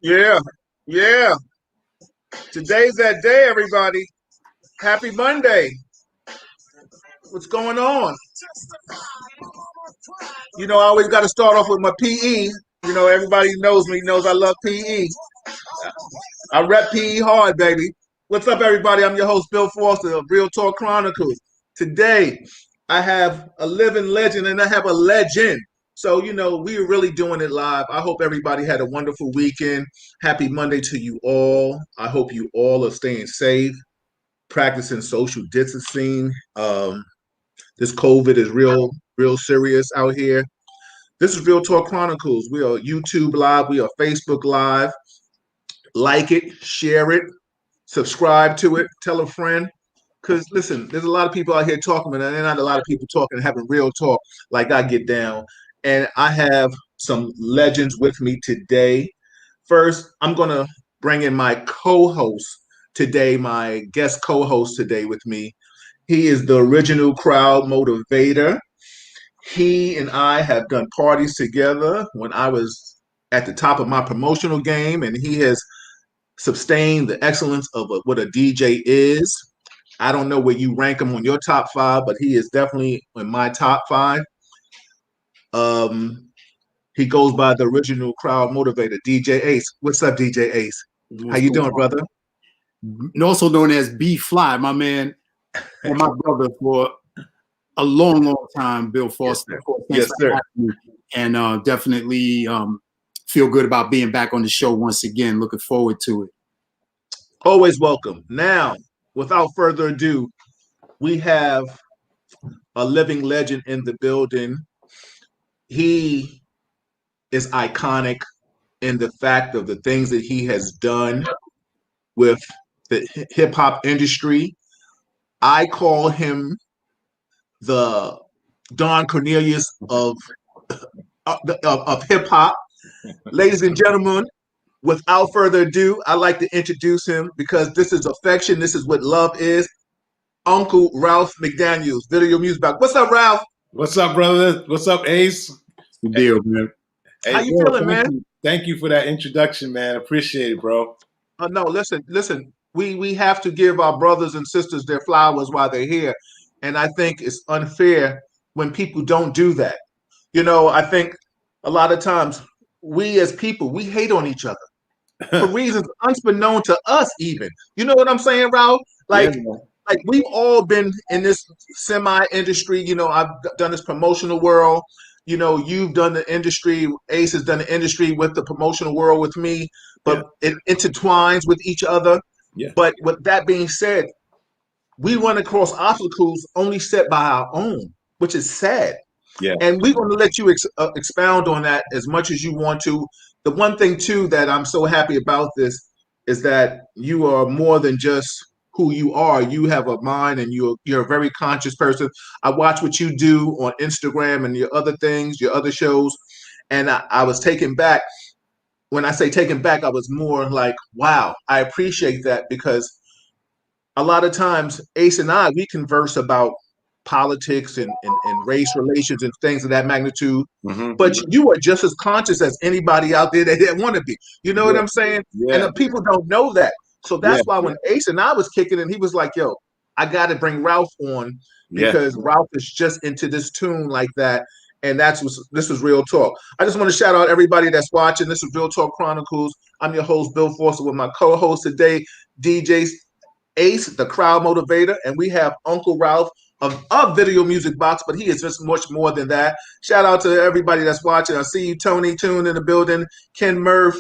Yeah, yeah. Today's that day, everybody. Happy Monday. What's going on? I always got to start off with my PE. Everybody knows me, knows I love PE. I rep PE hard, baby. What's up, everybody? I'm your host, Bill Foster of Real Talk Chronicles. Today, I have a living legend and I have a legend. So, we're really doing it live. I hope everybody had a wonderful weekend. Happy Monday to you all. I hope you all are staying safe, practicing social distancing. This COVID is real serious out here. This is Real Talk Chronicles. We are YouTube Live. We are Facebook Live. Like it, share it, subscribe to it, tell a friend. Because listen, there's a lot of people out here talking, but there's not a lot of people talking and having real talk like I get down. And I have some legends with me today. First, I'm going to bring in my co-host today, my guest co-host today with me. He is the original crowd motivator. He and I have done parties together when I was at the top of my promotional game, and he has sustained the excellence of what a DJ is. I don't know where you rank him on your top five, but he is definitely in my top five. He goes by the original crowd motivator, DJ Ace. What's up, DJ Ace? How you doing, brother? Also known as B Fly, my man, and my brother for a long time, Bill Foster. Yes, sir. And definitely feel good about being back on the show once again. Looking forward to it. Always welcome. Now, without further ado, we have a living legend in the building. He is iconic in the fact of the things that he has done with the hip hop industry. I call him the Don Cornelius of hip hop. Ladies and gentlemen, without further ado, I'd like to introduce him because this is affection. This is what love is. Uncle Ralph McDaniels, Video Music Box. What's up, Ralph? What's up, brother? What's up, Ace? Good deal, man. Hey, how you feeling, man? Thank you for that introduction, man. Appreciate it, bro. No, listen. We have to give our brothers and sisters their flowers while they're here, and I think it's unfair when people don't do that. I think a lot of times we as people we hate on each other for reasons unbeknown to us. Even you know what I'm saying, Ralph? Like we've all been in this semi-industry. I've done this promotional world. You've done the industry. Ace has done the industry with the promotional world with me, but it intertwines with each other. Yeah. But with that being said, we run across obstacles only set by our own, which is sad. Yeah. And we're going to let you expound on that as much as you want to. The one thing, too, that I'm so happy about this is that you are more than just who you are. You have a mind and you're a very conscious person. I watch what you do on Instagram and your other things, your other shows. And I was taken back. When I say taken back, I was more like, wow, I appreciate that because a lot of times Ace and I, we converse about politics and race relations and things of that magnitude. Mm-hmm. But you are just as conscious as anybody out there that didn't want to be. You know what I'm saying? Yeah. And the people don't know that. So that's why when Ace and I was kicking it, he was like, yo, I got to bring Ralph on because Ralph is just into this tune like that. And this is Real Talk. I just want to shout out everybody that's watching. This is Real Talk Chronicles. I'm your host, Bill Foster, with my co-host today, DJ Ace, the crowd motivator. And we have Uncle Ralph of Video Music Box, but he is just much more than that. Shout out to everybody that's watching. I see you, Tony Toon in the building, Ken Murph,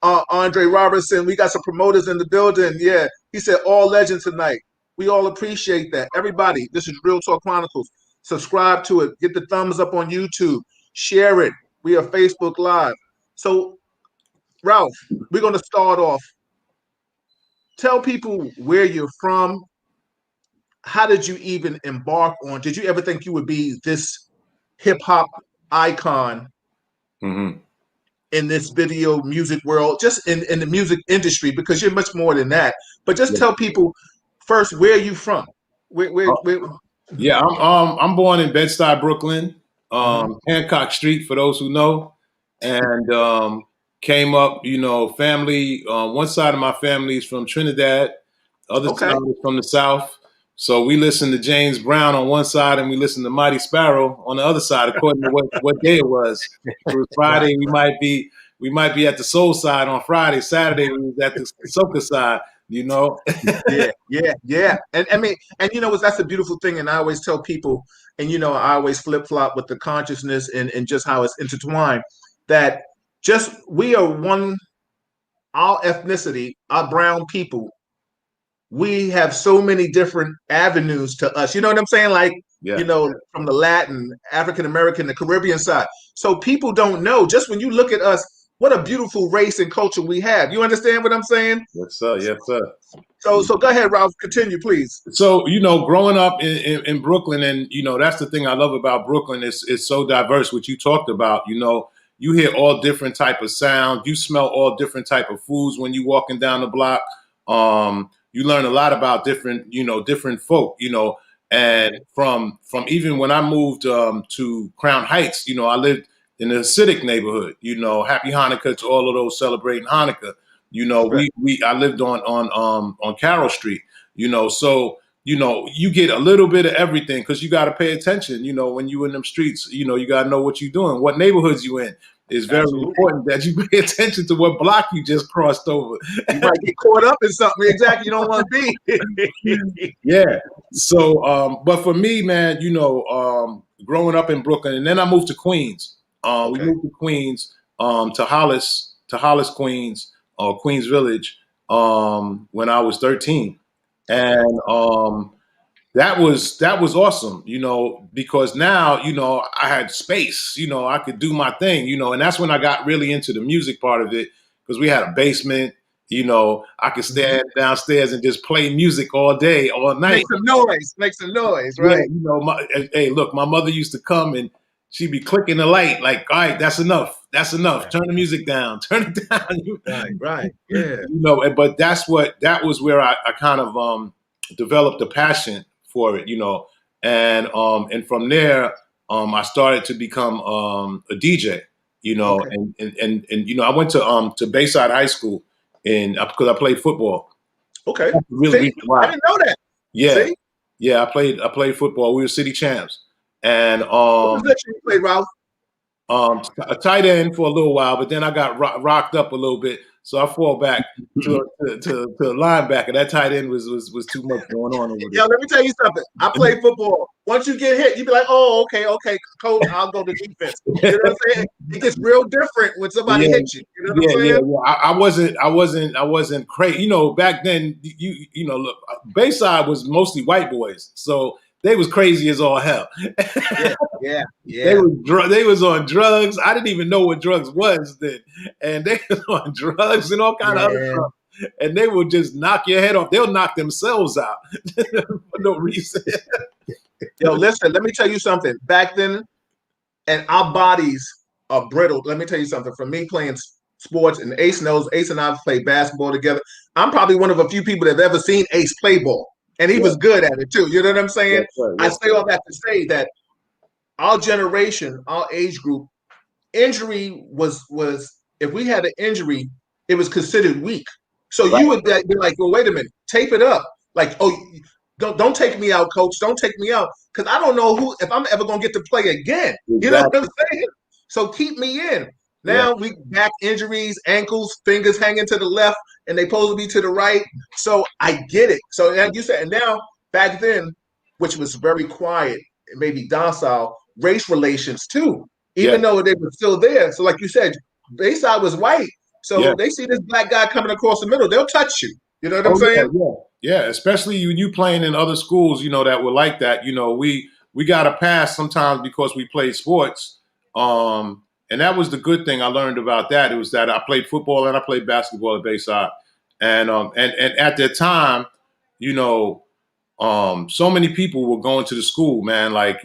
Andre Robertson. We got some promoters in the building. Yeah, he said all legends tonight. We all appreciate that. Everybody, this is Real Talk Chronicles. Subscribe to it. Get the thumbs up on YouTube. Share it. We are Facebook Live. So, Ralph, we're going to start off. Tell people where you're from. How did you even embark on? Did you ever think you would be this hip hop icon in this video music world, just in the music industry? Because you're much more than that. But just tell people first where you from. Where Yeah, I'm born in Bed-Stuy, Brooklyn, Hancock Street for those who know, and came up. Family. One side of my family is from Trinidad, other Okay. side is from the South. So we listen to James Brown on one side, and we listen to Mighty Sparrow on the other side, according to what day it was. If it was Right. Friday, we might be at the soul side on Friday. Saturday, we was at the soca side. Yeah, yeah, yeah. And I mean, and that's a beautiful thing. And I always tell people, and I always flip flop with the consciousness and just how it's intertwined. That just we are one, our ethnicity, our brown people. We have so many different avenues to us. You know what I'm saying? Like, Yeah. from the Latin, African American, the Caribbean side. So people don't know. Just when you look at us, what a beautiful race and culture we have. You understand what I'm saying? Yes, sir. Yes, sir. So go ahead, Ralph. Continue, please. So, growing up in Brooklyn, and, that's the thing I love about Brooklyn. It's so diverse, what you talked about. You hear all different type of sounds. You smell all different type of foods when you walking down the block. You learn a lot about different folk, and from even when I moved to Crown Heights, I lived in the Hasidic neighborhood, happy Hanukkah to all of those celebrating Hanukkah. Right. I lived on Carroll Street. So you get a little bit of everything because you got to pay attention. When you in them streets, you got to know what you're doing, what neighborhoods you in. It's very Absolutely. important that you pay attention to what block you just crossed over. You might get caught up in something exactly you don't want to be. Yeah. So, but for me, man, growing up in Brooklyn, and then I moved to Queens. We Okay. moved to Queens, to Hollis, Queens, Queens Village, when I was 13, and that was awesome, because now, I had space, I could do my thing, and that's when I got really into the music part of it because we had a basement, I could stand downstairs and just play music all day, all night. Make some noise, Yeah, right? hey, look, my mother used to come and she'd be clicking the light, like, all right, that's enough. That's enough. Turn the music down. Turn it down. Right. Yeah. But that was where I kind of developed a passion for it, and from there I started to become a DJ, Okay. and I went to Bayside High School because I played football. Okay. That's the real See, reason I why. didn't know that. Yeah, See, yeah, I played football. We were city champs, and what position you played, Ralph? a tight end for a little while, but then I got rocked up a little bit, so I fall back to linebacker. That tight end was too much going on over Yo, let me tell you something. I there. played football. Once you get hit, you be like, "Oh, okay, coach. I'll go to defense." You know what I'm saying? It gets real different when somebody Yeah, hits you. You know what I'm yeah. saying? I wasn't crazy. Back then, look, Bayside was mostly white boys, so they was crazy as all hell. Yeah. They was on drugs. I didn't even know what drugs was then, and they was on drugs and all kind of other Yeah. stuff. And they would just knock your head off. They'll knock themselves out for no reason. Yo, listen. Let me tell you something. Back then, and our bodies are brittle. Let me tell you something. For me playing sports, and Ace knows, Ace and I played basketball together. I'm probably one of a few people that have ever seen Ace play ball, and he Yeah. was good at it too. You know what I'm saying? Yes, sir. I Yes, say all that to say that our generation, our age group, injury was if we had an injury, it was considered weak. So right. you would be like, well, wait a minute, tape it up. Like, oh, don't take me out, coach. Don't take me out because I don't know who if I'm ever gonna get to play again. You know what Exactly. I'm saying? So keep me in. Yeah. Now we back injuries, ankles, fingers hanging to the left, and they supposed to be to the right. So I get it. So like you said, and now back then, which was very quiet, maybe docile, race relations too, Yeah. even though they were still there. So like you said, Bayside was white. Yeah. So they see this black guy coming across the middle, they'll touch you. You know what I'm Oh saying? yeah. Especially when you playing in other schools, that were like that. We got a pass sometimes because we played sports. And that was the good thing I learned about that. It was that I played football and I played basketball at Bayside, and at that time, you know, so many people were going to the school, man. Like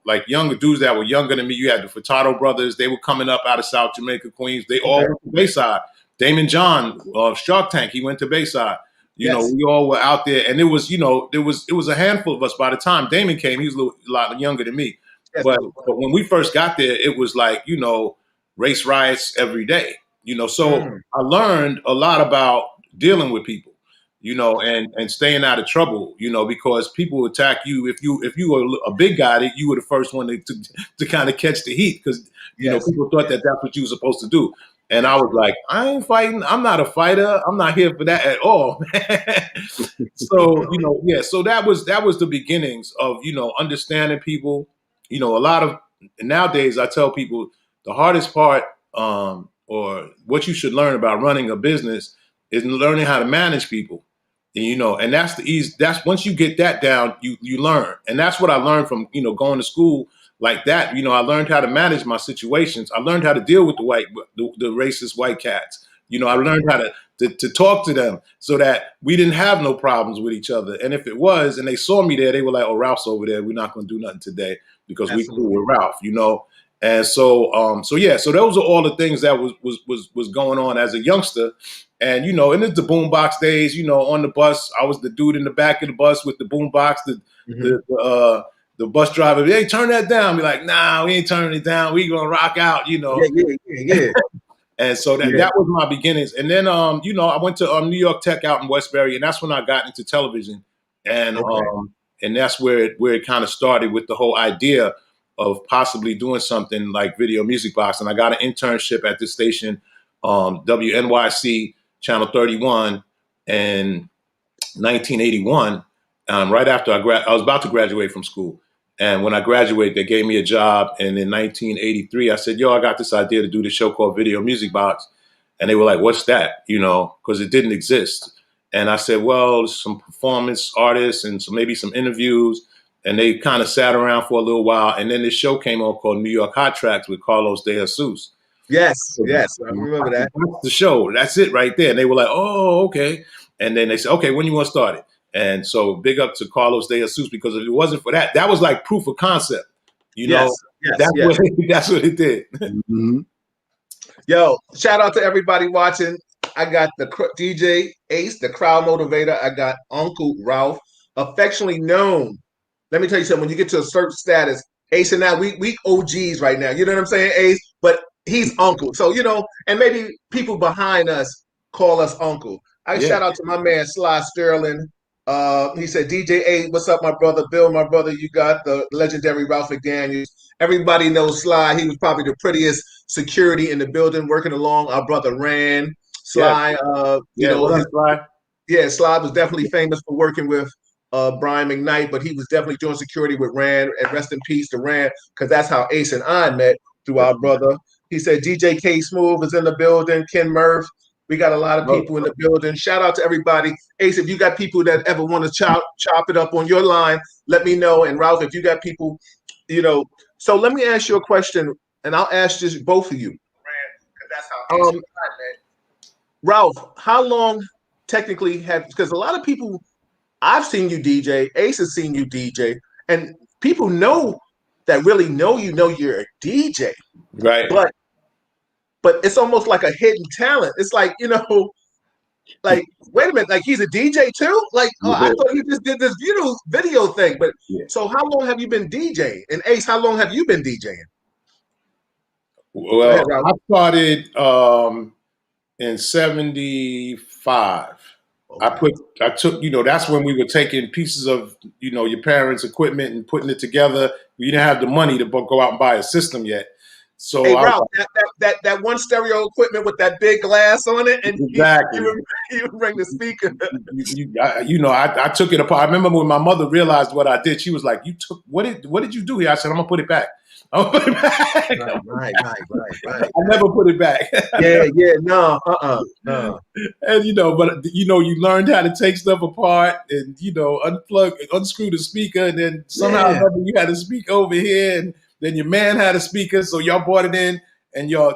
like younger dudes that were younger than me. You had the Furtado brothers; they were coming up out of South Jamaica, Queens. They all Okay. went to Bayside. Damon John of Shark Tank, he went to Bayside. You know, we all were out there, and it was, you know, it was a handful of us. By the time Damon came, he was a lot younger than me. Yes, But when we first got there, it was like, you know, race riots every day. You know, so I learned a lot about dealing with people, you know, and staying out of trouble, you know, because people attack you if you were a big guy, you were the first one to kind of catch the heat because you know people thought that that's what you were supposed to do. And I was like, I ain't fighting. I'm not a fighter. I'm not here for that at all, man. So, you know, yeah. So that was the beginnings of, you know, understanding people. You know, a lot of nowadays I tell people the hardest part, or what you should learn about running a business is learning how to manage people. And, you know, and that's the easy. That's once you get that down, you learn. And that's what I learned from, you know, going to school like that. You know, I learned how to manage my situations. I learned how to deal with the racist white cats. You know, I learned how to talk to them so that we didn't have no problems with each other. And if it was, and they saw me there, they were like, "Oh, Ralph's over there. We're not going to do nothing today because we cool with Ralph." You know, and so yeah, so those are all the things that was going on as a youngster. And you know, and it's the boombox days. You know, on the bus, I was the dude in the back of the bus with the boombox. The bus driver, hey, turn that down. Be like, nah, we ain't turning it down. We gonna rock out, you know. Yeah. And so that was my beginnings. And then you know, I went to New York Tech out in Westbury, and that's when I got into television. And and that's where it kind of started with the whole idea of possibly doing something like Video Music Box. And I got an internship at this station, WNYC Channel 31, in 1981. Right after I was about to graduate from school. And when I graduated, they gave me a job. And in 1983, I said, yo, I got this idea to do this show called Video Music Box. And they were like, what's that? You know, because it didn't exist. And I said, well, some performance artists and maybe some interviews. And they kind of sat around for a little while. And then this show came on called New York Hot Tracks with Carlos De Jesus. Yes, I remember that. That's the show. That's it right there. And they were like, oh, okay. And then they said, okay, when you want to start it? And so big up to Carlos De Jesus, because if it wasn't for that, that was like proof of concept. You know, that's what it did. Mm-hmm. Yo, shout out to everybody watching. I got the DJ Ace, the crowd motivator. I got Uncle Ralph, affectionately known. Let me tell you something. When you get to a certain status, Ace and I, we OGs right now. You know what I'm saying, Ace? But he's Uncle. So, you know, and maybe people behind us call us Uncle. Shout out to my man, Sly Sterling. He said, DJ A, what's up, my brother? Bill, my brother, you got the legendary Ralph McDaniels. Everybody knows Sly. He was probably the prettiest security in the building, working along our brother Rand. Sly, Sly was definitely famous for working with Brian McKnight, but he was definitely doing security with Rand. And rest in peace to Rand, because that's how Ace and I met, through our brother. He said DJ K Smooth is in the building, Ken Murph. We got a lot of people in the building. Shout out to everybody. Ace, if you got people that ever want to chop it up on your line, let me know. And Ralph, if you got people, you know. So let me ask you a question, and I'll ask this both of you. That's how Ralph, how long technically because a lot of people, I've seen you DJ, Ace has seen you DJ, and people know that really know you're a DJ. Right. But it's almost like a hidden talent. It's like, you know, like, wait a minute, like he's a DJ too? Like, I thought he just did this video thing. But so how long have you been DJing? And Ace, how long have you been DJing? Well, I started in 75. Okay. I took, you know, that's when we were taking pieces of, you know, your parents' equipment and putting it together. We didn't have the money to go out and buy a system yet. So hey, Ralph, that one stereo equipment with that big glass on it, and exactly. you bring the speaker. I took it apart. I remember when my mother realized what I did, she was like, what did you do here? I said, I'm gonna put it back. Right. I never put it back. No. And but you learned how to take stuff apart and unscrew the speaker, and then somehow you had to speak over here, and then your man had a speaker, so y'all brought it in, and y'all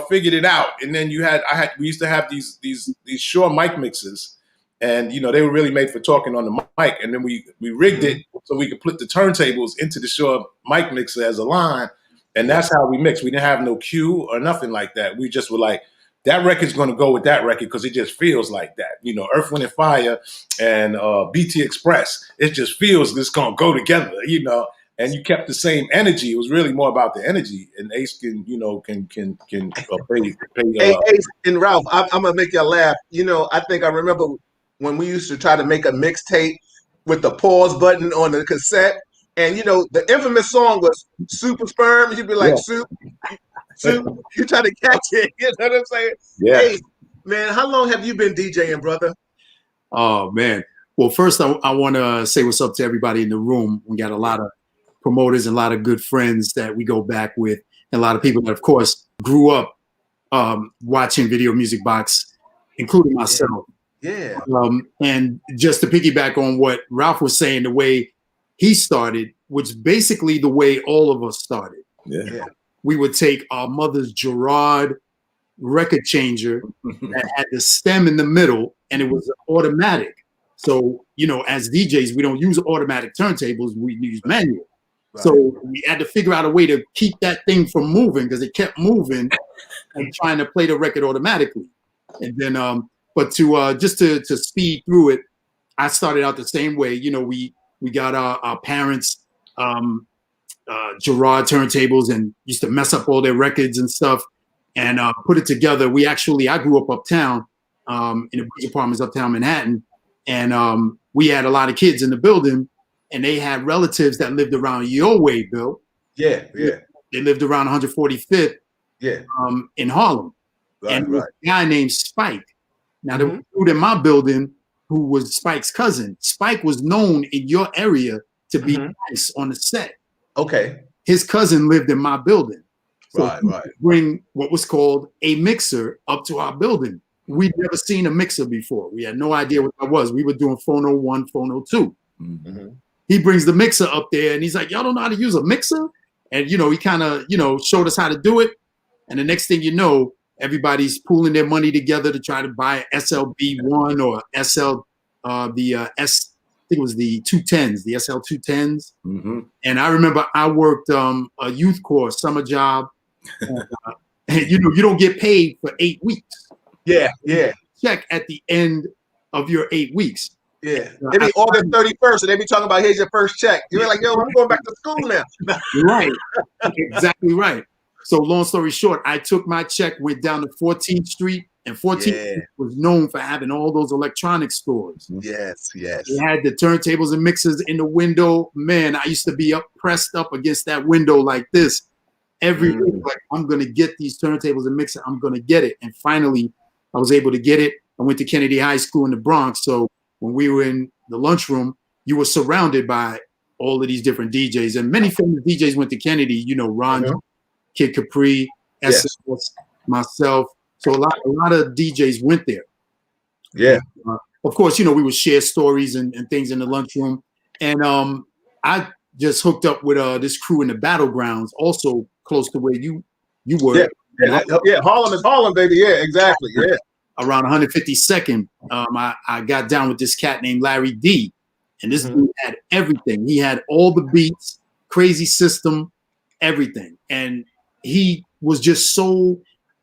figured it out. And then we used to have these Shure mic mixers, and they were really made for talking on the mic. And then we rigged it so we could put the turntables into the Shure mic mixer as a line, and that's how we mixed. We didn't have no cue or nothing like that. We just were like, that record's going to go with that record because it just feels like that. You know, Earth, Wind and Fire and BT Express, it just feels it's going to go together, you know. And you kept the same energy. It was really more about the energy. And Ace can, you know, can pay. Hey, Ace and Ralph, I'm gonna make y'all laugh. You know, I think I remember when we used to try to make a mixtape with the pause button on the cassette, and you know, the infamous song was "Super Sperm." You'd be like, Yeah. "Soup, soup." You try to catch it. You know what I'm saying? Yeah. Hey, man, how long have you been DJing, brother? Oh man. Well, first I want to say what's up to everybody in the room. We got a lot of promoters and a lot of good friends that we go back with, and a lot of people that, of course, grew up watching Video Music Box, including myself. Yeah. And just to piggyback on what Ralph was saying, the way he started, which basically the way all of us started. Yeah. We would take our mother's Gerard record changer that had the stem in the middle, and it was automatic. So, you know, as DJs, we don't use automatic turntables, we use manual. Right. So we had to figure out a way to keep that thing from moving because it kept moving and trying to play the record automatically. And then, but to just to speed through it, I started out the same way. You know, we got our parents Gerard turntables and used to mess up all their records and stuff and put it together. I grew up uptown in the bridge apartments uptown Manhattan, and we had a lot of kids in the building, and they had relatives that lived around your way, Bill. Yeah. They lived around 145th. Yeah. In Harlem. Right, and there was a guy named Spike. Now, there was a dude in my building who was Spike's cousin. Spike was known in your area to be nice on the set. Okay. His cousin lived in my building. So right. Bring what was called a mixer up to our building. We'd never seen a mixer before. We had no idea what that was. We were doing Phono 1, Phono 2. He brings the mixer up there, and he's like, y'all don't know how to use a mixer? And, you know, he kind of, you know, showed us how to do it. And the next thing you know, everybody's pooling their money together to try to buy an SLB1 or SL, I think it was the 210s, the SL 210s. And I remember I worked a youth corps summer job. And you know, you don't get paid for 8 weeks. Yeah. Check at the end of your 8 weeks. Yeah. They be August 31st, and they be talking about, here's your first check. You're like, yo, I'm going back to school now. Right. Exactly right. So long story short, I took my check, went down to 14th Street, and 14th Street was known for having all those electronic stores. Yes. They had the turntables and mixers in the window. Man, I used to be pressed up against that window like this every week. Like, I'm going to get these turntables and mixers. I'm going to get it. And finally, I was able to get it. I went to Kennedy High School in the Bronx. So when we were in the lunchroom, you were surrounded by all of these different DJs. And many famous DJs went to Kennedy, you know, Ron, Kid Capri, SS, myself. So a lot of DJs went there. Yeah. And, of course, you know, we would share stories and things in the lunchroom. And I just hooked up with this crew in the Battlegrounds, also close to where you were. Yeah, Harlem is Harlem, baby. Yeah, exactly. Yeah. Around 152nd, I got down with this cat named Larry D. And this dude had everything. He had all the beats, crazy system, everything. And he was just so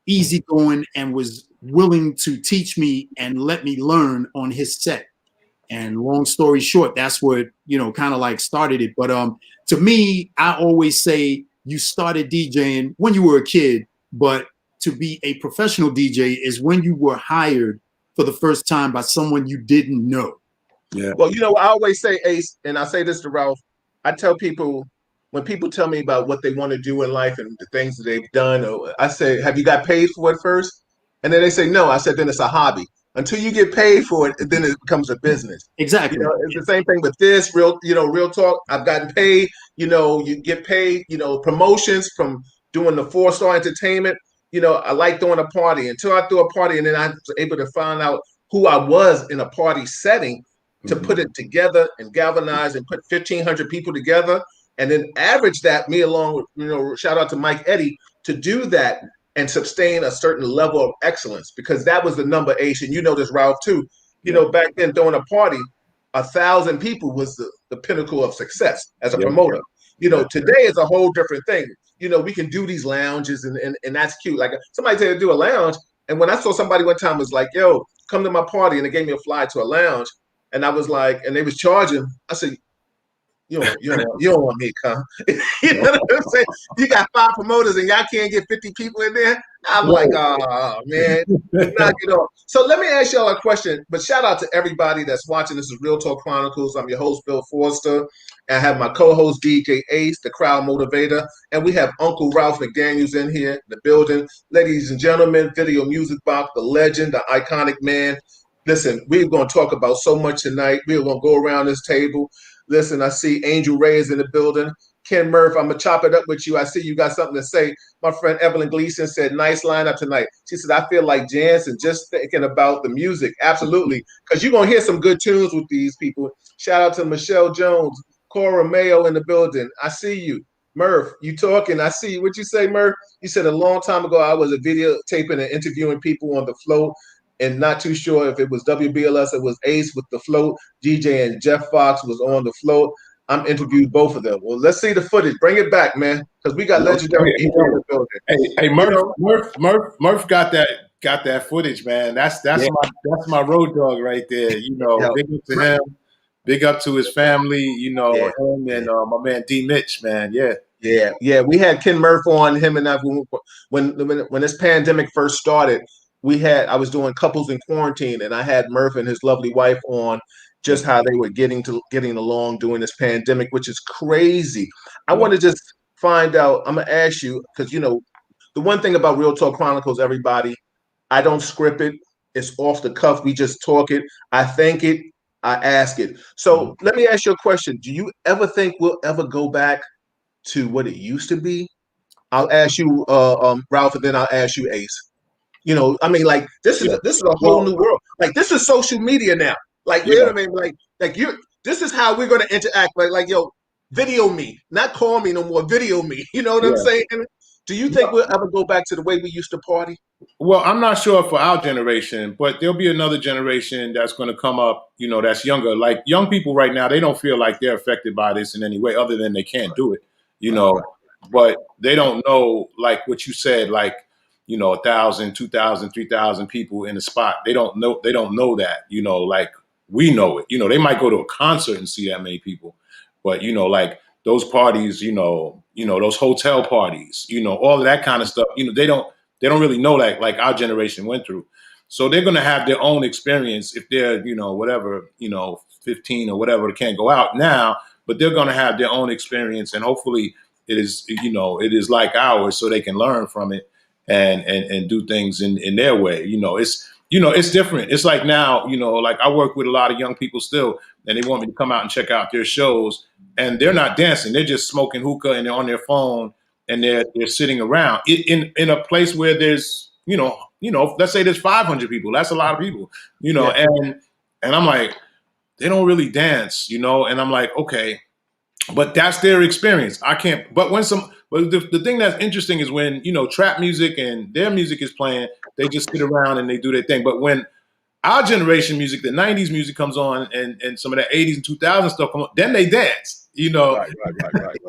easygoing and was willing to teach me and let me learn on his set. And long story short, that's what, you know, kind of like started it. But to me, I always say you started DJing when you were a kid, but to be a professional DJ is when you were hired for the first time by someone you didn't know. Yeah. Well, you know, I always say, Ace, and I say this to Ralph, I tell people, when people tell me about what they want to do in life and the things that they've done, I say, have you got paid for it first? And then they say, no. I said, then it's a hobby. Until you get paid for it, then it becomes a business. Exactly. You know, it's the same thing with this, real talk. I've gotten paid, you know, you get paid, you know, promotions from doing the 4-star entertainment. You know, I like doing a party until I threw a party, and then I was able to find out who I was in a party setting to put it together and galvanize and put 1,500 people together. And then average that, me along with, you know, shout out to Mike Eddy, to do that and sustain a certain level of excellence, because that was the number, Ace, and you know this, Ralph, too. You know, back then, throwing a party, 1,000 people was the pinnacle of success as a promoter. You know, today is a whole different thing. You know, we can do these lounges and that's cute. Like somebody tell you to do a lounge, And when I saw somebody one time was like, "Yo, come to my party," and they gave me a fly to a lounge, and I was like, and they was charging. I said, you don't want me to come. You know what I'm saying? You got 5 promoters and y'all can't get 50 people in there. I'm like, oh man, knock it off. So let me ask y'all a question. But shout out to everybody that's watching. This is Real Talk Chronicles. I'm your host, Bill Forster. And I have my co-host DJ Ace, the crowd motivator, and we have Uncle Ralph McDaniels in here in the building. Ladies and gentlemen, video music box, the legend, the iconic man. Listen, we're going to talk about so much tonight. We're going to go around this table. Listen, I see Angel Ray is in the building. Ken Murph, I'm going to chop it up with you. I see you got something to say. My friend Evelyn Gleason said, nice lineup tonight. She said, I feel like Jansen just thinking about the music. Absolutely. Because you're going to hear some good tunes with these people. Shout out to Michelle Jones, Cora Mayo in the building. I see you. Murph, you talking. I see you. What you say, Murph? You said a long time ago I was a videotaping and interviewing people on the float and not too sure if it was WBLS, it was Ace with the float. DJ and Jeff Fox was on the float. I'm interviewed both of them. Well, let's see the footage. Bring it back, man, because we got legendary people in the building. Hey, Murph got that footage, man. That's my road dog right there. You know, big up to him, big up to his family. You know, him and my man D Mitch, man. Yeah. We had Ken Murph on, him and I when this pandemic first started. I was doing couples in quarantine, and I had Murph and his lovely wife on, just how they were getting along during this pandemic, which is crazy. I want to just find out. I'm gonna ask you because the one thing about Real Talk Chronicles, everybody, I don't script it. It's off the cuff. We just talk it. I think it. I ask it. So let me ask you a question. Do you ever think we'll ever go back to what it used to be? I'll ask you, Ralph, and then I'll ask you, Ace. I mean, like this is a whole new world. Like this is social media now. Like you know what I mean? Like you. This is how we're gonna interact. Like yo, video me, not call me no more. Video me. You know what I'm saying? Do you think we'll ever go back to the way we used to party? Well, I'm not sure for our generation, but there'll be another generation that's going to come up, that's younger. Like young people right now, they don't feel like they're affected by this in any way other than they can't do it, but they don't know, like what you said, like, 1,000, 2,000, 3,000 people in a spot. They don't know that, like we know it. They might go to a concert and see that many people, but, like those parties, those hotel parties, all of that kind of stuff, they don't really know that like our generation went through. So they're going to have their own experience if they're, 15 or whatever, can't go out now, but they're going to have their own experience. And hopefully it is like ours so they can learn from it and do things in their way. It's different. It's like now, like I work with a lot of young people still, and they want me to come out and check out their shows, and they're not dancing. They're just smoking hookah and they're on their phone and they're sitting around in a place where there's, let's say there's 500 people. That's a lot of people, and I'm like, they don't really dance, and I'm like, okay, but that's their experience. I can't, but the thing that's interesting is when, trap music and their music is playing, they just sit around and they do their thing. But when our generation music, the 90s music comes on and some of the 80s and 2000s stuff come on, then they dance, Right.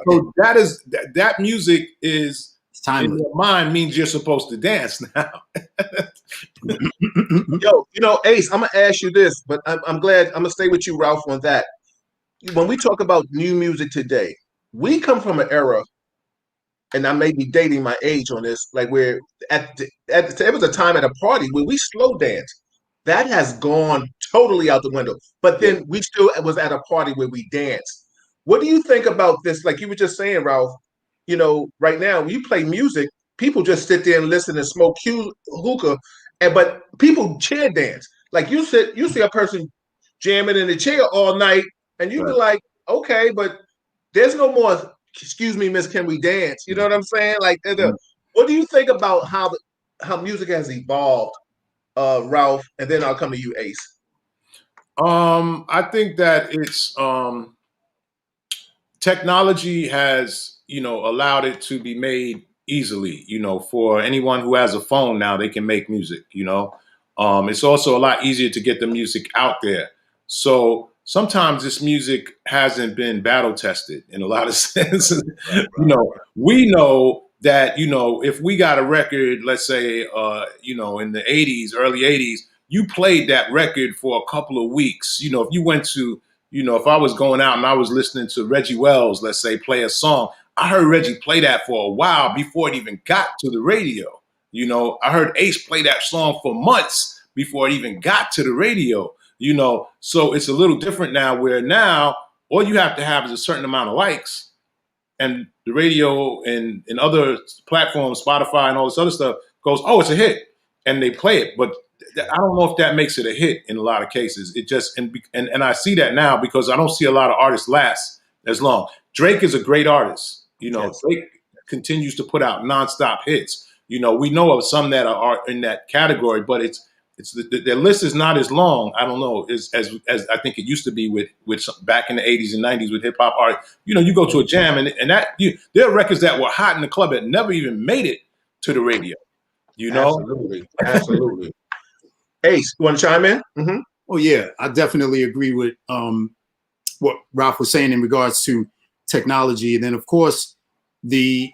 So that music is in your mind means you're supposed to dance now. Yo, Ace, I'm gonna ask you this, but I'm glad I'm gonna stay with you, Ralph, on that. When we talk about new music today, we come from an era, and I may be dating my age on this, like where there was a time at a party where we slow danced. That has gone totally out the window. But then we still was at a party where we danced. What do you think about this? Like you were just saying, Ralph, right now when you play music, people just sit there and listen and smoke hookah, but people chair dance. Like you see a person jamming in the chair all night, and you be like, okay, but there's no more. Excuse me, Miss, can we dance? You know what I'm saying? Like, what do you think about how music has evolved, Ralph? And then I'll come to you, Ace. I think that it's technology has, allowed it to be made easily, for anyone who has a phone now, they can make music, it's also a lot easier to get the music out there. So sometimes this music hasn't been battle tested in a lot of sense. We know that, you know, if we got a record, let's say, you know, in the 80s, early 80s, you played that record for a couple of weeks. You know, if you went to, you know, if I was going out and I was listening to Reggie Wells, let's say, play a song, I heard Reggie play that for a while before it even got to the radio. You know, I heard Ace play that song for months before it even got to the radio, you know. So it's a little different now, where now all you have to have is a certain amount of likes, and the radio and other platforms, Spotify and all this other stuff, goes, oh, it's a hit, and they play it. But I don't know if that makes it a hit in a lot of cases. It just, and I see that now because I don't see a lot of artists last as long. Drake is a great artist. You know, Yes. Drake continues to put out nonstop hits. You know, we know of some that are in that category, but their list is not as long. I don't know, as I think it used to be with some, back in the 80s and 90s with hip hop art. You know, you go to a jam and there are records that were hot in the club that never even made it to the radio. You know, Absolutely, absolutely. Ace, you want to chime in? Mm-hmm. Oh yeah, I definitely agree with what Ralph was saying in regards to technology, and then of course the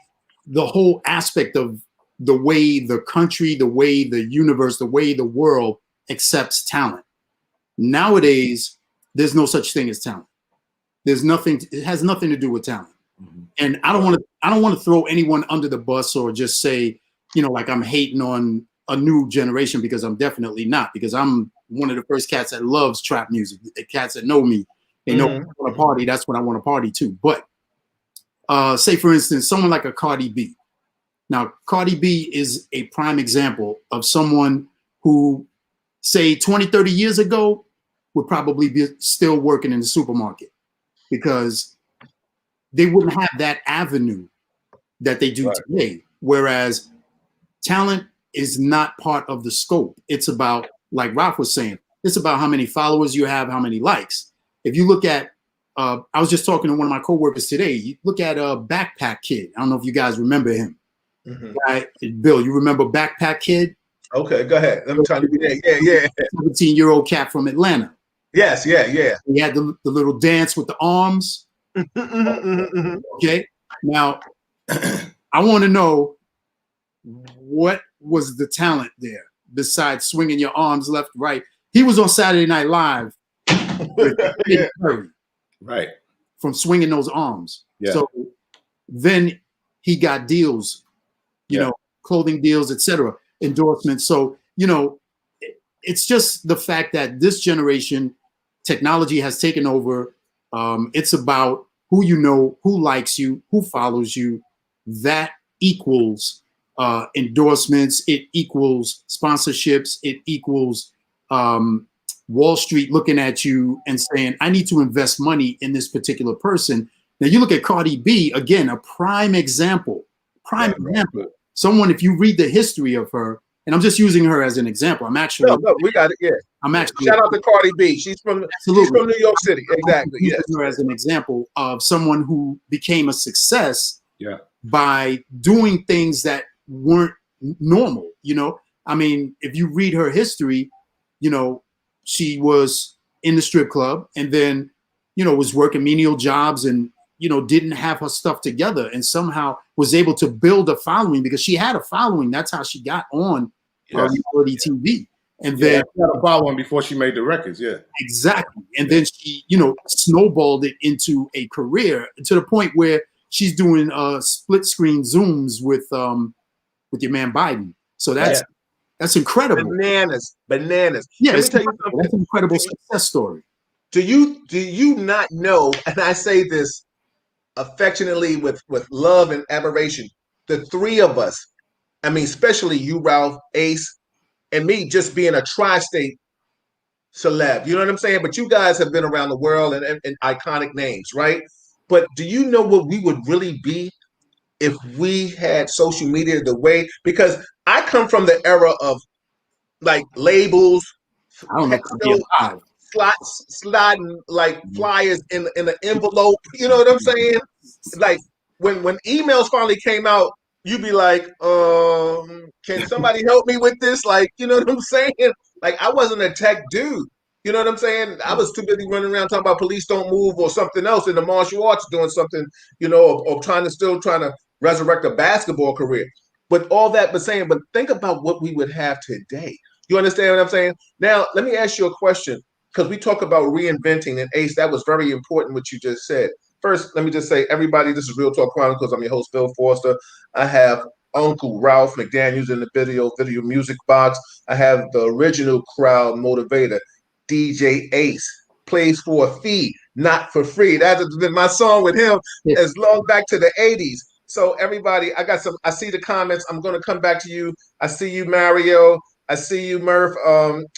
whole aspect of the way the country, the way the universe, the way the world accepts talent. Nowadays, there's no such thing as talent. There's nothing. It has nothing to do with talent. Mm-hmm. And I don't want to throw anyone under the bus or just say, you know, like I'm hating on a new generation, because I'm definitely not. Because I'm one of the first cats that loves trap music. The cats that know me, they know when I want to party. That's what I want to party to. But say, for instance, someone like a Cardi B. Now, Cardi B is a prime example of someone who, say, 20, 30 years ago, would probably be still working in the supermarket, because they wouldn't have that avenue that they do today. Whereas talent is not part of the scope. It's about, like Ralph was saying, it's about how many followers you have, how many likes. If you look at, I was just talking to one of my coworkers today. You look at a Backpack Kid. I don't know if you guys remember him. Mm-hmm. Guy, Bill, you remember Backpack Kid? Okay, go ahead. Let me try to be there. Yeah. 17-year-old cat from Atlanta. Yes, yeah. He had the little dance with the arms. Okay. Now, I want to know, what was the talent there besides swinging your arms left, right? He was on Saturday Night Live with Curry, right, from swinging those arms. Yeah. So then he got deals, you know, clothing deals, etc., endorsements. So, you know, it's just the fact that this generation, technology has taken over. It's about who you know, who likes you, who follows you. That equals endorsements. It equals sponsorships. It equals Wall Street looking at you and saying, I need to invest money in this particular person. Now you look at Cardi B, again, a prime example. Someone, if you read the history of her, and I'm just using her as an example. I'm actually no, we got it. Yeah, I'm actually shout out to Cardi B. She's from New York City. Exactly. Yes. Her as an example of someone who became a success by doing things that weren't normal. You know, I mean, if you read her history, you know, she was in the strip club and then, you know, was working menial jobs and, you know, didn't have her stuff together and somehow was able to build a following because she had a following. That's how she got on reality TV. And then she had a following before she made the records. Yeah, exactly. And then she, you know, snowballed it into a career to the point where she's doing split screen Zooms with your man Biden. So that's incredible. Bananas. Yeah, let me tell you something. That's an incredible success story. Do you not know? And I say this affectionately with love and admiration. The three of us, I mean, especially you, Ralph, Ace, and me, just being a tri-state celeb. You know what I'm saying? But you guys have been around the world and iconic names, right? But do you know what we would really be if we had social media the way? Because I come from the era of like labels, I don't know, sliding like flyers in an envelope. You know what I'm saying? Like when emails finally came out, you'd be like, can somebody help me with this? Like, you know what I'm saying? Like I wasn't a tech dude. You know what I'm saying? I was too busy running around talking about police don't move or something else in the martial arts doing something, you know, or trying to resurrect a basketball career. But all that, but think about what we would have today. You understand what I'm saying? Now, let me ask you a question because we talk about reinventing, and Ace, that was very important what you just said. First, let me just say, everybody, this is Real Talk Chronicles. I'm your host, Bill Forster. I have Uncle Ralph McDaniels in the video music box. I have the original crowd motivator, DJ Ace, plays for a fee, not for free. That has been my song with him as long back to the 80s. So everybody, I see the comments. I'm gonna come back to you. I see you, Mario. I see you, Murph.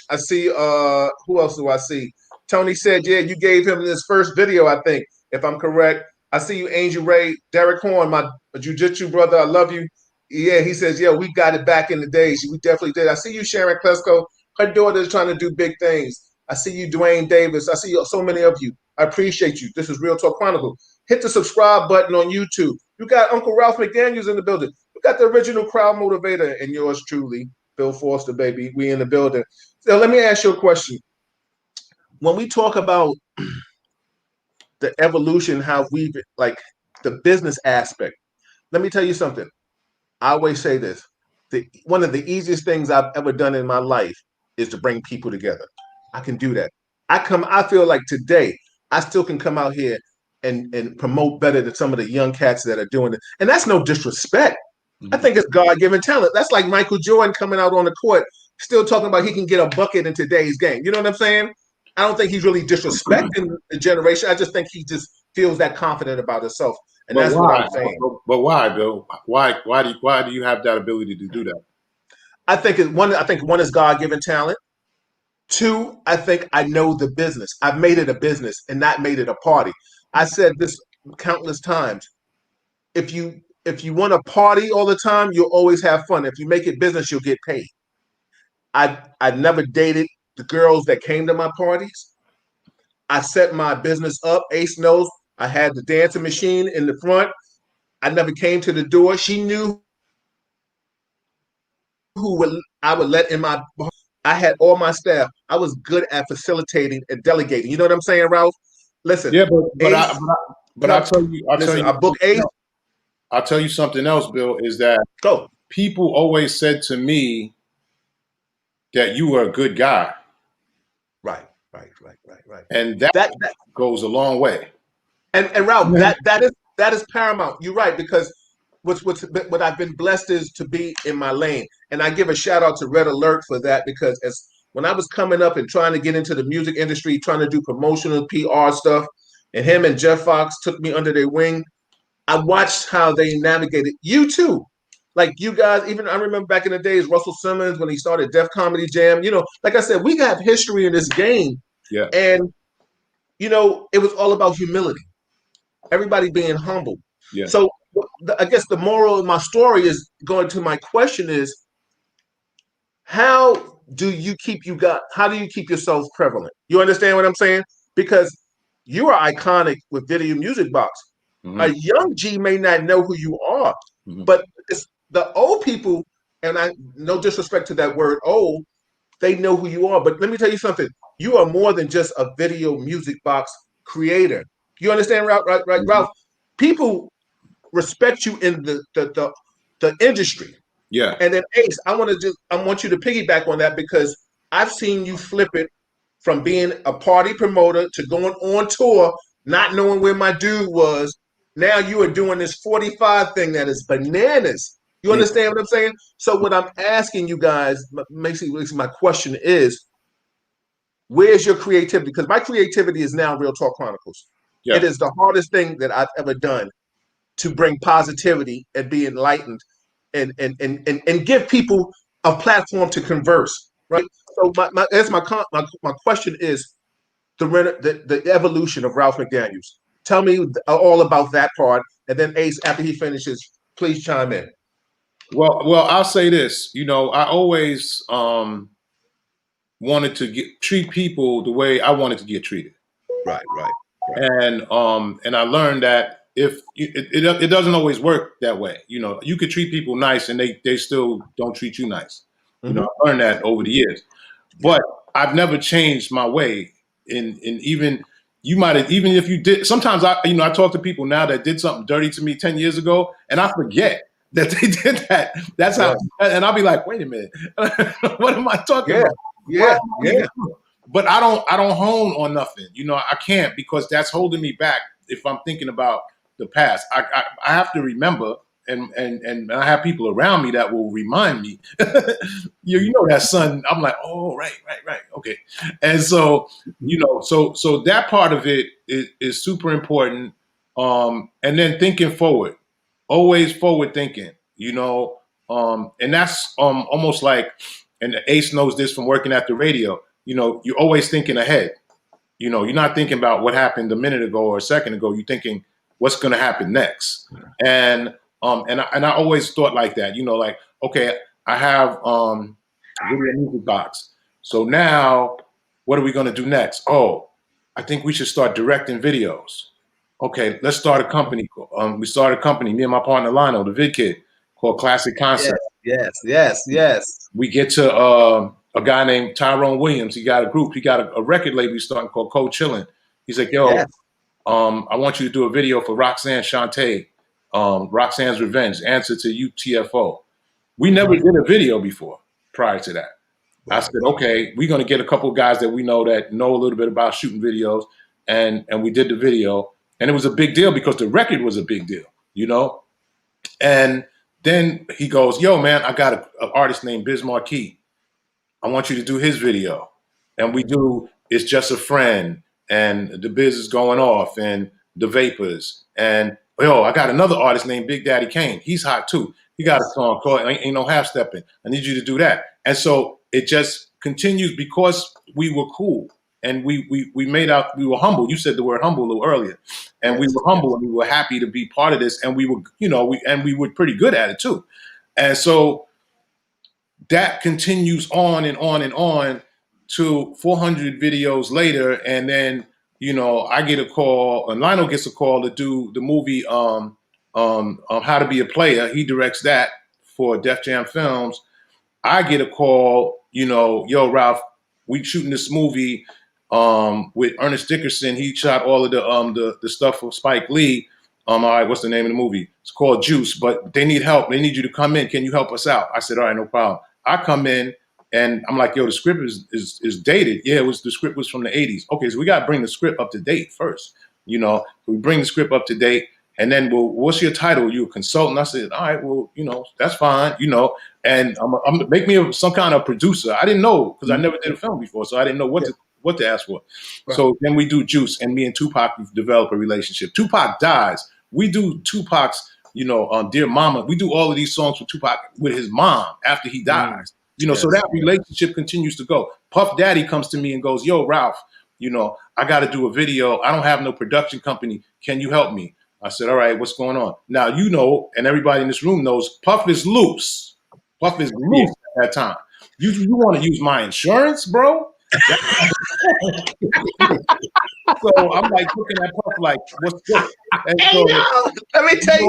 I see who else do I see? Tony said, yeah, you gave him this first video, I think, if I'm correct. I see you, Angel Ray, Derek Horn, my jiu-jitsu brother. I love you. Yeah, he says, yeah, we got it back in the days. We definitely did. I see you, Sharon Klesko. Her daughter is trying to do big things. I see you, Dwayne Davis. I see so many of you. I appreciate you. This is Real Talk Chronicle. Hit the subscribe button on YouTube. You got Uncle Ralph McDaniels in the building. You got the original crowd motivator and yours truly, Bill Forster, baby. We in the building. So let me ask you a question. When we talk about the evolution, how we've like the business aspect, let me tell you something. I always say this. One of the easiest things I've ever done in my life is to bring people together. I can do that. I feel like today I still can come out here and promote better than some of the young cats that are doing it. And that's no disrespect. I think it's God-given talent. That's like Michael Jordan coming out on the court, still talking about he can get a bucket in today's game. You know what I'm saying? I don't think he's really disrespecting the generation. I just think he just feels that confident about himself. And But that's why? what I'm saying. But why, Bill? Why do you have that ability to do that? I think one is God-given talent. Two, I think I know the business. I've made it a business and not made it a party. I said this countless times. If you want to party all the time, you'll always have fun. If you make it business, you'll get paid. I never dated the girls that came to my parties. I set my business up. Ace knows I had the dancing machine in the front. I never came to the door. She knew I would let in my. I had all my staff. I was good at facilitating and delegating. You know what I'm saying, Ralph? Listen, Yeah, Ace. I'll tell you, Listen, I book Ace. I'll tell you something else, Bill. Is that Go. people always said to me that you were a good guy, Right. and that That goes a long way. and Ralph, that is paramount. You're right because what I've been blessed is to be in my lane, and I give a shout out to Red Alert for that because as when I was coming up and trying to get into the music industry, trying to do promotional PR stuff, and him and Jeff Fox took me under their wing. I watched how they navigated. You too. Like you guys, even I remember back in the days, Russell Simmons when he started Def Comedy Jam. Like I said, we got history in this game, Yeah, and it was all about humility. Everybody being humble. yeah. So I guess the moral of my story is going to my question is how do you keep yourself prevalent? You understand what I'm saying? Because you are iconic with Video Music Box. Mm-hmm. A young G may not know who you are, Mm-hmm. but it's the old people, and I no disrespect to that word old, they know who you are. But let me tell you something. You are more than just a Video Music Box creator. You understand, Ralph? Right, Mm-hmm. Ralph? People respect you in the industry. Yeah. And then Ace, I want you to piggyback on that because I've seen you flip it from being a party promoter to going on tour, not knowing where my dude was. Now you are doing this 45 thing that is bananas. You understand what I'm saying? So what I'm asking you guys, basically my question is, where's your creativity? Because my creativity is now Real Talk Chronicles. Yeah. It is the hardest thing that I've ever done to bring positivity and be enlightened and give people a platform to converse, right? So my question is the evolution of Ralph McDaniels. Tell me all about that part, and then Ace, after he finishes, please chime in. Well, I'll say this. I always wanted to treat people the way I wanted to get treated. Right. And I learned that if it doesn't always work that way. You could treat people nice and they still don't treat you nice. Mm-hmm. I learned that over the years. But I've never changed my way in even you might have, even if you did, sometimes I talk to people now that did something dirty to me 10 years ago, and I forget that they did that. That's how, and I'll be like, wait a minute, what am I talking about? Yeah. But I don't hone on nothing. I can't, because that's holding me back if I'm thinking about the past. I have to remember, and I have people around me that will remind me. you know that son. I'm like, oh, right, okay. And so so that part of it is super important. And then thinking forward, always forward thinking. And that's almost like, and Ace knows this from working at the radio. You're always thinking ahead. You're not thinking about what happened a minute ago or a second ago. You're thinking what's going to happen next. And I always thought like that. Like, okay, I have video music box. So now, what are we going to do next? Oh, I think we should start directing videos. Okay, let's start a company. We started a company, me and my partner Lionel, the Vid Kid, called Classic Concept. Yes. We get to a guy named Tyrone Williams. He got a group. He got a record label he's starting called Cold Chillin'. He's like, yo, I want you to do a video for Roxanne Shante, Roxanne's Revenge, answer to UTFO. We never did a video before prior to that. I said, okay, we're going to get a couple of guys that we know that know a little bit about shooting videos. And we did the video. And it was a big deal because the record was a big deal, And then he goes, yo, man, I got an artist named Biz Marquis. I want you to do his video. And we do It's Just a Friend, and The Biz is Going Off, and The Vapors. And, yo, I got another artist named Big Daddy Kane. He's hot, too. He got a song called Ain't No Half Stepping. I need you to do that. And so it just continues because we were cool. And we were humble. You said the word humble a little earlier. And we were humble, and we were happy to be part of this. And we were, we were pretty good at it too. And so that continues on and on and on to 400 videos later. And then, I get a call, and Lionel gets a call to do the movie How to Be a Player. He directs that for Def Jam Films. I get a call, yo, Ralph, we shooting this movie with Ernest Dickerson. He shot all of the stuff for Spike Lee. All right, what's the name of the movie? It's called Juice, but they need help. They need you to come in. Can you help us out? I said, all right, no problem. I come in and I'm like, yo, the script is dated. Yeah, the script was from the 80s. Okay, so we got to bring the script up to date first. So we bring the script up to date. And then, well, what's your title? You a consultant? I said, all right, well, that's fine, and I'm make me some kind of producer. I didn't know, because I never did a film before, so I didn't know what to ask for. Right. So then we do Juice, and me and Tupac develop a relationship. Tupac dies. We do Tupac's, Dear Mama. We do all of these songs for Tupac with his mom after he dies. So that relationship continues to go. Puff Daddy comes to me and goes, yo, Ralph, I got to do a video. I don't have no production company. Can you help me? I said, all right, what's going on? Now, and everybody in this room knows, Puff is loose. Puff is loose at that time. You want to use my insurance, bro? So I'm like looking at Puff like, what's good? Let me tell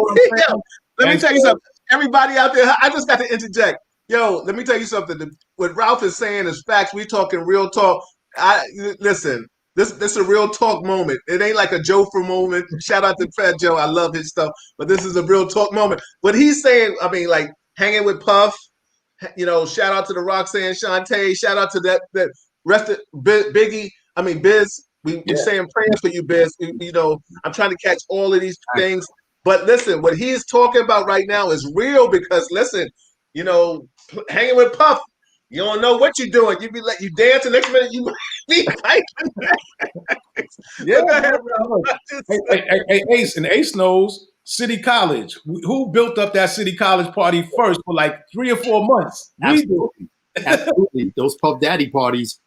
you something. Everybody out there, I just got to interject. Yo, let me tell you something. What Ralph is saying is facts. We talking real talk. Listen. This is a real talk moment. It ain't like a Joe-for moment. Shout out to Fat Joe. I love his stuff. But this is a real talk moment. What he's saying, like hanging with Puff, shout out to the Roxanne Shante. Shout out to that rest of Biggie. Biz. We saying prayers for you, Biz. I'm trying to catch all of these things. But listen, what he's talking about right now is real because, listen, hanging with Puff, you don't know what you're doing. You dance, the next minute you be fighting. Hey, Ace, and Ace knows City College. Who built up that City College party first for like 3 or 4 months? Absolutely. Those Puff Daddy parties,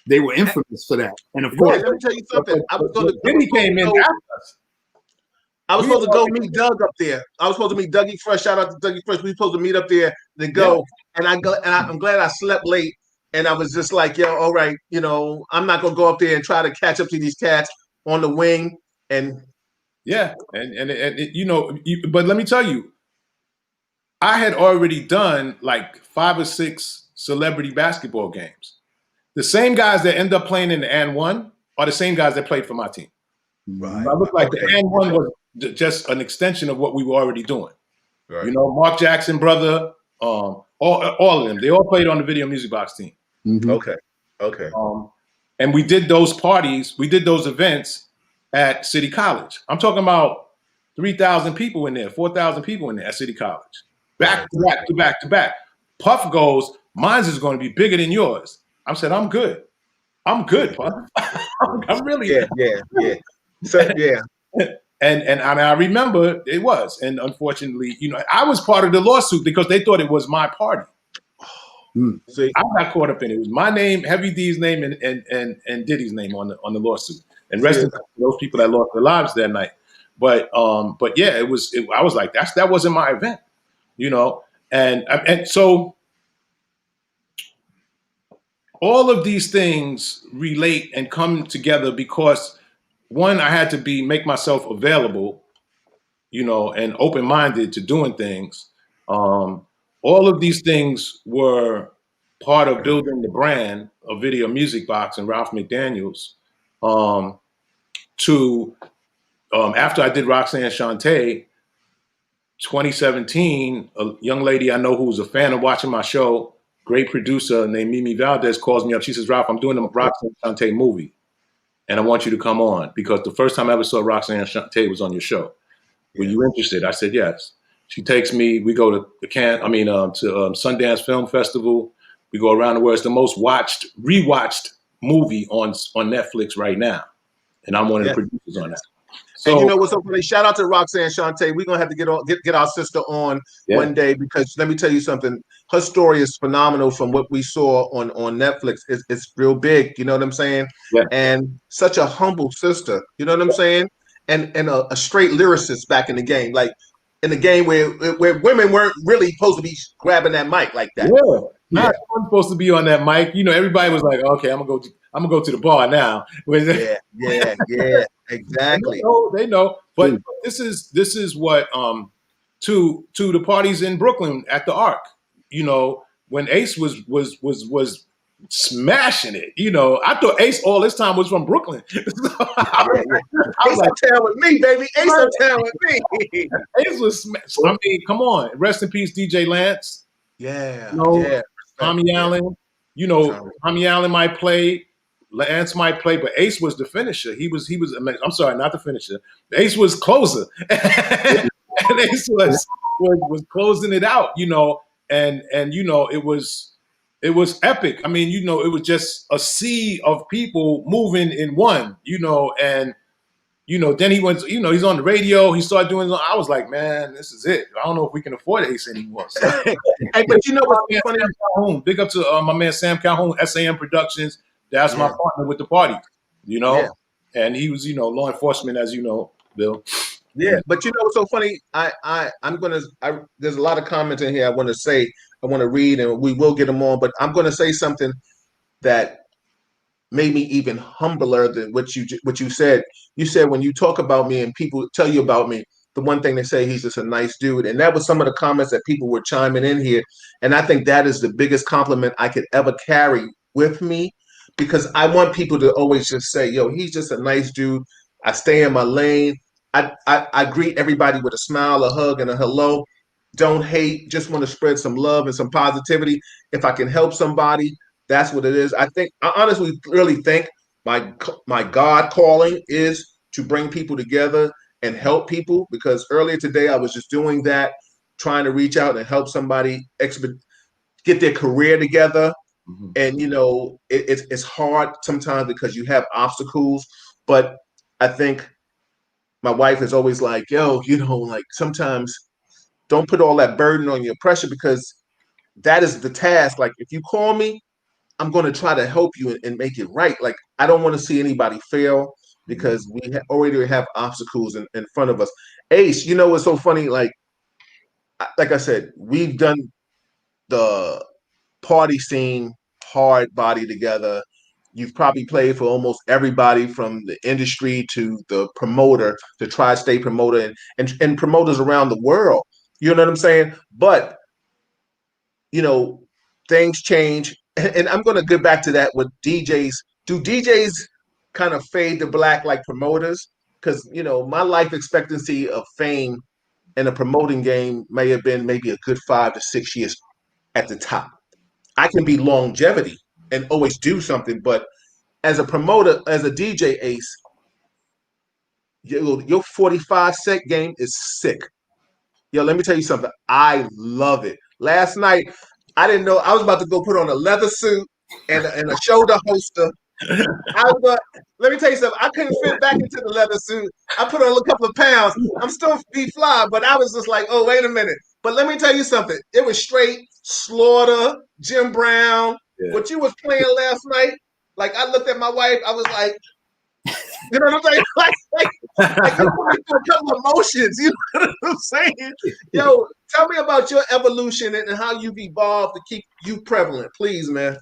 they were infamous for that. And of course, let me tell you something. He came in after us. I was supposed to go meet Doug up there. I was supposed to meet Dougie Fresh. Shout out to Dougie Fresh. We were supposed to meet up there to go. And I'm glad I slept late. And I was just like, yo, all right, I'm not gonna go up there and try to catch up to these cats on the wing. And but let me tell you, I had already done like 5 or 6 celebrity basketball games. The same guys that end up playing in the and one are the same guys that played for my team. Right. I look like Okay. the N1 was just an extension of what we were already doing. Right. You know, Mark Jackson, brother, all of them. They all played on the Video Music Box team. Mm-hmm. Okay. Okay. And we did those parties, we did those events at City College. I'm talking about 3,000 people in there, 4,000 people in there at City College. Back to back to back to back. Puff goes, mine's is going to be bigger than yours. I said, I'm good. I'm good, Puff. I'm really. Yeah. So yeah. And I remember it was. And unfortunately, you know, I was part of the lawsuit because they thought it was my party. See, I got caught up in it. It was my name, Heavy D's name, and Diddy's name on the lawsuit. And rest in peace to those people that lost their lives that night. But yeah, it was. I was like, that wasn't my event, you know. And so all of these things relate and come together because one, I had to make myself available, you know, and open-minded to doing things. All of these things were part of building the brand of Video Music Box and Ralph McDaniels. After I did Roxanne Shante, 2017, a young lady I know who was a fan of watching my show, great producer named Mimi Valdez, calls me up. She says, Ralph, I'm doing a Roxanne Shante movie, and I want you to come on because the first time I ever saw Roxanne Shante was on your show. Were you interested? I said yes. She takes me. We go to Sundance Film Festival. We go around the world. It's the most rewatched movie on Netflix right now, and I'm one of the producers on that. So, and you know what's so funny? Shout out to Roxanne Shante. We're gonna have to get our sister on one day because let me tell you something. Her story is phenomenal from what we saw on Netflix. It's real big. You know what I'm saying? Yeah. And such a humble sister. You know what I'm saying? And a straight lyricist back in the game, like in the game where women weren't really supposed to be grabbing that mic like that. Yeah. I'm supposed to be on that mic. You know, everybody was like, "Okay, I'm gonna go to the bar now." Yeah, exactly. They know. But this is what to the parties in Brooklyn at the Arc. You know, when Ace was smashing it. You know, I thought Ace all this time was from Brooklyn. Ace uptown with me, baby. Ace uptown with me. Ace was. I mean, come on. Rest in peace, DJ Lance. Yeah. You know, Tommy Allen. You know, Tommy Allen might play. Lance might play, but Ace was the finisher. He was. I'm sorry, not the finisher. Ace was closer, and Ace was closing it out. You know, and you know it was epic. I mean, you know, it was just a sea of people moving in one. You know, and you know, then he went. You know, he's on the radio. He started doing. I was like, man, this is it. I don't know if we can afford Ace anymore. So, hey, but you know what's funny? Sam Calhoun. Big up to my man Sam Calhoun, SAM Productions. That's my partner with the party, you know, and he was, you know, law enforcement, as you know, Bill. Yeah, but you know what's so funny? There's a lot of comments in here I want to say, I want to read, and we will get them on. But I'm going to say something that made me even humbler than what you said. You said when you talk about me and people tell you about me, the one thing they say, he's just a nice dude, and that was some of the comments that people were chiming in here, and I think that is the biggest compliment I could ever carry with me. Because I want people to always just say, yo, he's just a nice dude. I stay in my lane. I greet everybody with a smile, a hug, and a hello. Don't hate, just want to spread some love and some positivity. If I can help somebody, that's what it is. I honestly really think my God calling is to bring people together and help people, because earlier today I was just doing that, trying to reach out and help somebody get their career together. And you know, it's hard sometimes because you have obstacles, but I think my wife is always like, yo, you know, like sometimes don't put all that burden on your pressure, because that is the task. Like if you call me, I'm going to try to help you and make it right. Like I don't want to see anybody fail because we already have obstacles in front of us. Ace, you know what's so funny? Like I said, we've done the party scene hard body together. You've probably played for almost everybody from the industry to the promoter, the tri-state promoter, and promoters around the world. You know what I'm saying? But you know, things change, and I'm going to get back to that with DJs. Do DJs kind of fade to black like promoters? because my life expectancy of fame in a promoting game may have been maybe a good 5 to 6 years at the top. I can be longevity and always do something, but as a promoter, as a DJ Ace, your 45 set game is sick. Yo, let me tell you something. I love it. Last night, I didn't know I was about to go put on a leather suit and a shoulder holster. Let me tell you something. I couldn't fit back into the leather suit. I put on a couple of pounds. I'm still be fly, but I was just like, oh, wait a minute. But let me tell you something. It was straight Slaughter, Jim Brown. Yeah. What you was playing last night, like I looked at my wife, I was like, you know what I'm saying? Like you put me through a couple of emotions. You know what I'm saying? Yo, tell me about your evolution and how you've evolved to keep you prevalent, please, man.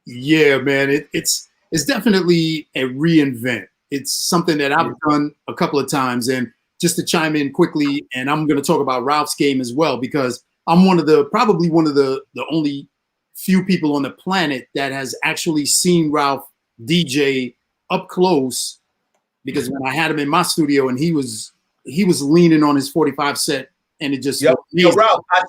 Yeah, man. It's definitely a reinvent. It's something that I've done a couple of times. And just to chime in quickly, and I'm going to talk about Ralph's game as well, because I'm probably one of the only few people on the planet that has actually seen Ralph DJ up close, because when I had him in my studio and he was leaning on his 45 set, and it just Yo, Ralph, I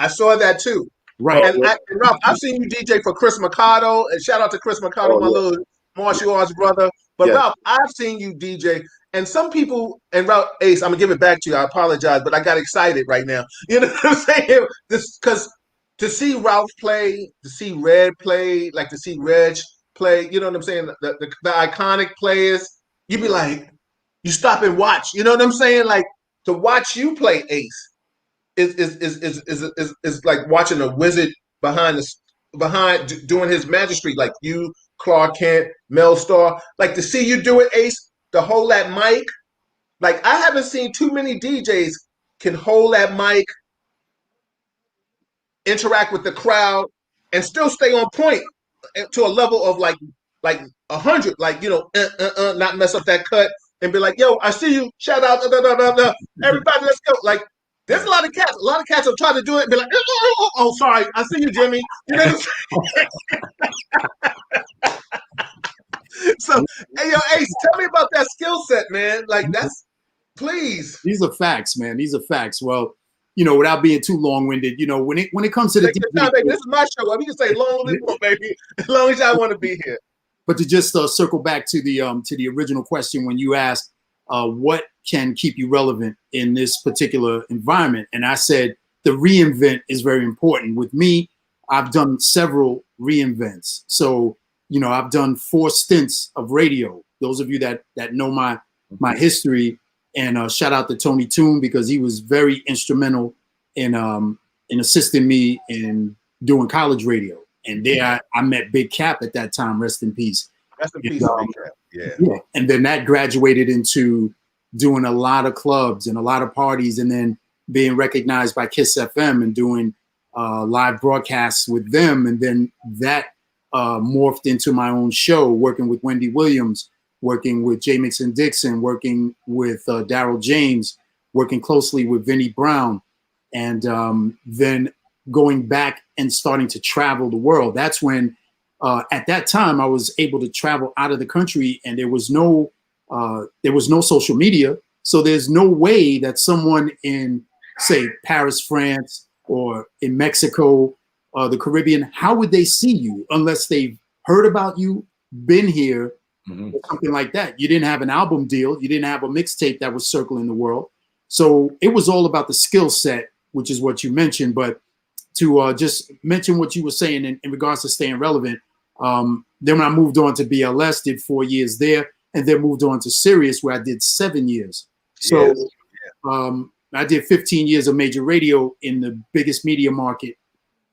saw that too. Right. And Ralph, I've seen you DJ for Chris Mercado, and shout out to Chris Mercado, my little martial arts brother. But Ralph, I've seen you DJ, and some people, and Ralph Ace, I'm gonna give it back to you. I apologize, but I got excited right now. You know what I'm saying? This because to see Ralph play, to see Red play, like to see Reg play, you know what I'm saying? The iconic players, you be like, you stop and watch. You know what I'm saying? Like to watch you play Ace is like watching a wizard behind doing his magistry, like you, Clark Kent, Mel Starr. Like to see you do it, Ace, to hold that mic. Like I haven't seen too many DJs can hold that mic, interact with the crowd, and still stay on point to a level of like 100, like not mess up that cut and be like, yo, I see you, shout out, everybody, let's go. Like there's a lot of cats have tried to do it and be like, oh, sorry, I see you, Jimmy. You know what I'm saying? So, hey, yo, Ace, tell me about that skill set, man. Like that's, please. These are facts, man. These are facts. Well, without being too long-winded, when it comes to the DJ, baby, this is my show. You can say long as you want, baby, as long as y'all want to be here. But to just circle back to the original question when you asked what can keep you relevant in this particular environment, and I said the reinvent is very important. With me, I've done several reinvents. So I've done 4 stints of radio. Those of you that know my history. And shout out to Tony Toon, because he was very instrumental in assisting me in doing college radio. And there I met Big Cap at that time. Rest in peace. Rest in peace, Big Cap. Yeah. And then that graduated into doing a lot of clubs and a lot of parties, and then being recognized by Kiss FM and doing live broadcasts with them. And then that morphed into my own show, working with Wendy Williams, working with J. Mixon Dixon, working with Daryl James, working closely with Vinnie Brown, and then going back and starting to travel the world. That's when, at that time, I was able to travel out of the country, and there was no social media. So there's no way that someone in, say, Paris, France, or in Mexico, the Caribbean, how would they see you unless they've heard about you, been here, or something like that? You didn't have an album deal. You didn't have a mixtape that was circling the world. So it was all about the skill set, which is what you mentioned. But to just mention what you were saying in regards to staying relevant, then when I moved on to BLS, did 4 years there, and then moved on to Sirius, where I did 7 years. So I did 15 years of major radio in the biggest media market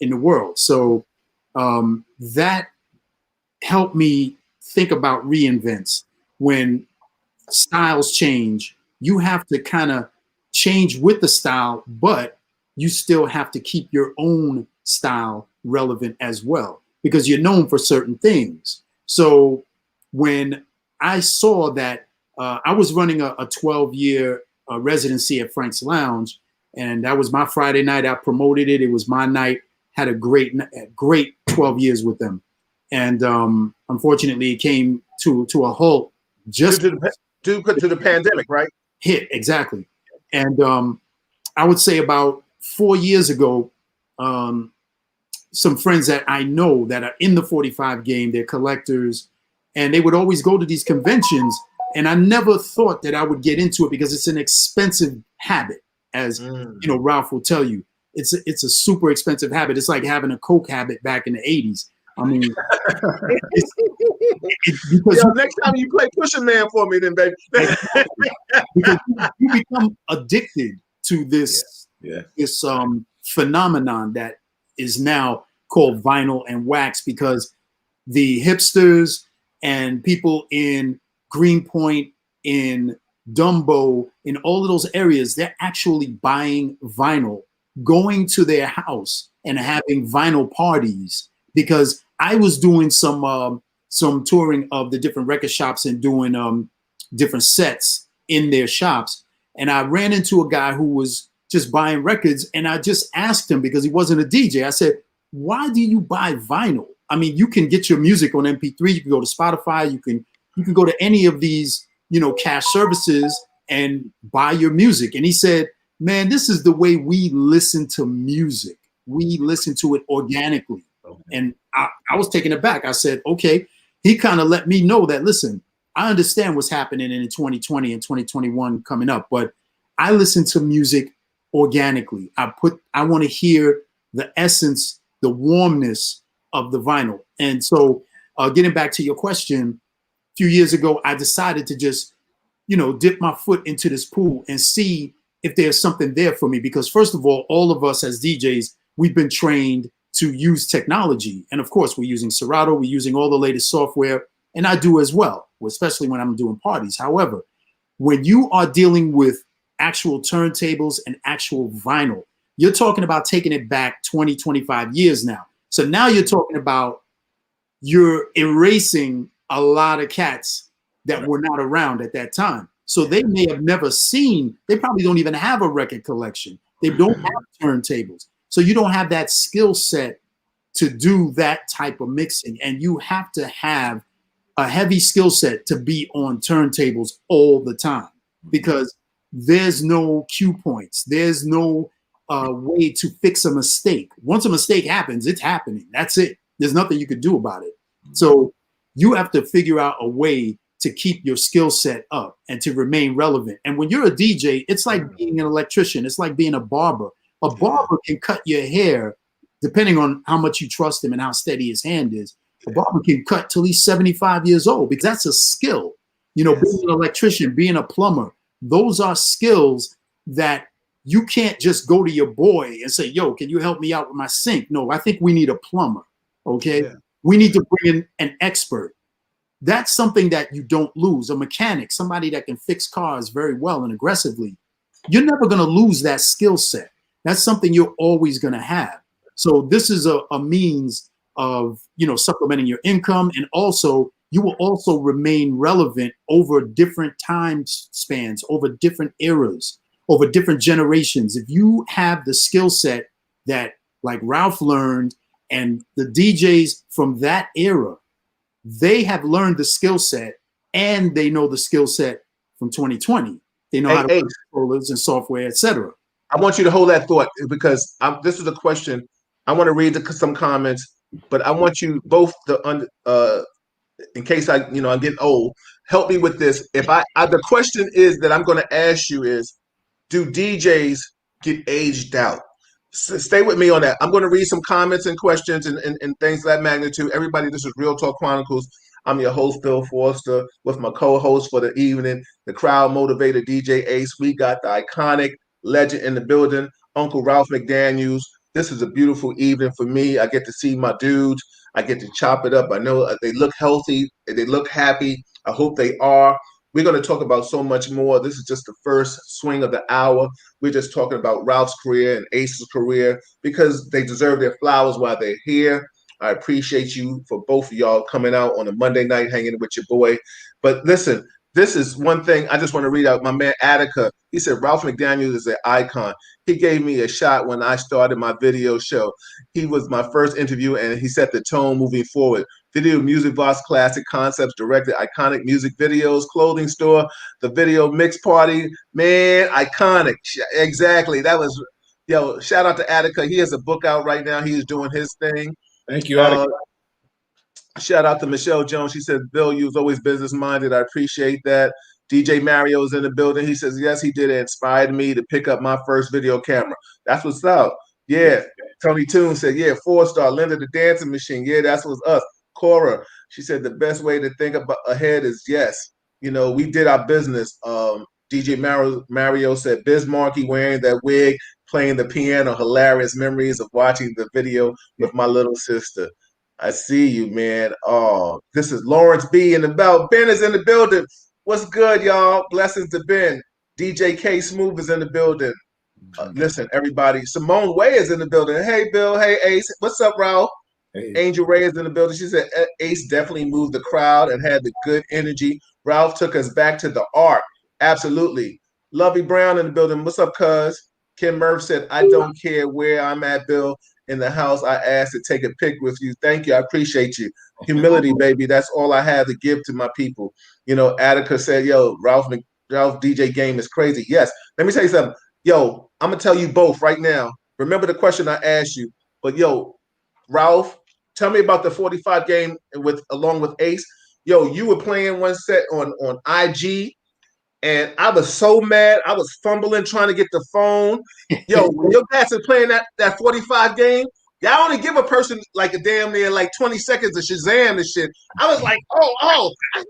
in the world. So that helped me think about reinvents. When styles change, you have to kind of change with the style, but you still have to keep your own style relevant as well, because you're known for certain things. So when I saw that, I was running a 12-year residency at Frank's Lounge, and that was my Friday night. I promoted it. It was my night. Had a great 12 years with them. And unfortunately, it came to a halt. due to the pandemic, right? Hit exactly. And I would say about 4 years ago, some friends that I know that are in the 45 game, they're collectors, and they would always go to these conventions. And I never thought that I would get into it because it's an expensive habit, as you know, Ralph will tell you. It's a super expensive habit. It's like having a Coke habit back in the 80s. I mean, because next time you play Pusher Man for me, then, baby. Because you become addicted to this phenomenon that is now called vinyl and wax, because the hipsters and people in Greenpoint, in Dumbo, in all of those areas, they're actually buying vinyl, going to their house and having vinyl parties. Because I was doing some touring of the different record shops and doing different sets in their shops, and I ran into a guy who was just buying records, and I just asked him, because he wasn't a DJ, I said, why do you buy vinyl? I mean, you can get your music on MP3, you can go to Spotify, you can go to any of these, you know, cash services and buy your music. And he said, man, this is the way we listen to music. We listen to it organically. And I was taken aback. I said, okay. He kind of let me know that, listen, I understand what's happening in 2020 and 2021 coming up, but I listen to music organically. I want to hear the essence, the warmness of the vinyl. And so getting back to your question, a few years ago, I decided to just, you know, dip my foot into this pool and see if there's something there for me. Because first of all of us as DJs, we've been trained to use technology. And of course, we're using Serato, we're using all the latest software, and I do as well, especially when I'm doing parties. However, when you are dealing with actual turntables and actual vinyl, you're talking about taking it back 20, 25 years now. So now you're talking about you're erasing a lot of cats that were not around at that time. So they may have never seen, they probably don't even have a record collection. They don't have turntables. So you don't have that skill set to do that type of mixing. And you have to have a heavy skill set to be on turntables all the time, because there's no cue points. There's no way to fix a mistake. Once a mistake happens, it's happening. That's it. There's nothing you could do about it. So you have to figure out a way to keep your skill set up and to remain relevant. And when you're a DJ, it's like being an electrician. It's like being a barber. A barber can cut your hair, depending on how much you trust him and how steady his hand is. A barber can cut till he's 75 years old, because that's a skill. You know, being an electrician, being a plumber, those are skills that you can't just go to your boy and say, yo, can you help me out with my sink? No, I think we need a plumber, okay? We need to bring in an expert. That's something that you don't lose. A mechanic, somebody that can fix cars very well and aggressively. You're never going to lose that skill set. That's something you're always going to have. So this is a means of, you know, supplementing your income, and also you will also remain relevant over different time spans, over different eras, over different generations. If you have the skill set that like Ralph learned, and the DJs from that era, they have learned the skill set, and they know the skill set from 2020. They know how to work controllers and software, etc. I want you to hold that thought, because this is a question. I want to read some comments, but I want you both to, in case I'm getting old, help me with this. If the question is that I'm going to ask you is, do DJs get aged out? So stay with me on that. I'm going to read some comments and questions and things of that magnitude. Everybody, this is Real Talk Chronicles. I'm your host, Bill Forster, with my co-host for the evening, the crowd motivator, DJ Ace. We got the iconic legend in the building, Uncle Ralph McDaniels. This is a beautiful evening for me. I get to see my dudes. I get to chop it up. I know they look healthy. They look happy. I hope they are. We're going to talk about so much more. This is just the first swing of the hour. We're just talking about Ralph's career and Ace's career, because they deserve their flowers while they're here. I appreciate you for both of y'all coming out on a Monday night, hanging with your boy. But listen, this is one thing I just want to read out. My man Attica, he said, Ralph McDaniels is an icon. He gave me a shot when I started my video show. He was my first interview, and he set the tone moving forward. Video Music Box Classic Concepts, directed iconic music videos, clothing store, the Video Mix Party. Man, iconic. Exactly. That was, yo, shout out to Attica. He has a book out right now. He is doing his thing. Thank you, Attica. Shout out to Michelle Jones. She said, Bill, you was always business minded. I appreciate that. DJ Mario's in the building. He says, yes, he did. It inspired me to pick up my first video camera. That's what's up. Yeah. Tony Toon said, yeah, 4-star. Linda the Dancing Machine. Yeah, that's what's us. Cora, she said, the best way to think about ahead is yes. You know, we did our business. DJ Mario said, Bismarcky wearing that wig, playing the piano. Hilarious memories of watching the video with my little sister. I see you, man. Oh, this is Lawrence B in the belt. Ben is in the building. What's good, y'all? Blessings to Ben. DJ K Smooth is in the building. Listen, everybody. Simone Way is in the building. Hey, Bill. Hey, Ace. What's up, Ralph? Hey. Angel Ray is in the building. She said Ace definitely moved the crowd and had the good energy. Ralph took us back to the art. Absolutely. Lovey Brown in the building. What's up, cuz? Kim Murph said, I don't care where I'm at, Bill. In the house, I asked to take a pic with you. Thank you. I appreciate you. Humility, baby. That's all I have to give to my people. You know, Attica said, yo, Ralph DJ game is crazy. Yes. Let me tell you something. Yo, I'm going to tell you both right now. Remember the question I asked you. But, yo, Ralph, tell me about the 45 game along with Ace. Yo, you were playing one set on IG. And I was so mad. I was fumbling trying to get the phone. Yo, when your guys are playing that 45 game, y'all only give a person like a damn near like 20 seconds of Shazam and shit. I was like, oh. I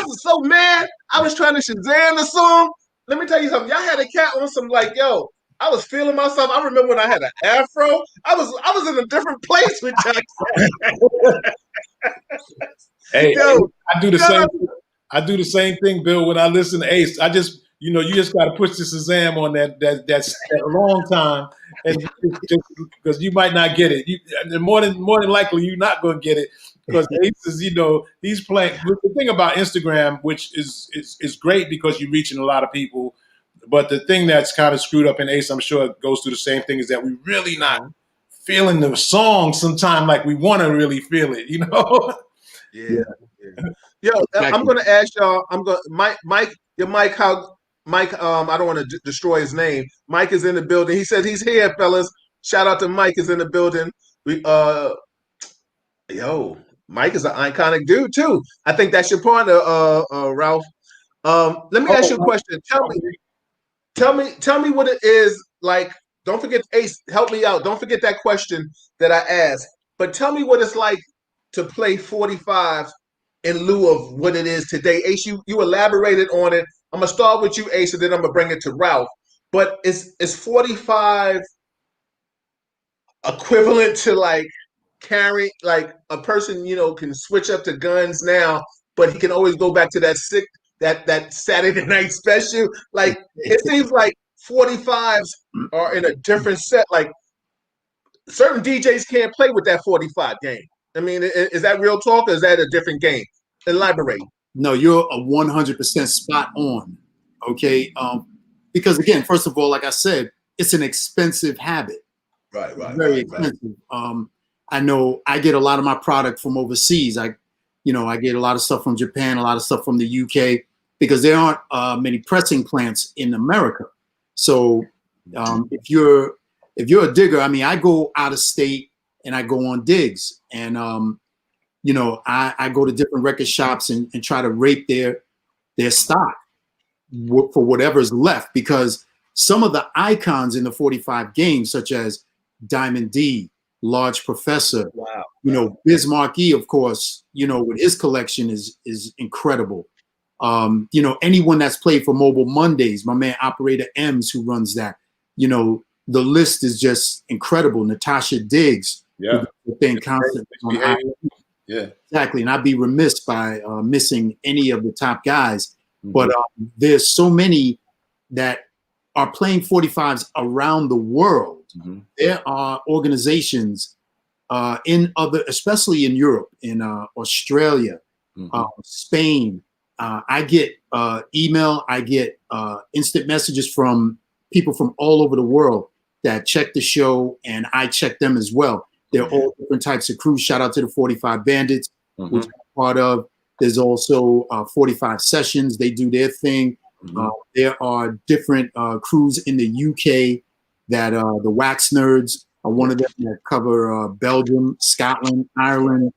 was so mad. I was trying to Shazam the song. Let me tell you something. Y'all had a cat on some like, yo, I was feeling myself. I remember when I had an afro. I was in a different place with y'all. Hey, yo, I do the same. I do the same thing, Bill. When I listen to Ace, I just, you know, you just got to push the Shazam on that long time, and just because you might not get it. More than likely, you're not going to get it because Ace is, you know, he's playing. The thing about Instagram, which is great because you're reaching a lot of people, but the thing that's kind of screwed up in Ace, I'm sure it goes through the same thing, is that we really not feeling the song sometime like we want to really feel it, you know. Yeah. Yo, I'm going to ask y'all. Mike. I don't want to destroy his name. Mike is in the building. He said he's here, fellas. Shout out to Mike is in the building. Mike is an iconic dude too. I think that's your partner, Ralph. Let me ask you a question. Tell me what it is like. Don't forget, Ace. Help me out. Don't forget that question that I asked. But tell me what it's like to play 45 in lieu of what it is today. Ace, you elaborated on it. I'm gonna start with you, Ace, and then I'm gonna bring it to Ralph. But is 45 equivalent to like carry like a person, you know, can switch up to guns now, but he can always go back to that that Saturday night special? Like it seems like 45s are in a different set. Like certain DJs can't play with that 45 game. I mean, is that real talk or is that a different game? Elaborate. No, you're a 100% spot on. Okay. Because again, first of all, like I said, it's an expensive habit. Right. Very expensive. I know I get a lot of my product from overseas. I get a lot of stuff from Japan, a lot of stuff from the UK, because there aren't many pressing plants in America. So if you're a digger, I mean, I go out of state and I go on digs, and I go to different record shops and try to rape their stock for whatever's left, because some of the icons in the 45 games, such as Diamond D, Large Professor, Bismarcky, of course, with his collection is incredible. Anyone that's played for Mobile Mondays, my man Operator M's who runs that, the list is just incredible. Natasha Diggs, thing constantly on yeah, exactly. And I'd be remiss by missing any of the top guys. Mm-hmm. But there's so many that are playing 45s around the world. Mm-hmm. There are organizations especially in Europe, in Australia, Spain. I get email, I get instant messages from people from all over the world that check the show, and I check them as well. They're all different types of crews. Shout out to the 45 Bandits, which I'm part of. There's also 45 Sessions. They do their thing. There are different crews in the UK that the Wax Nerds are one of them that cover Belgium, Scotland, Ireland.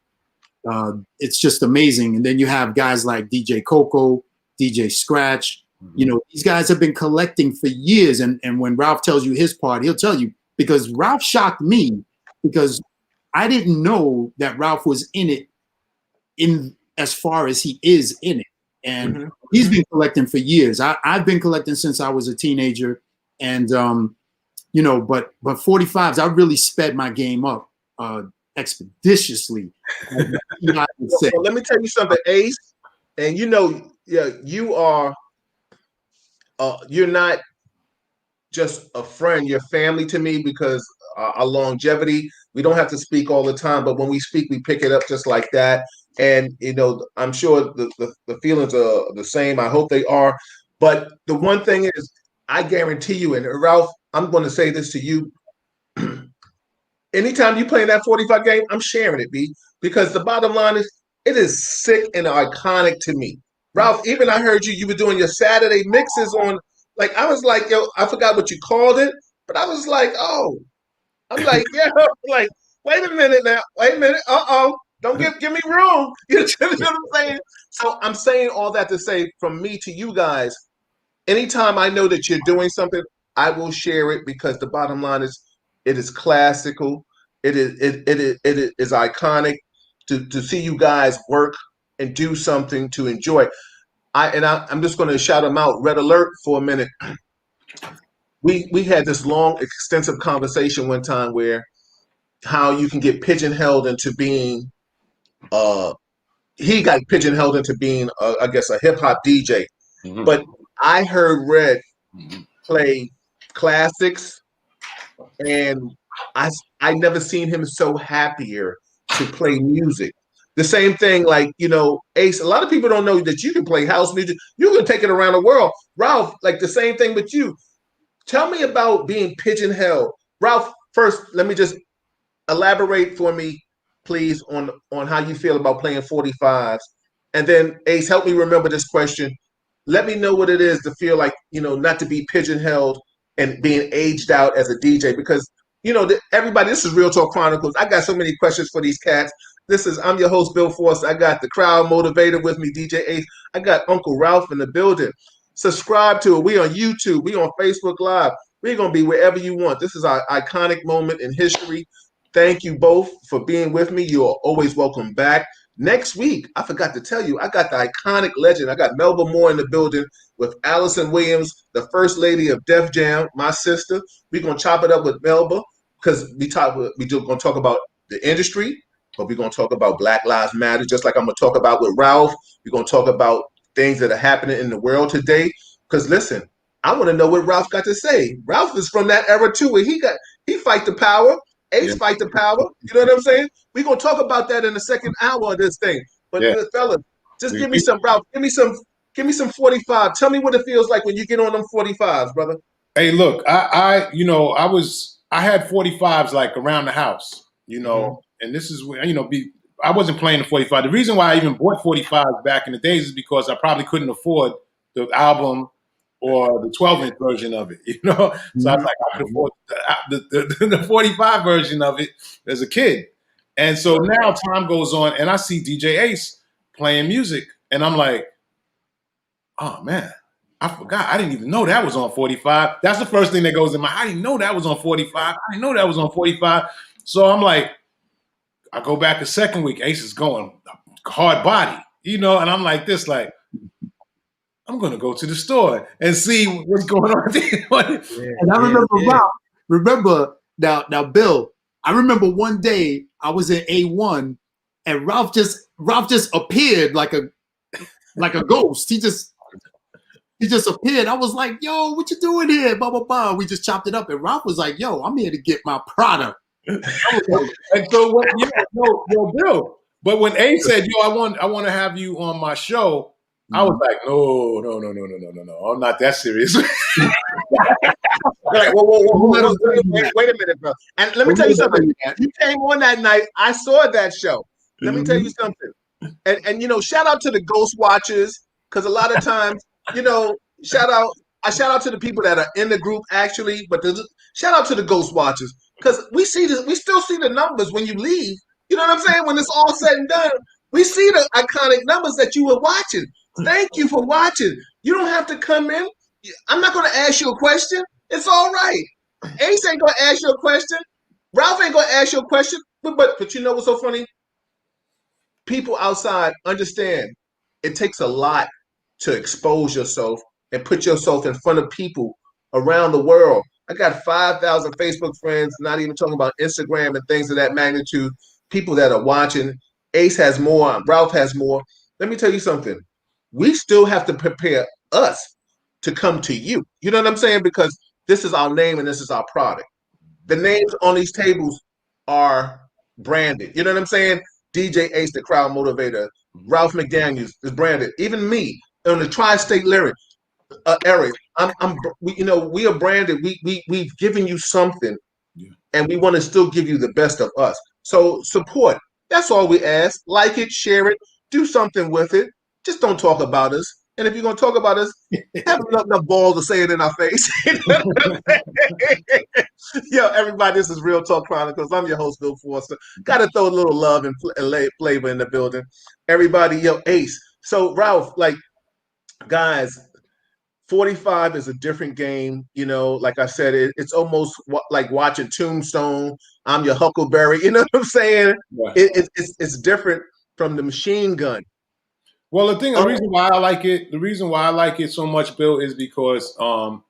It's just amazing. And then you have guys like DJ Coco, DJ Scratch. You know, these guys have been collecting for years. And when Ralph tells you his part, he'll tell you, because Ralph shocked me, because I didn't know that Ralph was in it in as far as he is in it. And he's been collecting for years. I've been collecting since I was a teenager. And, you know, but 45s, I really sped my game up expeditiously. So let me tell you something, Ace. And you know, yeah, you are, you're not just a friend, you're family to me, because our longevity, we don't have to speak all the time, but when we speak, we pick it up just like that. And, you know, I'm sure the feelings are the same. I hope they are. But the one thing is, I guarantee you, and Ralph, I'm going to say this to you. Anytime you play in that 45 game, I'm sharing it, B, because the bottom line is, it is sick and iconic to me. Ralph, even I heard you were doing your Saturday mixes on, like, I was like, yo, I forgot what you called it, but I was like, oh, I'm like, yeah, like, wait a minute now, wait a minute, don't give me room. You know what I'm saying? So I'm saying all that to say, from me to you guys, anytime I know that you're doing something, I will share it, because the bottom line is, it is classical. It is iconic to see you guys work and do something to enjoy. I'm just going to shout them out. Red Alert for a minute. We had this long, extensive conversation one time where how you can get pigeonholed into being he got pigeonholed into being I guess a hip hop DJ. But I heard Red play classics, and I never seen him so happier to play music. The same thing, like, you know, Ace, a lot of people don't know that you can play house music. You can take it around the world. Ralph, like the same thing with you. Tell me about being pigeonholed. Ralph, first, let me just elaborate for me, please, on how you feel about playing 45s. And then, Ace, help me remember this question. Let me know what it is to feel like, you know, not to be pigeonholed and being aged out as a DJ, because, you know, everybody, this is Real Talk Chronicles. I got so many questions for these cats. I'm your host, Bill Forster. I got the crowd motivator with me, DJ Ace. I got Uncle Ralph in the building. Subscribe to it. We on YouTube. We on Facebook Live. We're going to be wherever you want. This is our iconic moment in history. Thank you both for being with me. You're always welcome back. Next week, I forgot to tell you, I got the iconic legend. I got Melba Moore in the building with Allison Williams, the first lady of Def Jam, my sister. We're going to chop it up with Melba, because we're going to talk about the industry, but we're going to talk about Black Lives Matter, just like I'm going to talk about with Ralph. We're going to talk about things that are happening in the world today. Because listen, I want to know what Ralph got to say. Ralph is from that era too, where he fight the power. Ace fight the power. You know what I'm saying? We're going to talk about that in the second hour of this thing. But fellas, just give me some, Ralph. Give me some 45. Tell me what it feels like when you get on them 45s, brother. Hey, look, I had 45s like around the house, you know, and this is where, you know, I wasn't playing the 45. The reason why I even bought 45s back in the days is because I probably couldn't afford the album or the 12-inch version of it, you know? So I was like, I could afford the 45 version of it as a kid. And so now time goes on and I see DJ Ace playing music and I'm like, oh man, I forgot. I didn't even know that was on 45. That's the first thing that goes in my mind. I didn't know that was on 45. I didn't know that was on 45. So I'm like, I go back a second week, Ace is going hard body, you know? And I'm like this, like, I'm going to go to the store and see what's going on. And I remember now, Bill, I remember one day I was in A1 and Ralph just appeared like a ghost. He just appeared. I was like, yo, what you doing here? Blah, blah, blah. We just chopped it up. And Ralph was like, yo, I'm here to get my product. And so, yo, Bill. But when A said, yo, I want to have you on my show, I was like, no, I'm not that serious. Like, whoa, Don't let him tell you that. wait a minute, bro. And let me Don't tell you let him tell something. you that. You came on that night. I saw that show. Let me tell you something. And you know, shout out to the Ghost Watchers, because a lot of times, you know, I shout out to the people that are in the group actually, but shout out to the Ghost Watchers, because we still see the numbers when you leave. You know what I'm saying? When it's all said and done, we see the iconic numbers that you were watching. Thank you for watching. You don't have to come in. I'm not going to ask you a question. It's all right. Ace ain't going to ask you a question. Ralph ain't going to ask you a question. But you know what's so funny? People outside understand it takes a lot to expose yourself and put yourself in front of people around the world. I got 5,000 Facebook friends, not even talking about Instagram and things of that magnitude. People that are watching. Ace has more. Ralph has more. Let me tell you something. We still have to prepare us to come to you. You know what I'm saying? Because this is our name and this is our product. The names on these tables are branded. You know what I'm saying? DJ Ace, the crowd motivator. Ralph McDaniels is branded. Even me on the tri-state lyric area. We are branded. We've given you something, and we want to still give you the best of us. So support. That's all we ask. Like it, share it, do something with it. Just don't talk about us. And if you're gonna talk about us, have enough balls to say it in our face. Yo, everybody, this is Real Talk Chronicles. I'm your host, Bill Forster. Got to throw a little love and flavor in the building. Everybody, yo, Ace. So, Ralph, like, guys, 45 is a different game. You know, like I said, it's almost like watching Tombstone. I'm your Huckleberry. You know what I'm saying? Right. It's different from the machine gun. Well, the reason why I like it so much, Bill, is because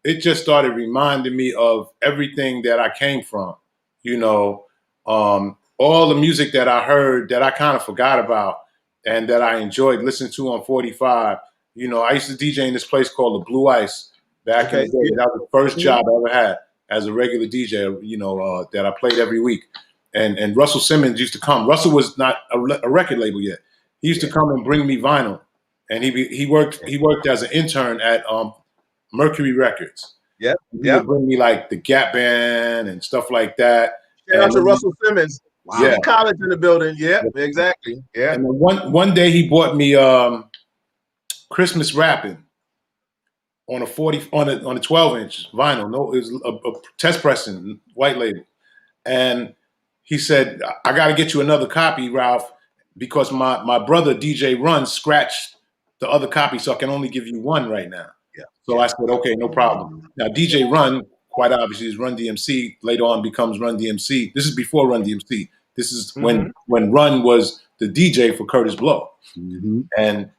it just started reminding me of everything that I came from. You know, all the music that I heard that I kind of forgot about and that I enjoyed listening to on 45. You know, I used to DJ in this place called the Blue Ice back in the day. That was the first job I ever had as a regular DJ. You know, that I played every week. And Russell Simmons used to come. Russell was not a record label yet. He used to come and bring me vinyl, and he worked as an intern at Mercury Records. He would bring me like the Gap Band and stuff like that. Shout out to Russell Simmons. Wow. City College in the building. Yeah, exactly. Yeah. And then one day he bought me Christmas Rapping on a 12-inch vinyl. No, it was a test pressing white label, and he said, "I got to get you another copy, Ralph." Because my brother DJ Run scratched the other copy, so I can only give you one right now. Yeah. So I said, okay, no problem. Now DJ Run, quite obviously, is Run DMC. Later on, becomes Run DMC. This is before Run DMC. This is when Run was the DJ for Curtis Blow, and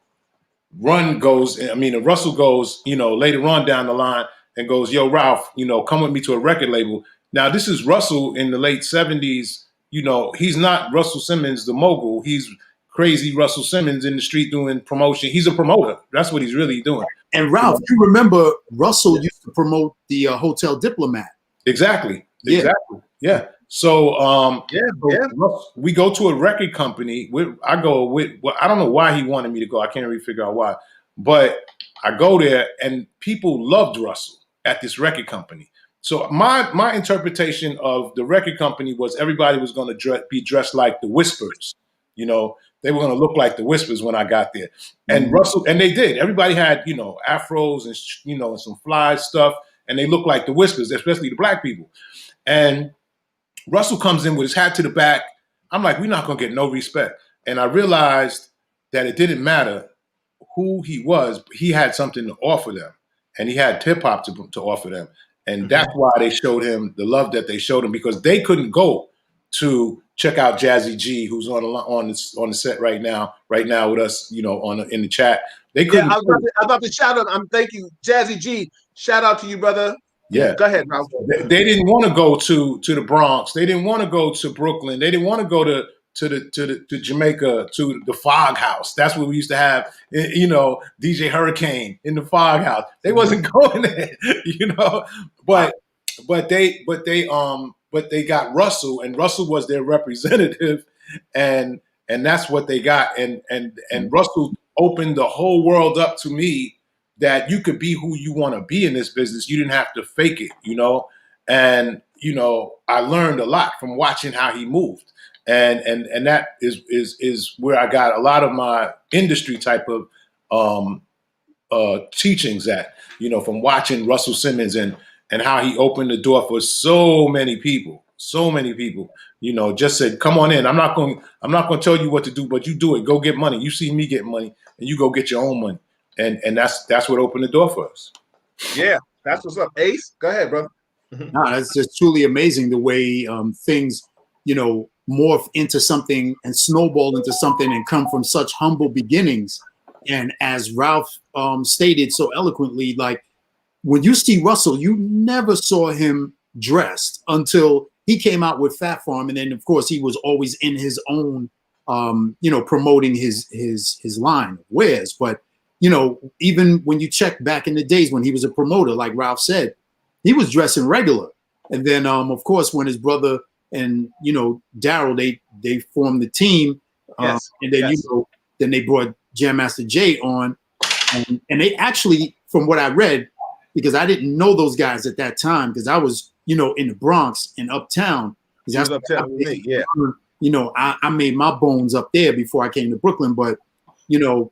Russell goes, you know, later on down the line and goes, "Yo, Ralph, you know, come with me to a record label." Now this is Russell in the late 70s. You know, he's not Russell Simmons, the mogul. He's crazy Russell Simmons in the street doing promotion. He's a promoter. That's what he's really doing. And Ralph, you remember Russell used to promote the Hotel Diplomat. Exactly. Yeah. So, we go to a record company. I don't know why he wanted me to go. I can't really figure out why. But I go there, and people loved Russell at this record company. So my interpretation of the record company was everybody was going to be dressed like the Whispers. You know, they were going to look like the Whispers when I got there. And Russell, and they did. Everybody had, you know, afros and, you know, and some fly stuff, and they looked like the Whispers, especially the black people. And Russell comes in with his hat to the back. I'm like, we're not going to get no respect. And I realized that it didn't matter who he was. He had something to offer them, and he had hip hop to offer them. And that's why they showed him the love that they showed him, because they couldn't go to check out Jazzy G, who's on the set right now with us, you know, in the chat. They couldn't. Yeah, I was about to shout out. Thank you, Jazzy G. Shout out to you, brother. Yeah, go ahead, Ralph. They didn't want to go to the Bronx. They didn't want to go to Brooklyn. They didn't want to go to Jamaica, to the Fog House. That's what we used to have, you know, DJ Hurricane in the Fog House. They wasn't going there, you know. But they got Russell, and Russell was their representative, and that's what they got. And Russell opened the whole world up to me that you could be who you want to be in this business. You didn't have to fake it, you know. And you know, I learned a lot from watching how he moved, and that is where I got a lot of my industry type of teachings at, you know, from watching Russell Simmons and how he opened the door for so many people, you know, just said, come on in. I'm not going to tell you what to do, but you do it. Go get money. You see me get money and you go get your own money. And that's what opened the door for us. Yeah, that's what's up. Ace, go ahead, brother. No, that's just truly amazing the way things, you know, morph into something and snowball into something and come from such humble beginnings. And as Ralph stated so eloquently, like when you see Russell, you never saw him dressed until he came out with Fat Farm, and then of course he was always in his own, you know, promoting his line of wares. But you know, even when you check back in the days when he was a promoter, like Ralph said, he was dressing regular. And then of course when his brother and you know Daryl they formed the team, and then you know then they brought Jam Master Jay on, and they actually, from what I read, because I didn't know those guys at that time, because I was, you know, in the Bronx and uptown. That's uptown with me, yeah. You know, I made my bones up there before I came to Brooklyn. But, you know,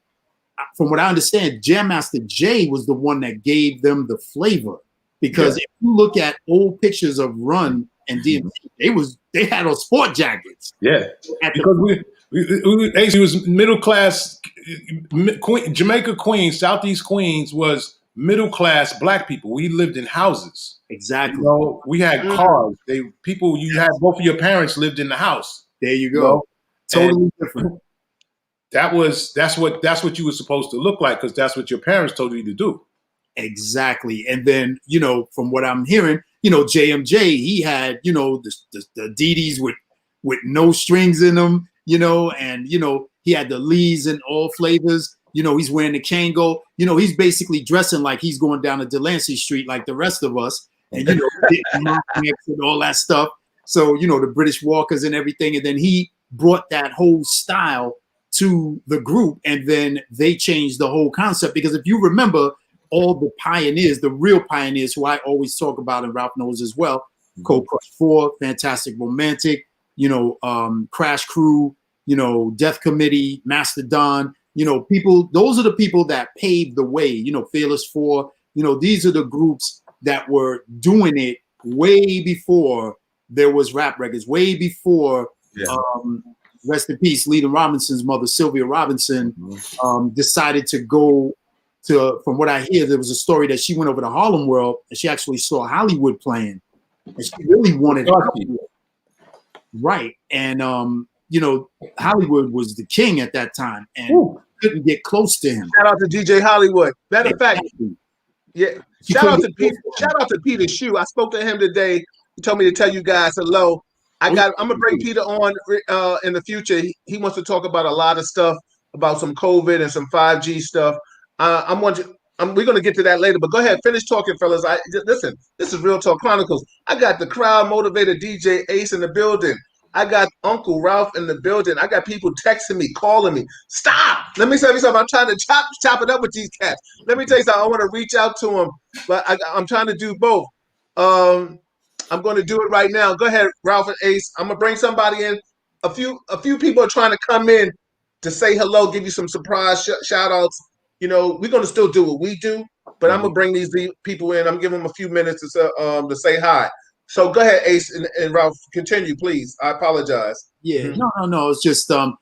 from what I understand, Jam Master Jay was the one that gave them the flavor. Because if you look at old pictures of Run and DMC, they had on sport jackets. Yeah, because he was middle class. Jamaica Queens, Southeast Queens was middle class black people. We lived in houses. Exactly. You know, we had cars. You had both of your parents lived in the house. There you go. You know? Totally different. That's what you were supposed to look like, because that's what your parents told you to do. Exactly. And then, you know, from what I'm hearing, you know, JMJ, he had, you know, the Adidas with no strings in them, you know, and, you know, he had the Lees in all flavors. You know, he's wearing the Kango. You know, he's basically dressing like he's going down to Delancey Street like the rest of us. And, you know, and all that stuff. So, you know, the British Walkers and everything. And then he brought that whole style to the group. And then they changed the whole concept. Because if you remember, all the pioneers, the real pioneers who I always talk about, and Ralph knows as well, Cold Crush 4, Fantastic Romantic, you know, Crash Crew, you know, Death Committee, Mastodon, you know, people, those are the people that paved the way, you know, Fearless 4, you know, these are the groups that were doing it way before there was rap records, way before, rest in peace, Lita Robinson's mother, Sylvia Robinson, decided to go to, from what I hear, there was a story that she went over to Harlem World and she actually saw Hollywood playing, and she really wanted Hollywood. Right. And, you know, Hollywood was the king at that time and couldn't get close to him. Shout out to DJ Hollywood. Matter of fact, yeah. Shout out to Peter Shue. I spoke to him today. He told me to tell you guys hello. I'm gonna bring Peter on in the future. He wants to talk about a lot of stuff, about some COVID and some 5G stuff. We're gonna get to that later, but go ahead, finish talking, fellas. Listen, this is Real Talk Chronicles. I got the crowd motivator DJ Ace in the building. I got Uncle Ralph in the building. I got people texting me, calling me. Stop! Let me tell you something. I'm trying to chop it up with these cats. Let me tell you something. I want to reach out to them, but I'm trying to do both. I'm going to do it right now. Go ahead, Ralph and Ace. I'm gonna bring somebody in. A few people are trying to come in to say hello, give you some surprise shout outs. You know, we're going to still do what we do, but I'm going to bring these people in. I'm giving them a few minutes to say hi. So go ahead, Ace and Ralph, continue, please. I apologize. Yeah, no. It's just kind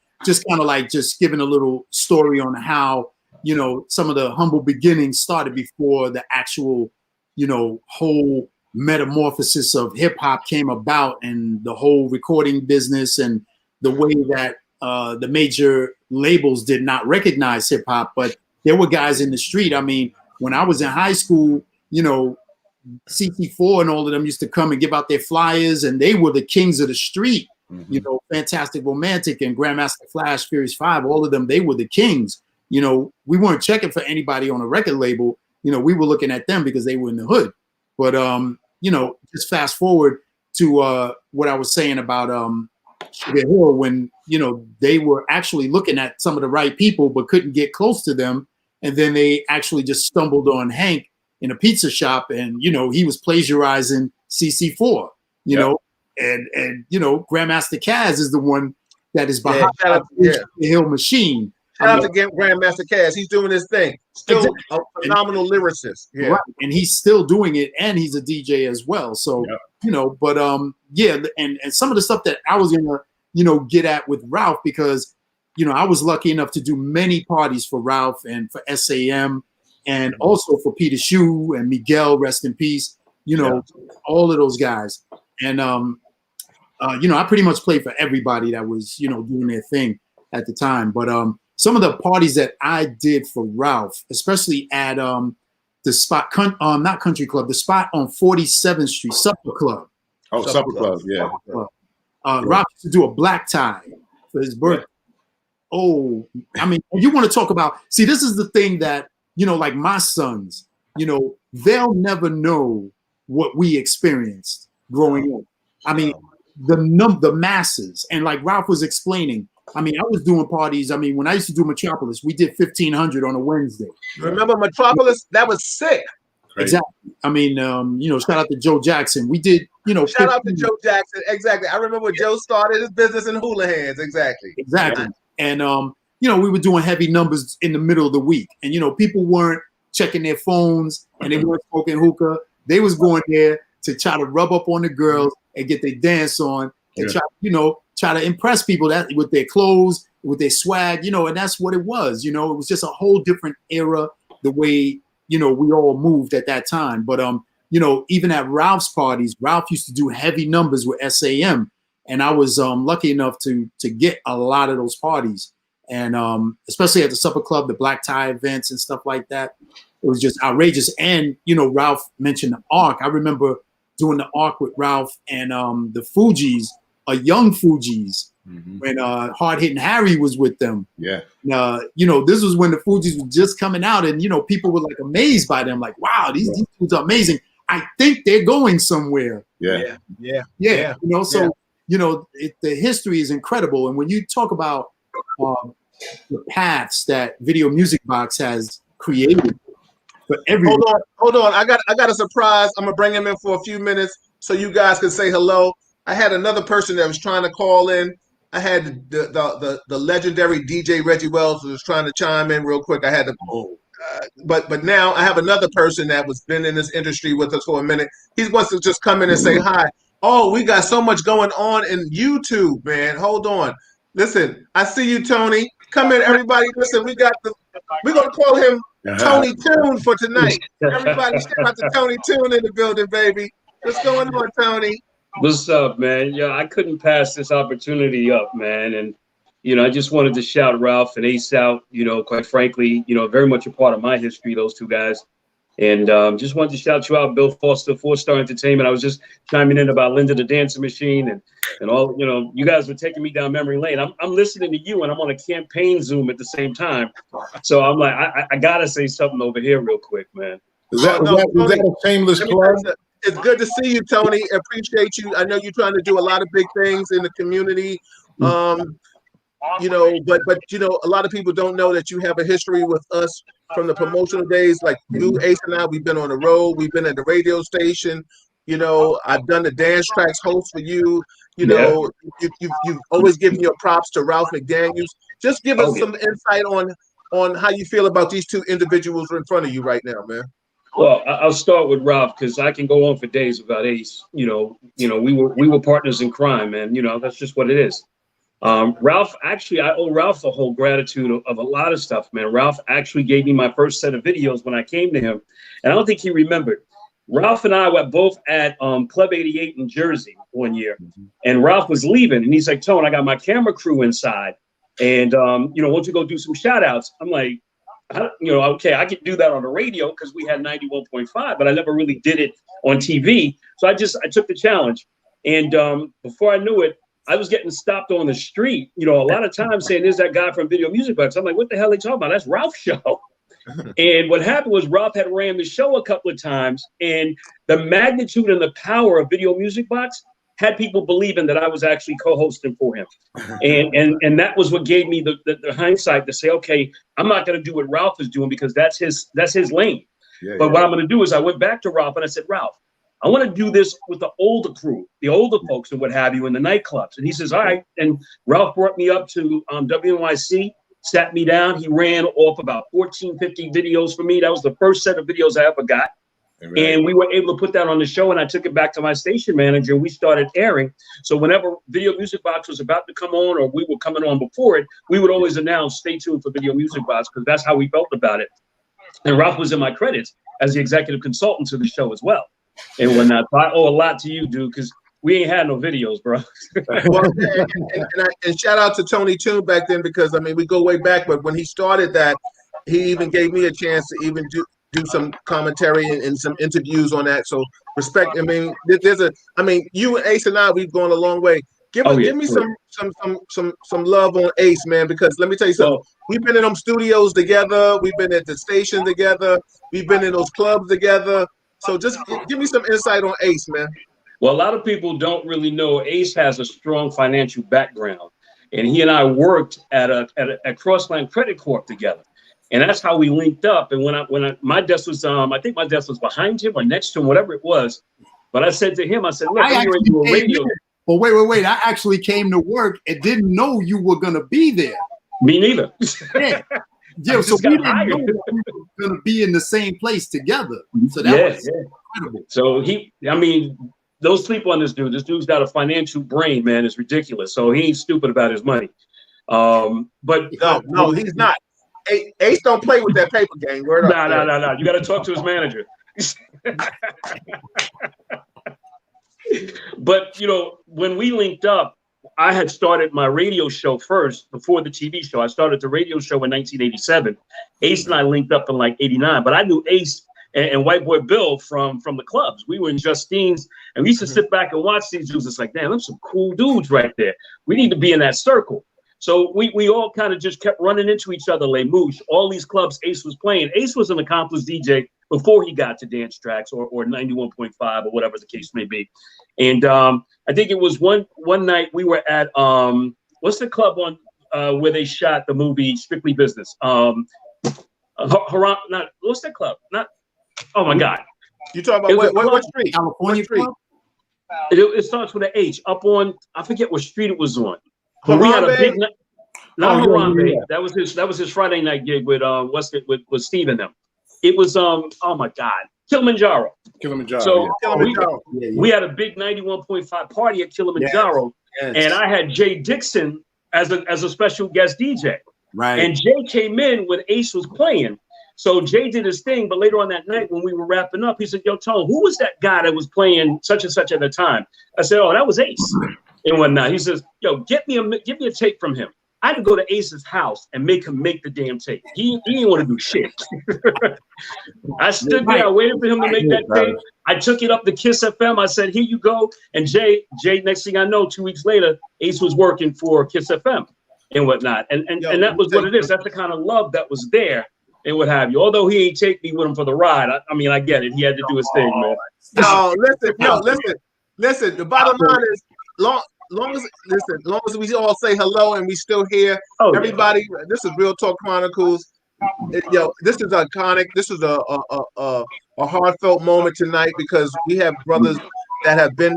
of like just giving a little story on how, you know, some of the humble beginnings started before the actual, you know, whole metamorphosis of hip hop came about, and the whole recording business and the way that the major labels did not recognize hip hop, but there were guys in the street. I mean, when I was in high school, you know, CT4 and all of them used to come and give out their flyers, and they were the kings of the street. You know, Fantastic Romantic and Grandmaster Flash, Furious 5, all of them, they were the kings. You know, we weren't checking for anybody on a record label. You know, we were looking at them because they were in the hood. But, you know, just fast forward to what I was saying about Sugar Hill, when, you know, they were actually looking at some of the right people but couldn't get close to them. and then they actually just stumbled on Hank in a pizza shop, and he was plagiarizing CC4, and Grandmaster Caz is the one that is behind the Hill Machine. Shout out to Grandmaster Caz. He's doing his thing. Still a phenomenal lyricist. Yeah. Right. And he's still doing it, and he's a DJ as well. So, but and some of the stuff that I was gonna, get at with Ralph, because, I was lucky enough to do many parties for Ralph and for SAM and also for Peter Shue and Miguel, rest in peace, all of those guys. And I pretty much played for everybody that was, doing their thing at the time. But some of the parties that I did for Ralph, especially at the spot, not Country Club, the spot on 47th Street, Supper Club. Oh, Supper Club, yeah. Ralph used to do a black tie for his birthday. Yeah. Oh, I mean, you want to talk about, see, this is the thing that, like my sons, they'll never know what we experienced growing up. I mean, the masses, and like Ralph was explaining, I mean, I was doing parties. I mean, when I used to do Metropolis, we did 1,500 on a Wednesday. Remember Metropolis? That was sick. Exactly. I mean, shout out to Joe Jackson. We did, shout out to Joe Jackson. Exactly. I remember when Joe started his business in hula hands. Exactly. And, we were doing heavy numbers in the middle of the week, and, people weren't checking their phones and they weren't smoking hookah. They was going there to try to rub up on the girls and get their dance on and try to impress people that with their clothes, with their swag, and that's what it was. It was just a whole different era, the way, we all moved at that time. But, even at Ralph's parties, Ralph used to do heavy numbers with SAM. And I was lucky enough to get a lot of those parties. And especially at the Supper Club, the black tie events and stuff like that. It was just outrageous. And, Ralph mentioned the Ark. I remember doing the Ark with Ralph and the Fugees, a young Fugees, when Hard Hitting Harry was with them. Yeah. This was when the Fugees were just coming out, and, people were like amazed by them. Like, wow, these dudes are amazing. I think they're going somewhere. Yeah. So, the history is incredible. And when you talk about the paths that Video Music Box has created for everyone. Hold on. I got a surprise. I'm gonna bring him in for a few minutes so you guys can say hello. I had another person that was trying to call in. I had the legendary DJ Reggie Wells who was trying to chime in real quick. I had to, but now I have another person that was been in this industry with us for a minute. He wants to just come in and say hi. Oh, we got so much going on in YouTube, man. Hold on. Listen, I see you, Tony. Come in, everybody. Listen, we're gonna call him Tony Tune for tonight. Everybody, shout out to Tony Tune in the building, baby. What's going on, Tony? What's up, man? I couldn't pass this opportunity up, man. And, I just wanted to shout Ralph and Ace out, quite frankly, very much a part of my history, those two guys. And just wanted to shout you out, Bill Foster, 4-Star Entertainment. I was just chiming in about Linda the Dancing Machine and all, you guys were taking me down memory lane. I'm listening to you and I'm on a campaign Zoom at the same time. So I'm like, I got to say something over here real quick, man. Is that a shameless plug? It's good to see you, Tony. Appreciate you. I know you're trying to do a lot of big things in the community. But a lot of people don't know that you have a history with us from the promotional days. Like you, Ace, and I, we've been on the road. We've been at the radio station. I've done the dance tracks host for you. You've always given your props to Ralph McDaniels. Just give us some insight on how you feel about these two individuals in front of you right now, man. Well, I'll start with Ralph because I can go on for days about Ace. We were partners in crime, man. That's just what it is. Ralph, actually, I owe Ralph the whole gratitude of a lot of stuff, man. Ralph actually gave me my first set of videos when I came to him, and I don't think he remembered. Ralph and I were both at Club 88 in Jersey one year, and Ralph was leaving, and he's like, Tone, I got my camera crew inside, and why don't you go do some shout outs? I'm like, okay, I could do that on the radio because we had 91.5, but I never really did it on TV. So I took the challenge. And before I knew it, I was getting stopped on the street, a lot of times saying, there's that guy from Video Music Box. I'm like, what the hell are they talking about? That's Ralph's show. And what happened was Ralph had ran the show a couple of times, and the magnitude and the power of Video Music Box had people believing that I was actually co-hosting for him. And that was what gave me the hindsight to say, okay, I'm not going to do what Ralph is doing because that's his lane. But what I'm going to do is I went back to Ralph and I said, Ralph, I want to do this with the older crew, the older folks and what have you in the nightclubs. And he says, all right. And Ralph brought me up to WNYC, sat me down. He ran off about 14, 15 videos for me. That was the first set of videos I ever got. Right. And we were able to put that on the show, and I took it back to my station manager, and we started airing. So whenever Video Music Box was about to come on or we were coming on before it, we would always announce, stay tuned for Video Music Box, because that's how we felt about it. And Ralph was in my credits as the executive consultant to the show as well. And whatnot. So I owe a lot to you, dude, because we ain't had no videos, bro. Well, and shout out to Tony Toon back then, because, I mean, we go way back, but when he started that, he even gave me a chance to even do some commentary and some interviews on that. So respect. I mean, you and Ace and I, we've gone a long way. Give me some love on Ace, man, because let me tell you something. We've been in them studios together. We've been at the station together. We've been in those clubs together. So just give me some insight on Ace, man. Well, a lot of people don't really know Ace has a strong financial background, and he and I worked at Crossline Credit Corp together. And that's how we linked up. And when my desk was, I think my desk was behind him or next to him, whatever it was. But I said to him, I said, look, I'm here to do a radio. Well, wait. I actually came to work and didn't know you were going to be there. Me neither. Yeah, so we didn't know we were going to be in the same place together. So that was incredible. So don't sleep on this dude. This dude's got a financial brain, man. It's ridiculous. So he ain't stupid about his money. But no, he's not. Ace don't play with that paper game. No. You got to talk to his manager. But, when we linked up, I had started my radio show first before the TV show. I started the radio show in 1987. Ace and I linked up in like 89. But I knew Ace and White Boy Bill from the clubs. We were in Justine's, and we used to sit back and watch these dudes. It's like, damn, them some cool dudes right there. We need to be in that circle. So we all kind of just kept running into each other, Les Mouche, all these clubs Ace was playing. Ace was an accomplished DJ before he got to Dance Tracks or 91.5 or whatever the case may be. And I think it was one night we were at, what's the club on where they shot the movie Strictly Business? What's that club? Oh my God. You talking about what street? California Street? It starts with an H, up on, I forget what street it was on. But we had a big night. Not Harambe. Yeah. That was his Friday night gig with with Steve and them. It was oh my God, Kilimanjaro. So we had a big 91.5 party at Kilimanjaro, and I had Jay Dixon as a special guest DJ. Right. And Jay came in when Ace was playing. So Jay did his thing, but later on that night when we were wrapping up, he said, "Yo, Tone, who was that guy that was playing such and such at the time?" I said, "Oh, that was Ace." And whatnot. He says, "Yo, give me a tape from him." I had to go to Ace's house and make him make the damn tape. He didn't want to do shit. I stood there, I waited for him to make that tape. I took it up to Kiss FM. I said, "Here you go." And Jay, next thing I know, 2 weeks later, Ace was working for Kiss FM and whatnot. And that was what it is. That's the kind of love that was there and what have you. Although he ain't take me with him for the ride. I get it. He had to do his thing, man. Listen. The bottom line is, long as we all say hello and we still here, everybody. Yeah. This is Real Talk Chronicles. This is iconic. This is a heartfelt moment tonight because we have brothers that have been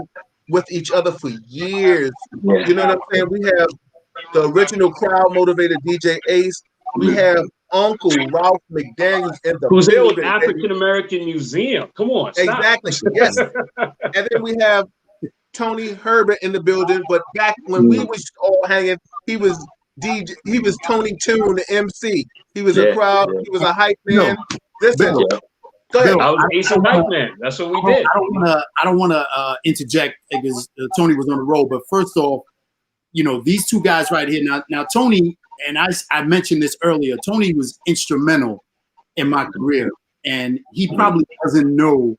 with each other for years. Yeah. You know what I'm saying? We have the original crowd motivated DJ Ace. We have Uncle Ralph McDaniels in the who's building. In the African American Museum. Come on, stop. Exactly. Yes. And then we have Tony Herbert in the building, but back when we was all hanging, he was Tony Toon, the MC. He was a crowd, he was a hype man. Listen, go ahead. I was Ace and hype man. That's what we did. I don't want to interject because Tony was on the road, but first off, these two guys right here. Now Tony, and I mentioned this earlier, Tony was instrumental in my career, and he probably doesn't know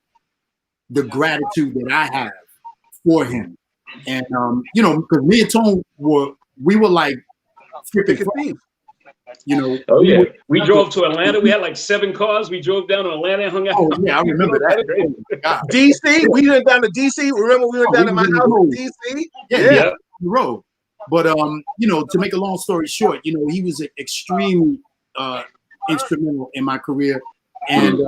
the gratitude that I have for him. And because me and Tone we were like freaking You know, Oh yeah, we drove to Atlanta. We had like 7 cars. We drove down to Atlanta and hung out. Oh yeah, I remember that. Oh, my God. DC, we went down to DC. Remember we went down to my house in DC? Yeah, on the road. But you know, to make a long story short, you know, he was extremely instrumental in my career, and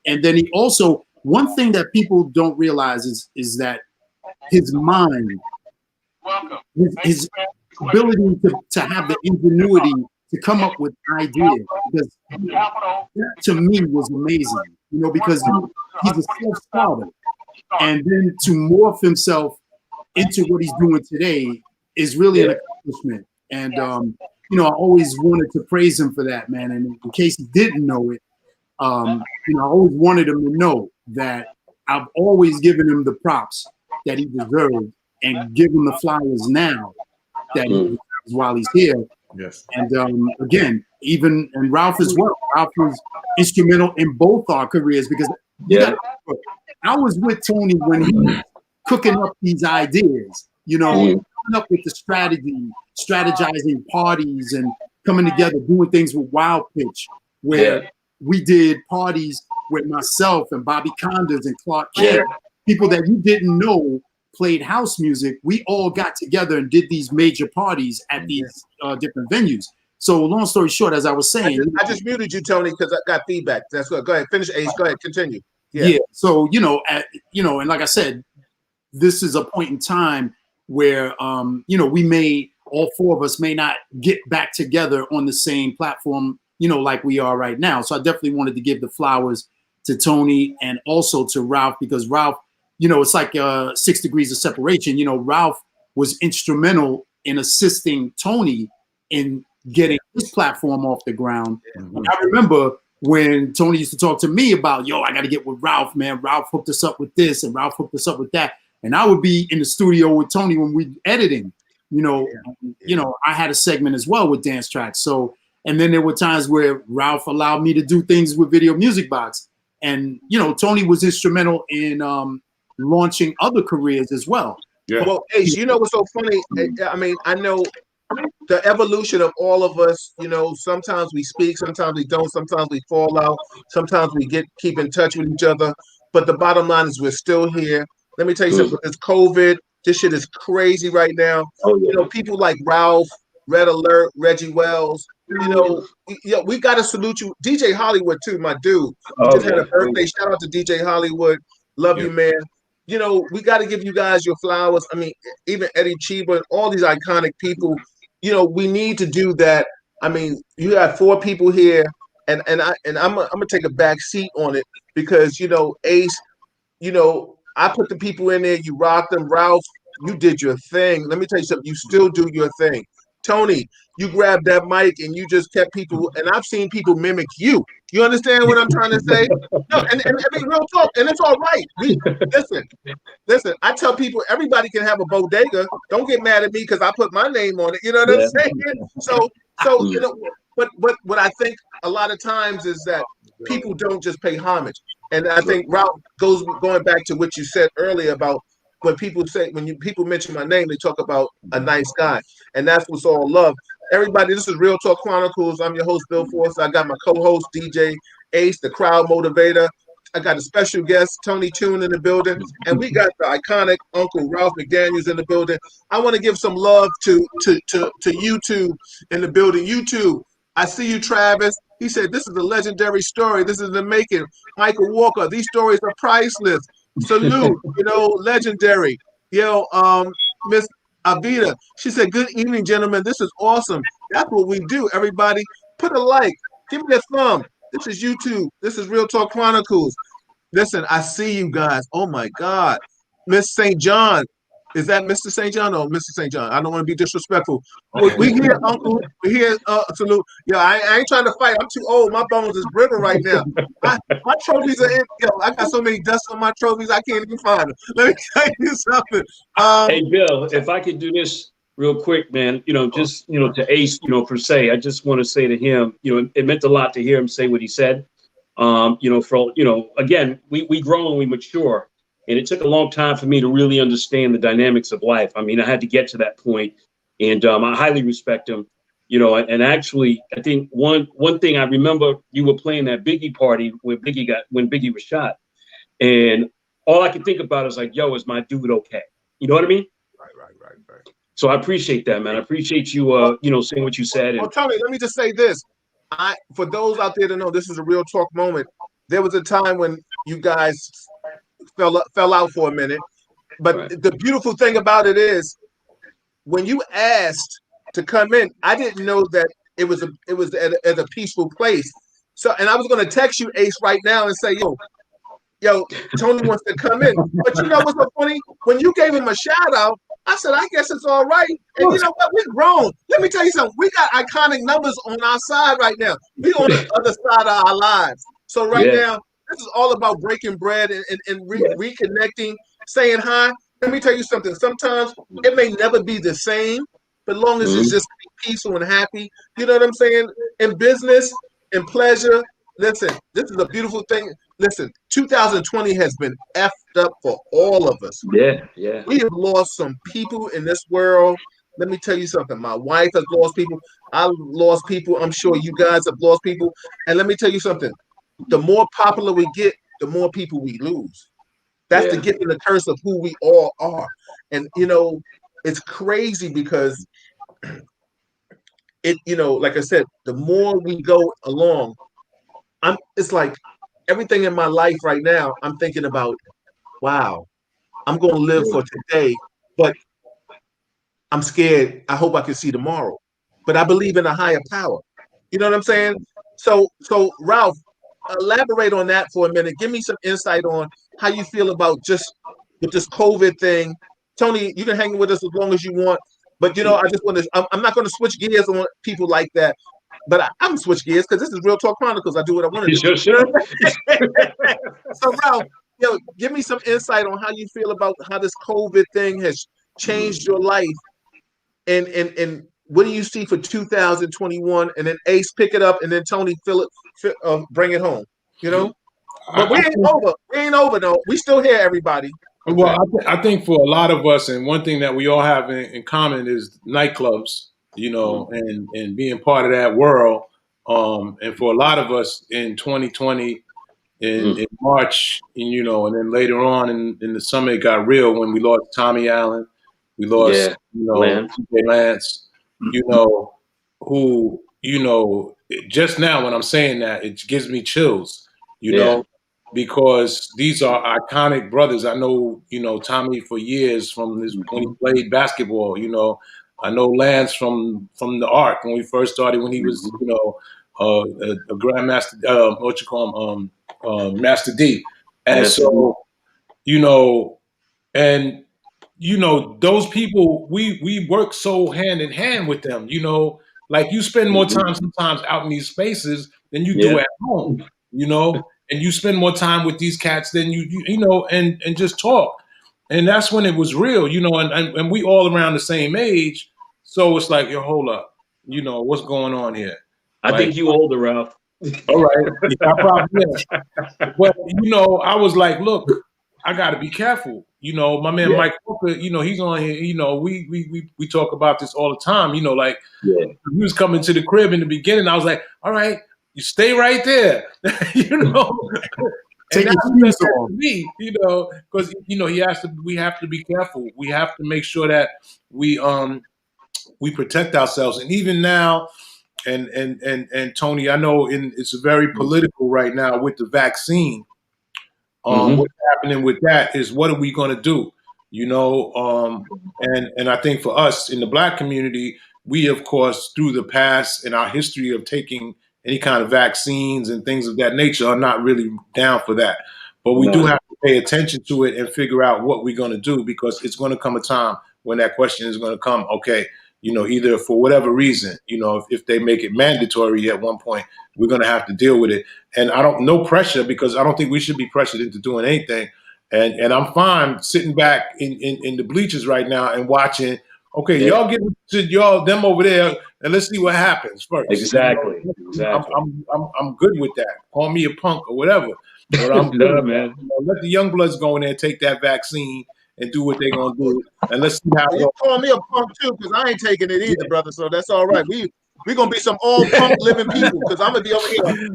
then he also, one thing that people don't realize is that his mind, his ability to have the ingenuity to come up with ideas, because that to me was amazing, you know, because he's a self-starter, and then to morph himself into what he's doing today is really an accomplishment. And you know, I always wanted to praise him for that, man. And in case he didn't know it, you know, I always wanted him to know that I've always given him the props that he deserved, and give him the flowers now that he deserves while he's here. Yes. And again, and Ralph as well. Ralph was instrumental in both our careers, because I was with Tony when he was cooking up these ideas, you know, coming up with the strategizing parties and coming together, doing things with Wild Pitch, where we did parties with myself and Bobby Condors and Clark Kent, people that you didn't know played house music. We all got together and did these major parties at these different venues. So long story short, as I was saying, I just muted you, Tony, because I got feedback. That's good. Go ahead, finish, Ace. Go ahead, continue. Yeah. So you know, and like I said, this is a point in time where you know, all 4 of us may not get back together on the same platform, you know, like we are right now. So I definitely wanted to give the flowers to Tony and also to Ralph, because Ralph, you know, it's like 6 degrees of separation. You know, Ralph was instrumental in assisting Tony in getting his platform off the ground. I remember when Tony used to talk to me about, yo, I got to get with Ralph, man. Ralph hooked us up with this and Ralph hooked us up with that. And I would be in the studio with Tony when we editing, you know, I had a segment as well with dance tracks. So, and then there were times where Ralph allowed me to do things with Video Music Box. And, you know, Tony was instrumental in launching other careers as well. Yeah. Well, Ace, you know what's so funny? I mean, I know the evolution of all of us, you know, sometimes we speak, sometimes we don't, sometimes we fall out, sometimes we keep in touch with each other. But the bottom line is we're still here. Let me tell you something. It's COVID. This shit is crazy right now. You know, people like Ralph, Red Alert, Reggie Wells, you know, we got to salute you. DJ Hollywood, too, my dude. He just had a birthday. Shout out to DJ Hollywood. Love you, man. You know, we got to give you guys your flowers. I mean, even Eddie Chiba and all these iconic people, you know, we need to do that. I mean, you have 4 people here, and I'm gonna take a back seat on it, because, you know, Ace, you know, I put the people in there, you rocked them. Ralph, you did your thing. Let me tell you something, you still do your thing. Tony, you grabbed that mic and you just kept people, and I've seen people mimic you. You understand what I'm trying to say? No, and I mean, real talk, and it's all right. Listen, I tell people everybody can have a bodega. Don't get mad at me because I put my name on it. You know what I'm saying? So you know, but what I think a lot of times is that people don't just pay homage. And I think Ralph going back to what you said earlier about when people mention my name, they talk about a nice guy, and that's what's all love. Everybody, this is Real Talk Chronicles. I'm your host, Bill Forster. I got my co-host, DJ Ace, the crowd motivator. I got a special guest, Tony Tune, in the building, and we got the iconic Uncle Ralph McDaniels in the building. I want to give some love to YouTube in the building. YouTube, I see you, Travis. He said, this is a legendary story. This is the making. Michael Walker, these stories are priceless. Salute, you know, legendary. Yo, Miss Avita, she said, good evening, gentlemen. This is awesome. That's what we do, everybody. Put a like. Give me a thumb. This is YouTube. This is Real Talk Chronicles. Listen, I see you guys. Oh, my God. Miss St. John. Is that Mr. St. John or Mr. St. John? I don't want to be disrespectful. We here, Uncle. We here. Salute. Yeah, I ain't trying to fight. I'm too old. My bones is brittle right now. My trophies are in. Yo, I got so many dust on my trophies, I can't even find them. Let me tell you something. Hey, Bill, if I could do this real quick, man, you know, just, you know, to Ace, you know, per se, I just want to say to him, you know, it meant a lot to hear him say what he said. You know, for, you know, again, we grow and we mature. And it took a long time for me to really understand the dynamics of life. I mean, I had to get to that point, and I highly respect him. You know, and actually, I think one thing I remember, you were playing that Biggie party when Biggie was shot, and all I could think about is like, yo, is my dude okay? You know what I mean? Right. So I appreciate that, man. I appreciate you, you know, saying what you said. Well, And Tony, let me just say this. For those out there to know, this is a real talk moment. There was a time when you guys fell out for a minute, but right. the beautiful thing about it is when you asked to come in, I didn't know that it was at a peaceful place. So, and I was going to text you, Ace, right now and say, yo, Tony wants to come in. But you know what's so funny? When you gave him a shout out, I said, I guess it's all right. And you know what? We've grown. Let me tell you something. We got iconic numbers on our side right now. We on the other side of our lives. So right Yeah. now, this is all about breaking bread and Yeah. reconnecting, saying hi. Let me tell you something. Sometimes it may never be the same, but long as it's Mhm. just peaceful and happy, you know what I'm saying? In business, in pleasure, listen, this is a beautiful thing. Listen, 2020 has been effed up for all of us. Yeah. Yeah. We have lost some people in this world. Let me tell you something. My wife has lost people. I've lost people. I'm sure you guys have lost people. And let me tell you something. The more popular we get, the more people we lose. That's the Yeah. gift and the curse of who we all are. And you know, it's crazy because like I said, the more we go along, it's like everything in my life right now, I'm thinking about, wow, I'm gonna live for today, but I'm scared. I hope I can see tomorrow. But I believe in a higher power. You know what I'm saying? So Ralph, elaborate on that for a minute. Give me some insight on how you feel about just with this COVID thing. Tony, you can hang with us as long as you want. But I just want to. I'm not going to switch gears on people like that. But I'm gonna switch gears because this is Real Talk Chronicles. I do what I want to You do. sure You know should. what I'm saying? So Ralph, give me some insight on how you feel about how this COVID thing has changed your life, and what do you see for 2021? And then Ace, pick it up, and then Tony, bring it home. You know, but we I ain't think, over. We ain't over though. We still here, everybody. well, I think for a lot of us, and one thing that we all have in common is nightclubs, and being part of that world. And for a lot of us in 2020, in March, and then later on in the summer, it got real when we lost Tommy Allen, we lost, Yeah. Land. TJ Lance, who, just now when I'm saying that, it gives me chills, Yeah. because these are iconic brothers. I know, Tommy for years when he played basketball. I know Lance from the Arc when we first started, when he was, a grandmaster. What you call him? Master D. And Master D. so, and those people, we work so hand in hand with them. Like you spend more time sometimes out in these spaces than you do Yeah. at home. And you spend more time with these cats than and just talk. And that's when it was real. And we all around the same age. So it's like, yo, hold up, what's going on here? I Like, think you older, Ralph. all right, yeah, I probably am. But I was like, look, I got to be careful. My man Yeah. Mike Walker, he's on here. We talk about this all the time. Like Yeah. he was coming to the crib in the beginning. I was like, all right, you stay right there. And Take now your he said shoes that off. to me, because we have to be careful. We have to make sure that we protect ourselves. And even now, and Tony, I know it's very political right now with the vaccine. What's happening with that is, what are we going to do? And I think for us in the Black community, we of course through the past and our history of taking any kind of vaccines and things of that nature are not really down for that. But we do No. have to pay attention to it and figure out what we're going to do, because it's going to come a time when that question is going to come. Okay, either for whatever reason, if they make it mandatory at one point, we're going to have to deal with it. And no pressure, because I don't think we should be pressured into doing anything. And I'm fine sitting back in the bleachers right now and watching. Okay, Yeah. y'all get to them over there, and let's see what happens first. Exactly. I'm, Exactly. I'm good with that. Call me a punk or whatever, but I'm good No, with that. man. Let the young bloods go in there and take that vaccine and do what they're gonna do, and let's see how it You all. call me a punk too, because I ain't taking it either, brother. So that's all right. We're gonna be some all punk living people because I'm gonna be over here.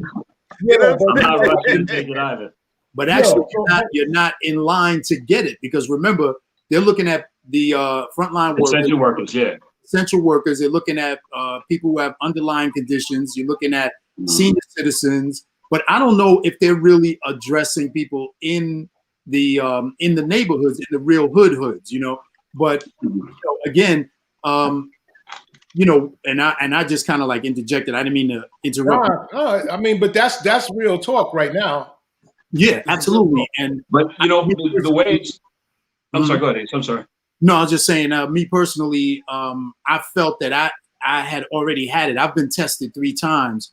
Yeah, You know but I'm not rushing to take it either. But actually, you're not in line to get it because remember, they're looking at the frontline workers, Essential workers, yeah. essential workers. They're looking at people who have underlying conditions. You're looking at senior citizens. But I don't know if they're really addressing people in the neighborhoods, in the real hoods, you know. But again, you know, and I just kind of like interjected. I didn't mean to interrupt. I mean, but that's real talk right now. Yeah, absolutely. And but you know, the way it's, I'm sorry, go ahead, Ace. I'm sorry. No, I was just saying, me personally, I felt that I had already had it. I've been tested 3 times,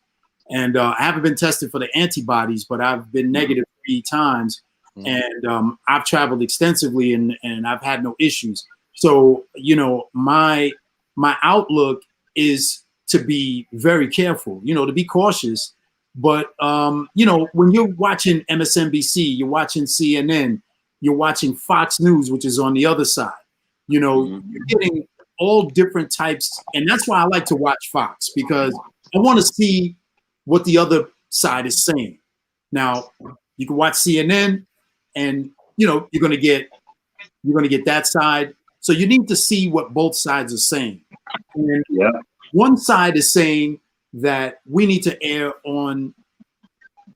and I haven't been tested for the antibodies, but I've been negative 3 times, and I've traveled extensively, and I've had no issues. So, you know, my outlook is to be very careful, you know, to be cautious. But, you know, when you're watching MSNBC, you're watching CNN, you're watching Fox News, which is on the other side, you know, you're getting all different types. And that's why I like to watch Fox, because I want to see what the other side is saying. Now, you can watch CNN and, you know, you're going to get that side. So you need to see what both sides are saying. And one side is saying that we need to err on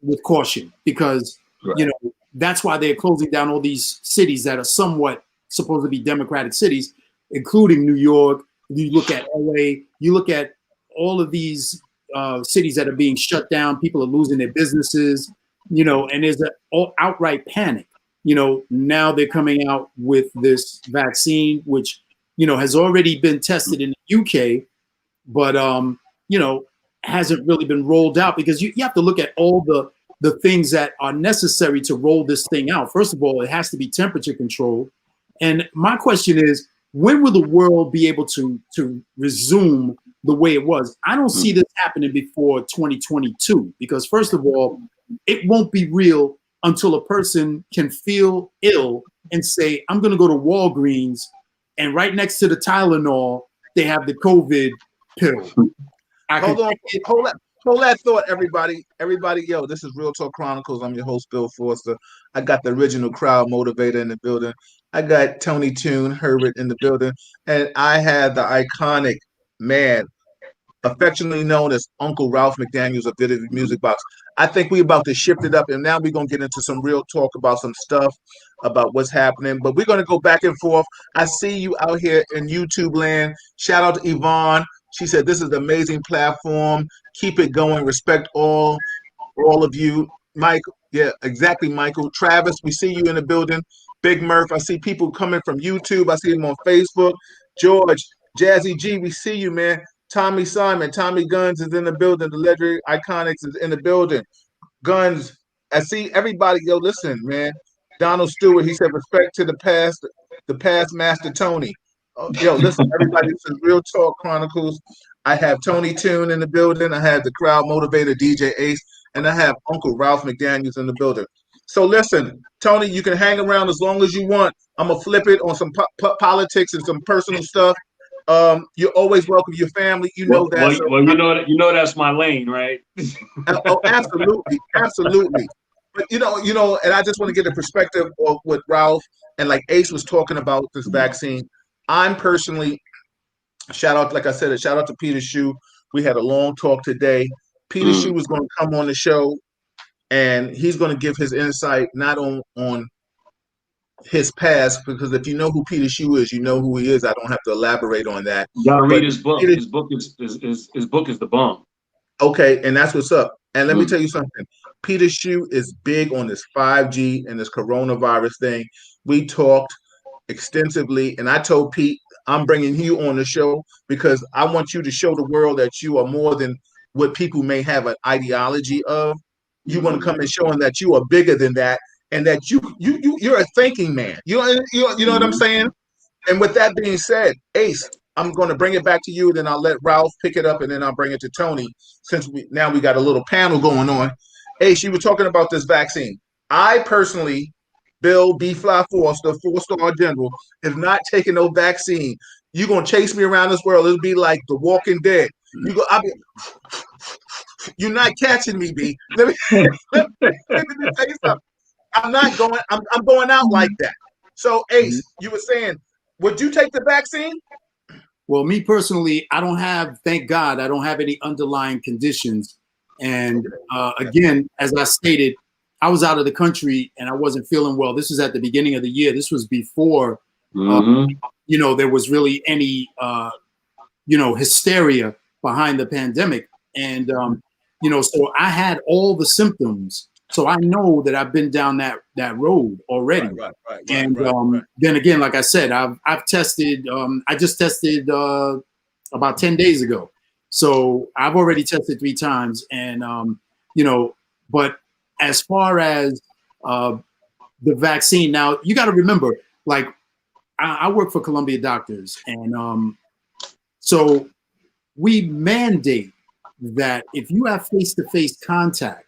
with caution because, you know, that's why they're closing down all these cities that are somewhat supposed to be democratic cities, including New York. You look at LA, you look at all of these cities that are being shut down. People are losing their businesses, you know, and there's an outright panic. You know, now they're coming out with this vaccine, which, you know, has already been tested in the UK, but, you know, hasn't really been rolled out because you have to look at all the things that are necessary to roll this thing out. First of all, it has to be temperature controlled. And my question is, when will the world be able to resume the way it was? I don't see this happening before 2022 because, first of all, it won't be real until a person can feel ill and say, I'm going to go to Walgreens, and right next to the Tylenol, they have the COVID pill. Hold that thought, everybody. Everybody, yo, this is Real Talk Chronicles. I'm your host, Bill Forster. I got the original crowd motivator in the building. I got Tony Toon Herbert in the building. And I had the iconic man, affectionately known as Uncle Ralph McDaniels of Video Music Box. I think we're about to shift it up, and now we're going to get into some real talk about some stuff, about what's happening. But we're going to go back and forth. I see you out here in YouTube land. Shout out to Yvonne. She said, this is an amazing platform. Keep it going. Respect all of you. Michael, yeah, exactly, Michael. Travis, we see you in the building. Big Murph, I see people coming from YouTube. I see them on Facebook. George, Jazzy G, we see you, man. Tommy Simon, Tommy Guns is in the building. The Legendary Iconics is in the building. Guns, I see everybody. Yo, listen, man. Donald Stewart, he said, respect to the past Master Tony. Yo, listen, everybody, this is Real Talk Chronicles. I have Tony Toon in the building. I have the crowd motivator, DJ Ace, and I have Uncle Ralph McDaniels in the building. So listen, Tony, you can hang around as long as you want. I'm going to flip it on some politics and some personal stuff. You're always welcome. Your family, you know that. Well, you know that's my lane, right? Oh, absolutely, absolutely. But you know, and I just want to get a perspective of what Ralph and like Ace was talking about this vaccine. I'm personally, shout out, like I said, a shout out to Peter Shue. We had a long talk today. Peter Shue is going to come on the show, and he's going to give his insight not on his past, because if you know who Peter Shue is, you know who he is. I don't have to elaborate on that. You gotta read his book. His book is the bomb. Okay, and that's what's up. And let me tell you something. Peter Shue is big on this 5G and this coronavirus thing. We talked extensively, and I told Pete, I'm bringing you on the show because I want you to show the world that you are more than what people may have an ideology of. You want to come and show them that you are bigger than that, and that you're a thinking man. You know what I'm saying? And with that being said, Ace, I'm going to bring it back to you, then I'll let Ralph pick it up, and then I'll bring it to Tony, since we got a little panel going on. Ace, you were talking about this vaccine. I personally, Bill B. Fly Forster, 4-star general, is not taking no vaccine. You're going to chase me around this world. It'll be like The Walking Dead. You go, you're not catching me, B. Let me, let me tell you something. I'm not going, I'm going out like that. So, Ace, you were saying, would you take the vaccine? Well, me personally, I don't have, thank God, I don't have any underlying conditions. And again, as I stated, I was out of the country and I wasn't feeling well. This was at the beginning of the year. This was before, there was really any, hysteria behind the pandemic. And, so I had all the symptoms. So I know that I've been down that road already. Right, and then again, like I said, I've tested. I just tested about 10 days ago, so I've already tested 3 times. And but as far as the vaccine, now you got to remember, like I work for Columbia Doctors, and so we mandate that if you have face-to-face contact,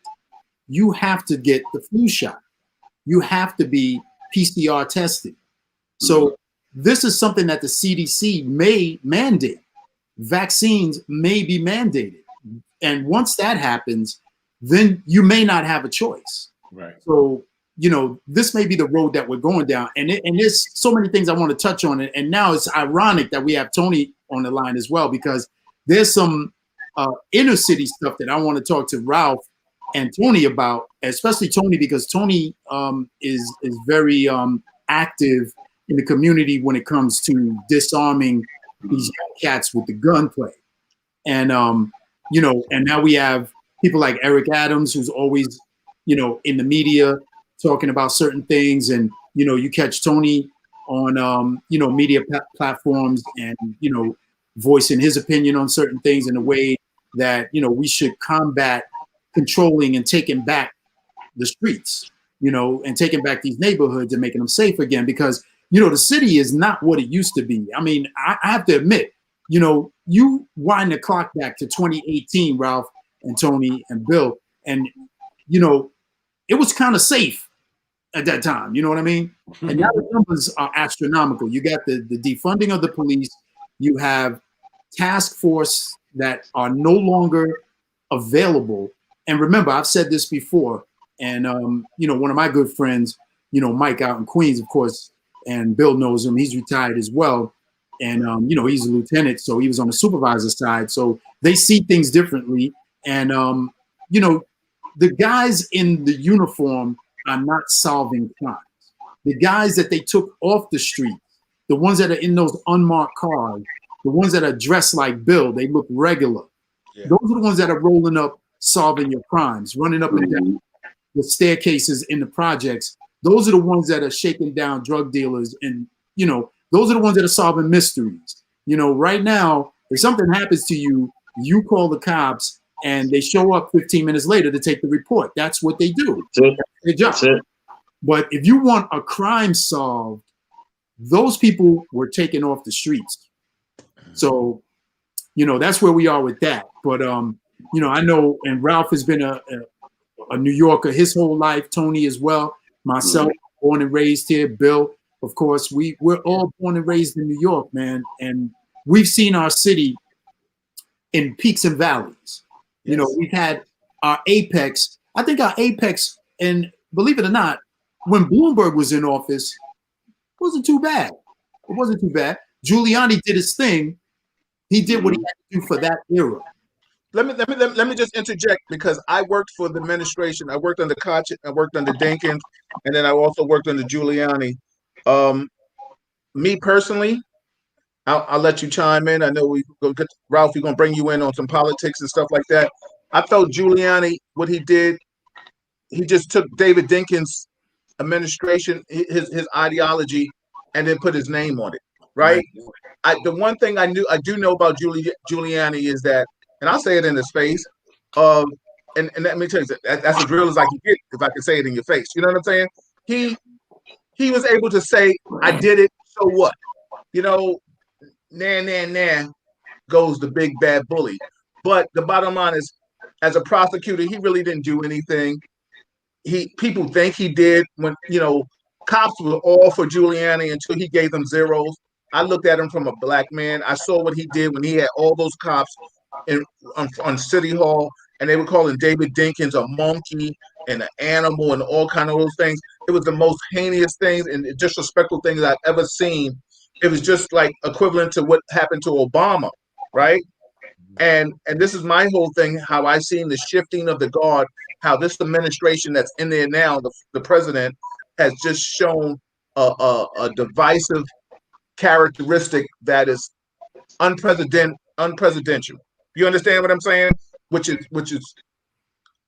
you have to get the flu shot. You have to be PCR tested. So this is something that the CDC may mandate. Vaccines may be mandated. And once that happens, then you may not have a choice. Right. So, this may be the road that we're going down. And there's so many things I want to touch on. And now it's ironic that we have Tony on the line as well, because there's some inner city stuff that I want to talk to Ralph and Tony about, especially Tony, because Tony is very active in the community when it comes to disarming these young cats with the gunplay. And, and now we have people like Eric Adams, who's always, in the media talking about certain things. And, you catch Tony on, media platforms and, voicing his opinion on certain things in a way that, we should combat controlling and taking back the streets, and taking back these neighborhoods and making them safe again, because, the city is not what it used to be. I mean, I have to admit, you wind the clock back to 2018, Ralph and Tony and Bill, and, it was kind of safe at that time. You know what I mean? And now the numbers are astronomical. You got the defunding of the police. You have task force that are no longer available. And remember, I've said this before, and one of my good friends, Mike out in Queens, of course, and Bill knows him. He's retired as well, and he's a lieutenant, so he was on the supervisor side. So they see things differently, and the guys in the uniform are not solving crimes. The guys that they took off the street, the ones that are in those unmarked cars, the ones that are dressed like Bill, they look regular. Yeah. Those are the ones that are rolling up, solving your crimes, running up and down the staircases in the projects. Those are the ones that are shaking down drug dealers, and those are the ones that are solving mysteries. Right now, if something happens to you, you call the cops and they show up 15 minutes later to take the report. That's what they do. That's their job. That's it. But if you want a crime solved, those people were taken off the streets. So, that's where we are with that. But I know, and Ralph has been a New Yorker his whole life, Tony as well, myself, born and raised here, Bill, of course, we're all born and raised in New York, man. And we've seen our city in peaks and valleys. Yes. We've had our apex. I think our apex, and believe it or not, when Bloomberg was in office, it wasn't too bad. It wasn't too bad. Giuliani did his thing. He did what he had to do for that era. Let me just interject, because I worked for the administration. I worked under Koch, I worked under Dinkins, and then I also worked under Giuliani. Me personally, I'll let you chime in. I know we go get Ralph. We're gonna bring you in on some politics and stuff like that. I felt Giuliani, what he did, he just took David Dinkins' administration, his ideology, and then put his name on it. Right. The one thing I do know about Giuliani is that, and I'll say it in his face, and let me tell you, that's as real as I can get, if I can say it in your face. You know what I'm saying? He was able to say, I did it, so what? Nah, goes the big bad bully. But the bottom line is, as a prosecutor, he really didn't do anything. People think he did. When cops were all for Giuliani until he gave them zeros. I looked at him from a black man. I saw what he did when he had all those cops on City Hall, and they were calling David Dinkins a monkey and an animal and all kind of those things. It was the most heinous things and disrespectful things I've ever seen. It was just like equivalent to what happened to Obama, right? And this is my whole thing, how I seen the shifting of the guard, how this administration that's in there now, the president, has just shown a divisive characteristic that is unpresidential. You understand what I'm saying? Which is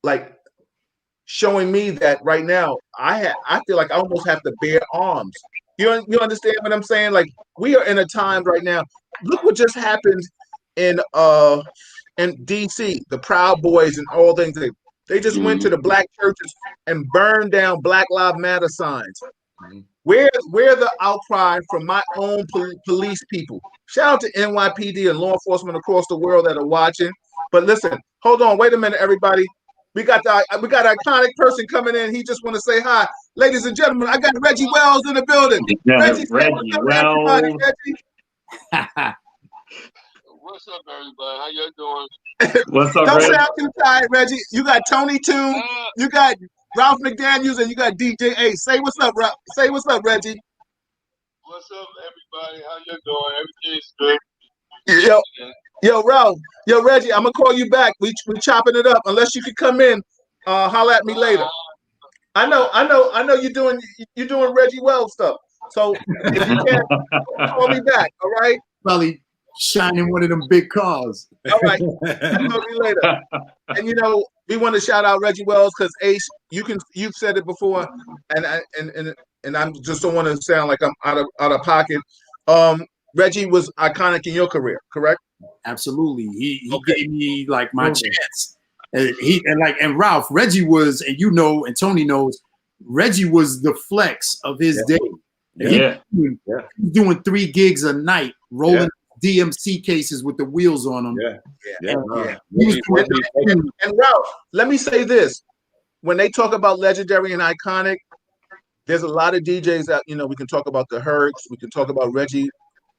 like showing me that right now I feel like I almost have to bear arms. You understand what I'm saying? Like we are in a time right now. Look what just happened in DC, the Proud Boys and all things. They just went to the black churches and burned down Black Lives Matter signs. Where the outcry from my own police people? Shout out to NYPD and law enforcement across the world that are watching. But listen, hold on, wait a minute, everybody. We got an iconic person coming in. He just want to say hi, ladies and gentlemen. I got Reggie Wells in the building. Yeah, Reggie Wells. Reggie. What's up, everybody? How y'all doing? What's up, Don't Reggie? sound too tired, Reggie. You got Tony Toon, you got Ralph McDaniels, and you got DJ A. Say what's up, Say what's up, Reggie. What's up, everybody? How y'all doing? Everything's good. Yo, Ralph. Yo, Reggie, I'm gonna call you back. We chopping it up. Unless you could come in, holler at me later. I know you're doing Reggie Wells stuff. So if you can, call me back. All right. Probably shining one of them big cars. All right. I'll call you later. And we want to shout out Reggie Wells because Ace, you've said it before, and I just don't want to sound like I'm out of pocket. Reggie was iconic in your career, correct? Absolutely. He gave me like my chance. And Ralph, Reggie was, and and Tony knows, Reggie was the flex of his day. Yeah. He was doing 3 gigs a night, rolling DMC cases with the wheels on them. And Ralph, let me say this. When they talk about legendary and iconic, there's a lot of DJs that, we can talk about the Hercs, we can talk about Reggie,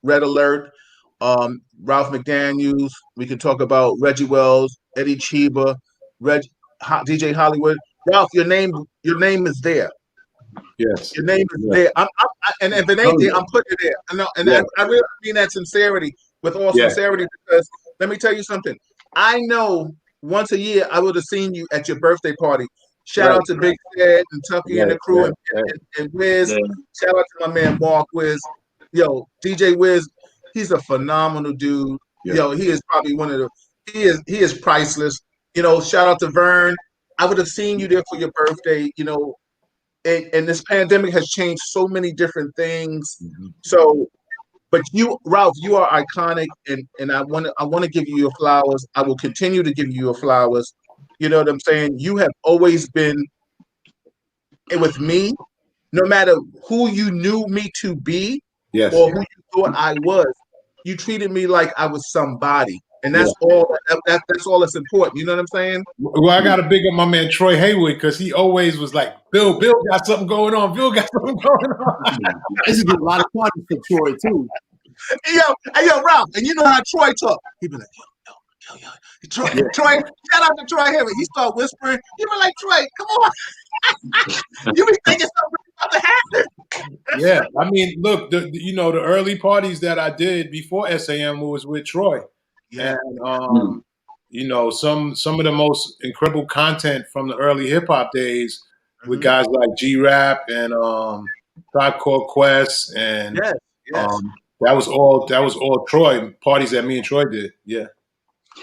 Red Alert, Ralph McDaniels, we can talk about Reggie Wells, Eddie Chiba, DJ Hollywood. Ralph, your name is there. Yes. Your name is there. And if it ain't there, I'm putting it there. I really mean that sincerity with all sincerity, because let me tell you something. I know once a year I would have seen you at your birthday party. Shout out to Big Ted and Tucky and the crew and Wiz. Shout out to my man Mark Wiz. Yo, DJ Wiz, he's a phenomenal dude. Yo, he is probably one of the he is priceless. Shout out to Vern. I would have seen you there for your birthday, and this pandemic has changed so many different things. So, but you, Ralph, you are iconic, and I want to give you your flowers. I will continue to give you your flowers. You know what I'm saying? You have always been with me, no matter who you knew me to be, or who you thought I was. You treated me like I was somebody. And that's all. That's all that's important. You know what I'm saying? Well, I got to big up my man Troy Haywood, because he always was like, Bill got something going on. Bill got something going on. I used to get a lot of parties for Troy too. Yo, Ralph, and you know how Troy talk. He be like, yo. Troy, shout out to Troy Haywood. He start whispering. He be like, Troy, come on. You be thinking something about to happen. Yeah, I mean, look, the early parties that I did before SAM was with Troy. Yeah. And some of the most incredible content from the early hip hop days with guys like G-Rap and Tribe Called Quest, and that was all Troy parties that me and Troy did. Yeah.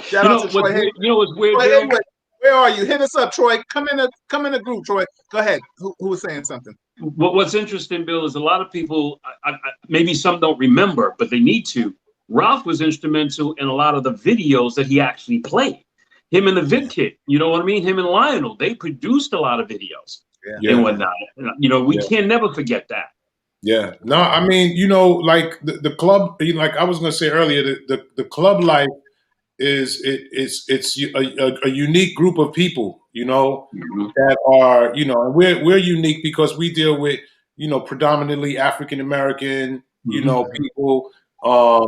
Shout out to Troy Haywood. What's weird, Troy Bill? Haywood, where are you? Hit us up, Troy. Come in the group, Troy. Go ahead. Who was saying something? What's interesting, Bill, is a lot of people, maybe some don't remember, but they need to. Ralph was instrumental in a lot of the videos that he actually played. Him and the Vid Kid, you know what I mean? Him and Lionel, they produced a lot of videos and whatnot. We can never forget that. Yeah. No, I mean, like the club, like I was going to say earlier, the club life it's a unique group of people, that are, and we're unique because we deal with, predominantly African American, people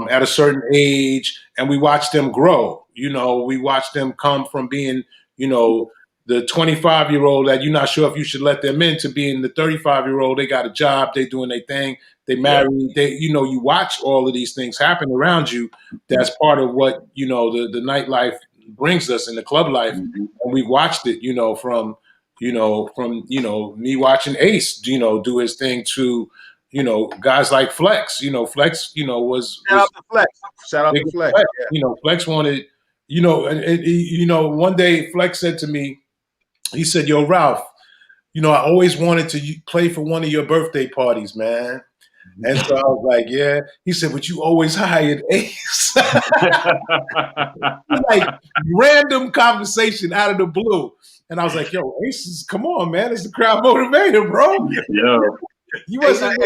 at a certain age, and we watch them grow, You know, we watched them come from being, you know, the 25-year-old that you're not sure if you should let them in to being the 35-year-old. They got a job, they doing their thing, they married, they, you know, you watch all of these things happen around you. That's part of what, you know, the nightlife brings us in the club life. And we watched it, you know, from me watching Ace, you know, do his thing to, you know, guys like Flex. You know, Flex, you know, was Shout out to Flex. Shout out to Flex. Flex. Yeah. You know, Flex wanted, you know, and you know, one day Flex said to me, he said, "Yo, Ralph, you know, I always wanted to play for one of your birthday parties, man." And so I was like, "Yeah." He said, "But you always hired Ace." Like random conversation out of the blue. And I was like, "Yo, Ace is, come on, man. It's the crowd motivator, bro." Yeah. You wasn't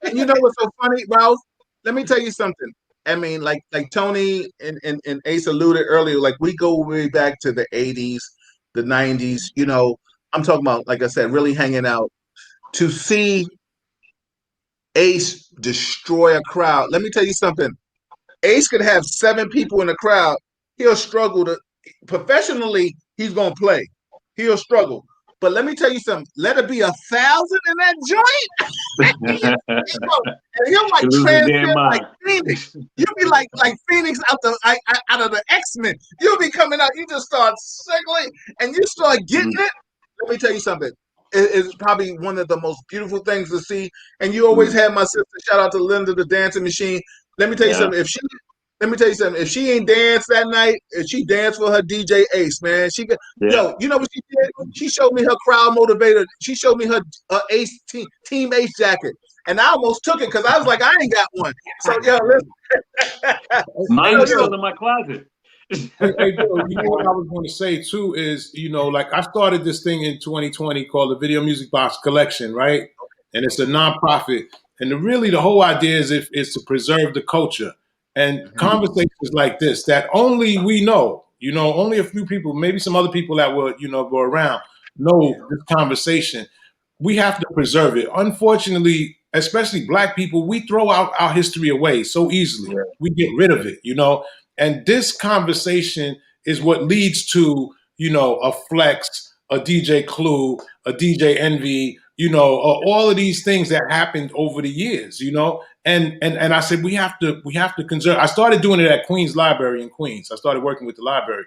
And you know what's so funny, Ralph? Let me tell you something. I mean, like Tony and Ace alluded earlier, like we go way back to the 80s, the 90s, you know. I'm talking about, like I said, really hanging out. To see Ace destroy a crowd. Let me tell you something. Ace could have 7 people in the crowd. He'll struggle to professionally, he's gonna play. He'll struggle. But let me tell you something. Let it be 1,000 in that joint. And he'll like transcend like Phoenix. You'll be like Phoenix out of the X-Men. You'll be coming out, you just start signaling and you start getting it. Let me tell you something. It's probably one of the most beautiful things to see. And you always have my sister, shout out to Linda, the dancing machine. Let me tell you something. If she ain't danced that night, if she danced for her DJ Ace, man, yo, you know what she did? She showed me her crowd motivator. She showed me her Ace team Ace jacket, and I almost took it because I was like, I ain't got one. So yo, listen. Mine's still in my closet. Hey, Bill, you know what I was going to say too is, you know, like I started this thing in 2020 called the Video Music Box Collection, right? And it's a nonprofit, and the whole idea is to preserve the culture and conversations like this that only we know, you know, only a few people, maybe some other people that were, you know, were around know this conversation. We have to preserve it. Unfortunately, especially Black people, we throw out our history away so easily. We get rid of it, you know. And this conversation is what leads to, you know, a Flex, a DJ Clue, a DJ Envy, you know, all of these things that happened over the years, you know. And I said we have to conserve. I started doing it at Queens Library in Queens. I started working with the library,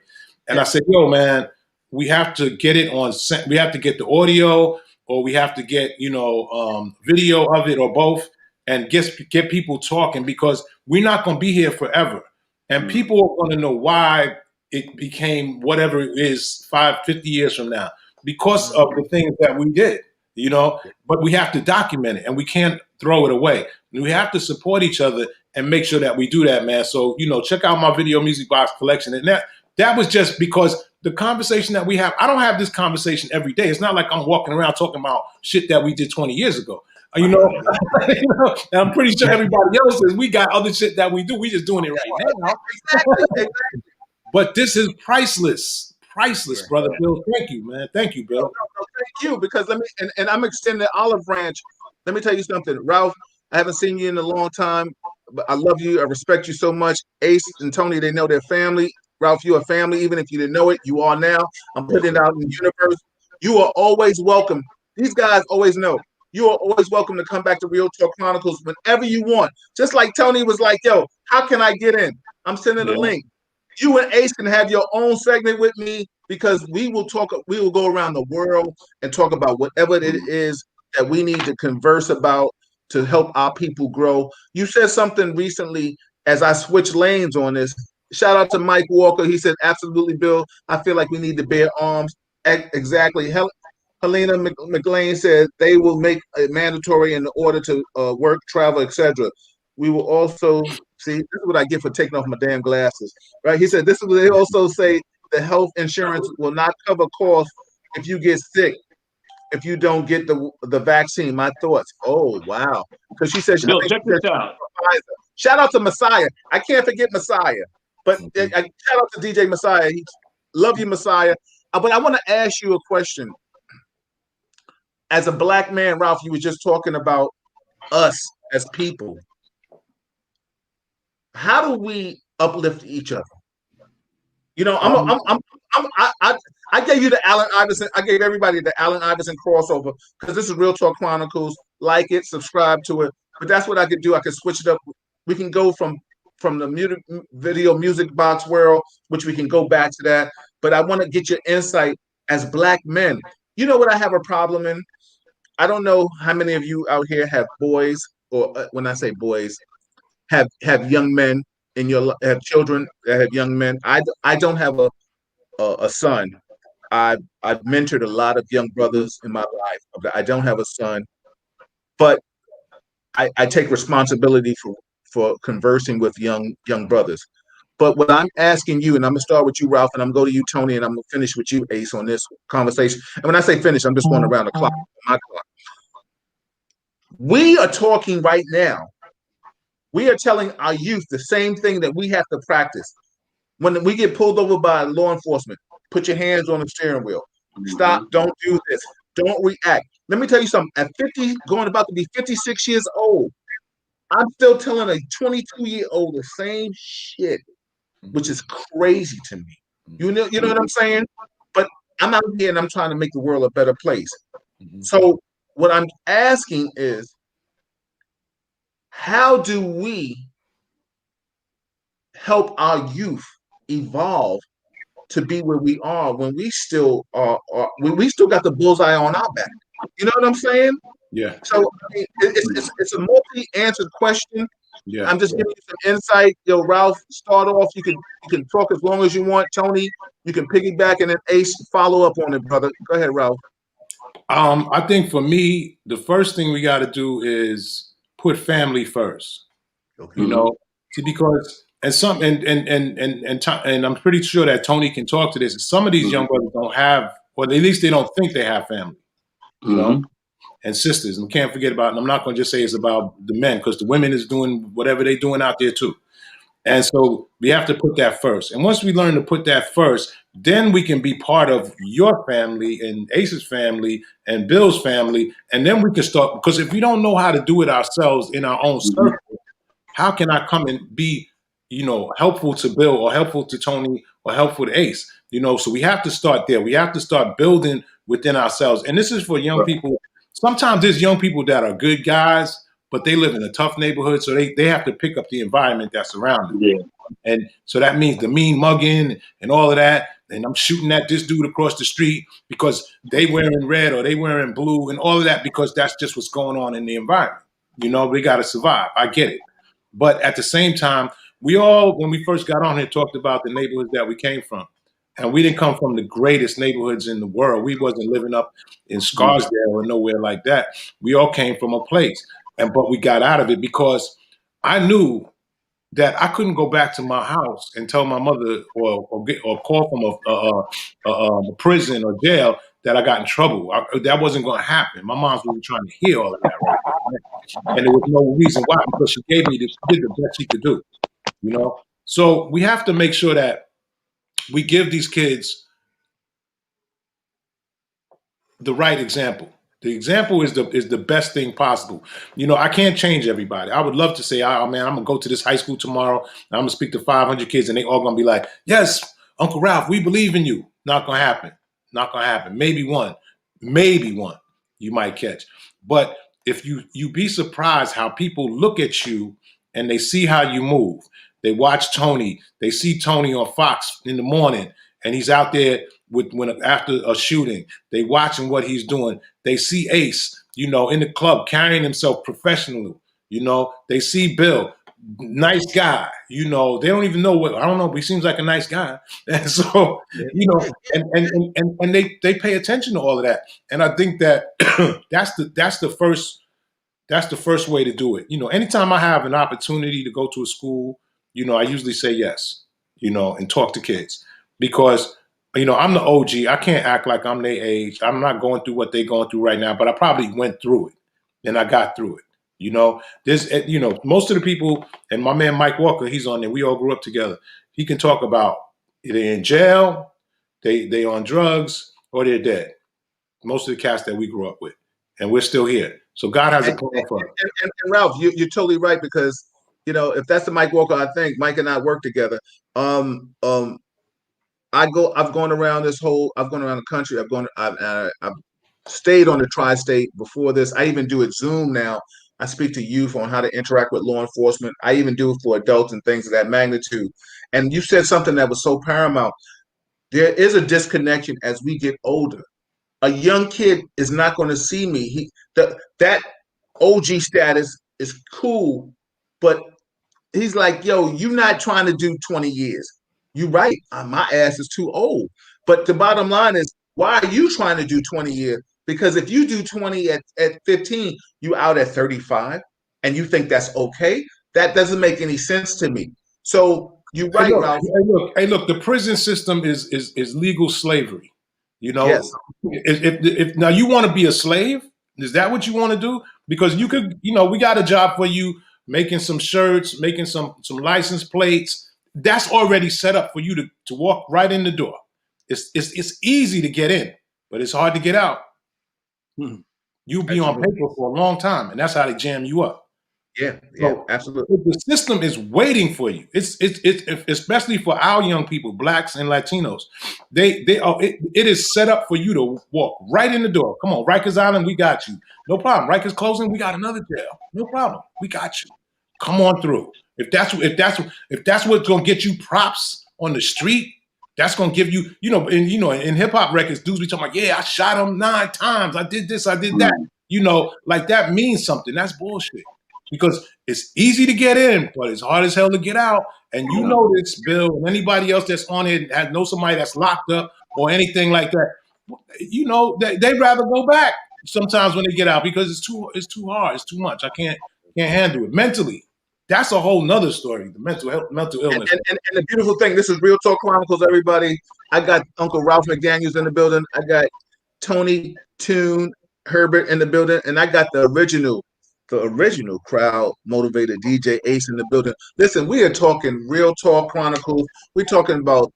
and I said, yo, man, we have to get it on. We have to get the audio, or we have to get, you know, video of it, or both, and get people talking, because we're not going to be here forever. And people are going to know why it became whatever it is 50 years from now, because of the things that we did, you know. But we have to document it, and we can't throw it away. We have to support each other and make sure that we do that, man. So, you know, check out my Video Music Box collection. And that was just because the conversation that we have, I don't have this conversation every day. It's not like I'm walking around talking about shit that we did 20 years ago. You know, and I'm pretty sure everybody else is. We got other shit that we do. We just doing it right now. Exactly. But this is priceless, brother Bill. Thank you, man. Thank you, Bill. No, thank you, because let me and I'm extending the olive branch. Let me tell you something, Ralph. I haven't seen you in a long time, but I love you. I respect you so much. Ace and Tony, they know their family. Ralph, you're a family, even if you didn't know it. You are now. I'm putting it out in the universe. You are always welcome. These guys always know. You are always welcome to come back to Real Talk Chronicles whenever you want. Just like Tony was like, yo, how can I get in? I'm sending a link. You and Ace can have your own segment with me, because we will go around the world and talk about whatever it is that we need to converse about to help our people grow. You said something recently as I switched lanes on this. Shout out to Mike Walker. He said, absolutely, Bill. I feel like we need to bear arms. Exactly. Helena McLean said they will make it mandatory in order to work, travel, etc. We will also see. This is what I get for taking off my damn glasses, right? He said this is what they also say. The health insurance will not cover costs if you get sick, if you don't get the vaccine. My thoughts. Oh wow, because she said. Bill, check this out. Shout out to Messiah. I can't forget Messiah, but shout out to DJ Messiah. Love you, Messiah. But I want to ask you a question. As a Black man, Ralph, you were just talking about us as people. How do we uplift each other? You know, I gave you the Allen Iverson. I gave everybody the Allen Iverson crossover because this is Real Talk Chronicles. Like it, subscribe to it. But that's what I could do. I could switch it up. We can go from the music box world, which we can go back to that. But I want to get your insight as Black men. You know what I have a problem in? I don't know how many of you out here have boys, or when I say boys, have young men in your have children that have young men. I don't have a son. I've mentored a lot of young brothers in my life. I don't have a son, but I take responsibility for conversing with young brothers. But what I'm asking you, and I'm gonna start with you, Ralph, and I'm gonna go to you, Tony, and I'm gonna finish with you, Ace, on this conversation. And when I say finish, I'm just going around the clock, my clock. We are talking right now. We are telling our youth the same thing that we have to practice. When we get pulled over by law enforcement, put your hands on the steering wheel. Stop. Don't do this. Don't react. Let me tell you something. At 50, going about to be 56 years old, I'm still telling a 22-year-old the same shit, which is crazy to me. You know what I'm saying? But I'm out here and I'm trying to make the world a better place. So what I'm asking is, how do we help our youth evolve to be where we are when we still when we still got the bullseye on our back? You know what I'm saying? Yeah. So I mean, it's a multi-answered question. Yeah. I'm just giving you some insight. Yo, Ralph, start off. You can talk as long as you want. Tony, you can piggyback, and then Ace, follow up on it, brother. Go ahead, Ralph. I think for me, the first thing we got to do is put family first. Okay. You know, because and I'm pretty sure that Tony can talk to this. Some of these young brothers don't have, or at least they don't think they have family. You know, and sisters. And we can't forget about. And I'm not going to just say it's about the men, because the women is doing whatever they're doing out there too. And so we have to put that first. And once we learn to put that first, then we can be part of your family and Ace's family and Bill's family. And then we can start, because if we don't know how to do it ourselves in our own circle, how can I come and be, helpful to Bill or helpful to Tony or helpful to Ace? So we have to start there. We have to start building within ourselves. And this is for young people. Sometimes there's young people that are good guys, but they live in a tough neighborhood, so they have to pick up the environment that's around them. Yeah. And so that means the mean mugging and all of that. And I'm shooting at this dude across the street because they wearing red or they wearing blue and all of that, because that's just what's going on in the environment. We got to survive. I get it. But at the same time, we all, when we first got on here, talked about the neighborhoods that we came from. And we didn't come from the greatest neighborhoods in the world. We wasn't living up in Scarsdale or nowhere like that. We all came from a place. But we got out of it because I knew that I couldn't go back to my house and tell my mother or call from a prison or jail that I got in trouble. That wasn't going to happen. My mom wasn't trying to hear all of that, right? And there was no reason why, because she did the best she could do, So we have to make sure that we give these kids the right example. The example is the best thing possible. I can't change everybody. I would love to say, oh man, I'm gonna go to this high school tomorrow and I'm gonna speak to 500 kids and they all gonna be like, yes, Uncle Ralph, we believe in you. Not gonna happen. Not gonna happen. Maybe one you might catch. But if you be surprised how people look at you and they see how you move. They watch Tony. They see Tony on Fox in the morning and he's out there after a shooting. They watching what he's doing. They see Ace, in the club carrying himself professionally. They see Bill, nice guy. They don't even know what, I don't know, but he seems like a nice guy. And so, and they pay attention to all of that. And I think that that's the first way to do it. Anytime I have an opportunity to go to a school, I usually say yes, and talk to kids, because I'm the OG. I can't act like I'm their age. I'm not going through what they're going through right now, but I probably went through it and I got through it. There's, most of the people, and my man Mike Walker, he's on there. We all grew up together. He can talk about they're in jail, they on drugs, or they're dead. Most of the cats that we grew up with, and we're still here. So God has a plan for us. And Ralph, you're totally right, because if that's the Mike Walker, I think Mike and I work together. I've gone around I've gone around the country. I've stayed on the tri-state before this. I even do it Zoom now. I speak to youth on how to interact with law enforcement. I even do it for adults and things of that magnitude. And you said something that was so paramount. There is a disconnection as we get older. A young kid is not going to see me. That OG status is cool, but he's like, yo, you're not trying to do 20 years. You right. My ass is too old. But the bottom line is, why are you trying to do 20 years? Because if you do 20 at 15, you out at 35 and you think that's okay. That doesn't make any sense to me. So you're right, Ralph. Hey, look, the prison system is legal slavery. You know, Yes. if now you want to be a slave, is that what you want to do? Because you could, we got a job for you making some shirts, making some license plates. That's already set up for you to walk right in the door. It's easy to get in, but it's hard to get out. You'll be on paper for a long time, and that's how they jam you up. Yeah, So, absolutely. The system is waiting for you. It's especially for our young people, blacks and Latinos. It is set up for you to walk right in the door. Come on, Rikers Island, we got you. No problem. Rikers closing, we got another jail. No problem. We got you. Come on through. If that's what's gonna get you props on the street, that's gonna give you, in hip hop records, dudes be talking about, yeah, I shot him 9 times. I did this, I did that. Like that means something. That's bullshit. Because it's easy to get in, but it's hard as hell to get out. And you know this, Bill, and anybody else that's on it know somebody that's locked up or anything like that. They'd rather go back sometimes when they get out because it's too hard, it's too much. I can't handle it mentally. That's a whole nother story. The mental illness. And the beautiful thing, this is Real Talk Chronicles, everybody. I got Uncle Ralph McDaniels in the building. I got Tony Tune Herbert in the building, and I got the original crowd motivated DJ Ace in the building. Listen, we are talking Real Talk Chronicles. We're talking about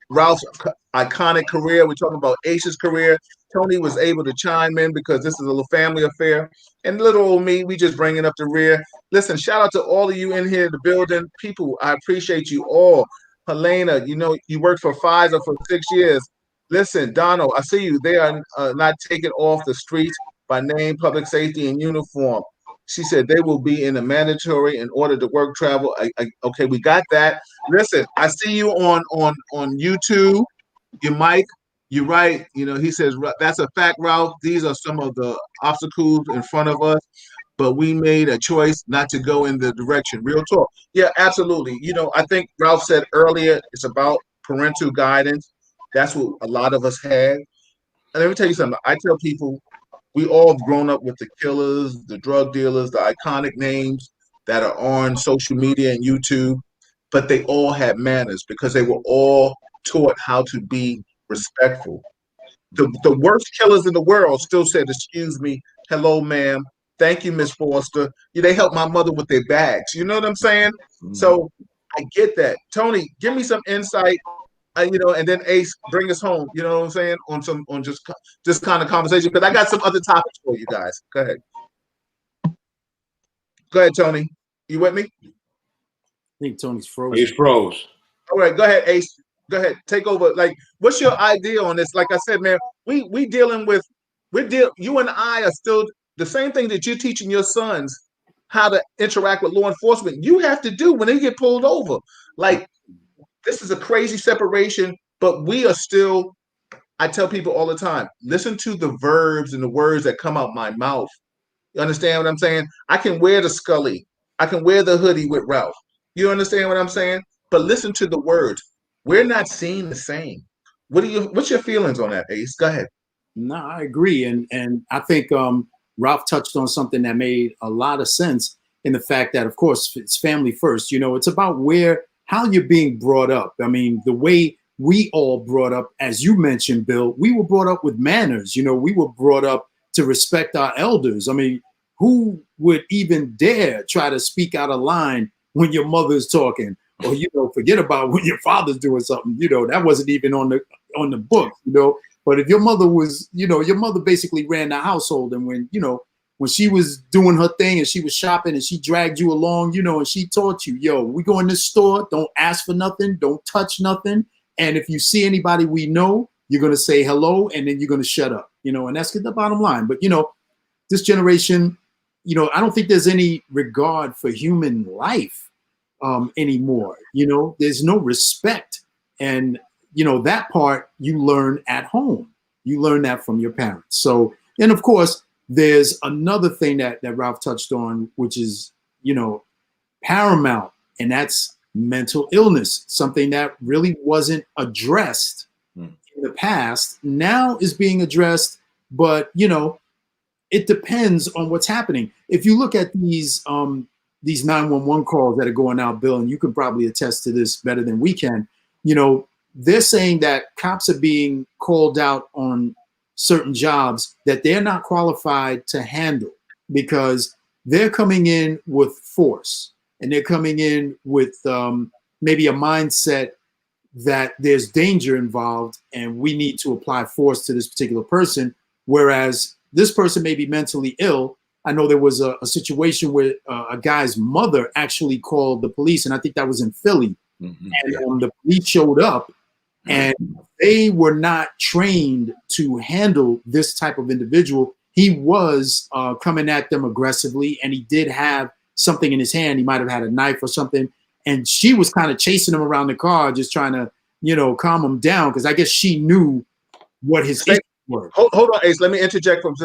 Ralph's iconic career. We're talking about Ace's career. Tony was able to chime in because this is a little family affair. And little old me, we just bringing up the rear. Listen, shout out to all of you in here in the building. People, I appreciate you all. Helena, you worked for Pfizer for 6 years. Listen, Donald, I see you. They are not taken off the streets by name, public safety, and uniform. She said they will be in a mandatory in order to work travel. Okay, we got that. Listen, I see you on YouTube. Your mic, you're right. He says that's a fact, Ralph. These are some of the obstacles in front of us, but we made a choice not to go in the direction. Real talk. Yeah, absolutely. I think Ralph said earlier it's about parental guidance. That's what a lot of us had. And let me tell you something. I tell people, we all have grown up with the killers, the drug dealers, the iconic names that are on social media and YouTube, but they all had manners because they were all taught how to be respectful. The worst killers in the world still said, excuse me, hello, ma'am, thank you, Miss Foster. They helped my mother with their bags. You know what I'm saying? Mm-hmm. So I get that. Tony, give me some insight. And then Ace, bring us home. You know what I'm saying? On just kind of conversation, because I got some other topics for you guys. Go ahead, Tony. You with me? I think Tony's frozen. He's froze. All right, go ahead, Ace. Go ahead, take over. Like, what's your idea on this? Like I said, man, you and I are still the same thing that you're teaching your sons how to interact with law enforcement. You have to do when they get pulled over. Like, this is a crazy separation, but we are still, I tell people all the time, listen to the verbs and the words that come out my mouth. You understand what I'm saying? I can wear the Scully. I can wear the hoodie with Ralph. You understand what I'm saying? But listen to the words. We're not seeing the same. What's your feelings on that, Ace? Go ahead. No, I agree. And I think Ralph touched on something that made a lot of sense in the fact that, of course, it's family first. It's about how you're being brought up. I mean, the way we all brought up, as you mentioned, Bill, we were brought up with manners. We were brought up to respect our elders. I mean, who would even dare try to speak out of line when your mother's talking? Or, forget about when your father's doing something, that wasn't even on the book, But if your mother was, your mother basically ran the household, and when she was doing her thing and she was shopping and she dragged you along, and she taught you, we go in this store, don't ask for nothing, don't touch nothing. And if you see anybody we know, you're going to say hello, and then you're going to shut up, and that's the bottom line. But, this generation, I don't think there's any regard for human life anymore. There's no respect. And, that part you learn at home. You learn that from your parents. So, and of course, there's another thing that Ralph touched on, which is, paramount, and that's mental illness, something that really wasn't addressed in the past, now is being addressed, but it depends on what's happening. If you look at these 911 calls that are going out, Bill, and you can probably attest to this better than we can, they're saying that cops are being called out on certain jobs that they're not qualified to handle because they're coming in with force, and they're coming in with maybe a mindset that there's danger involved and we need to apply force to this particular person, whereas this person may be mentally ill. I know there was a situation where a guy's mother actually called the police, and I think that was in Philly. Mm-hmm. And the police showed up, and they were not trained to handle this type of individual. He was coming at them aggressively, and he did have something in his hand. He might have had a knife or something. And she was kind of chasing him around the car, just trying to, calm him down, because I guess she knew what his issues were. Hold on, Ace. Let me interject from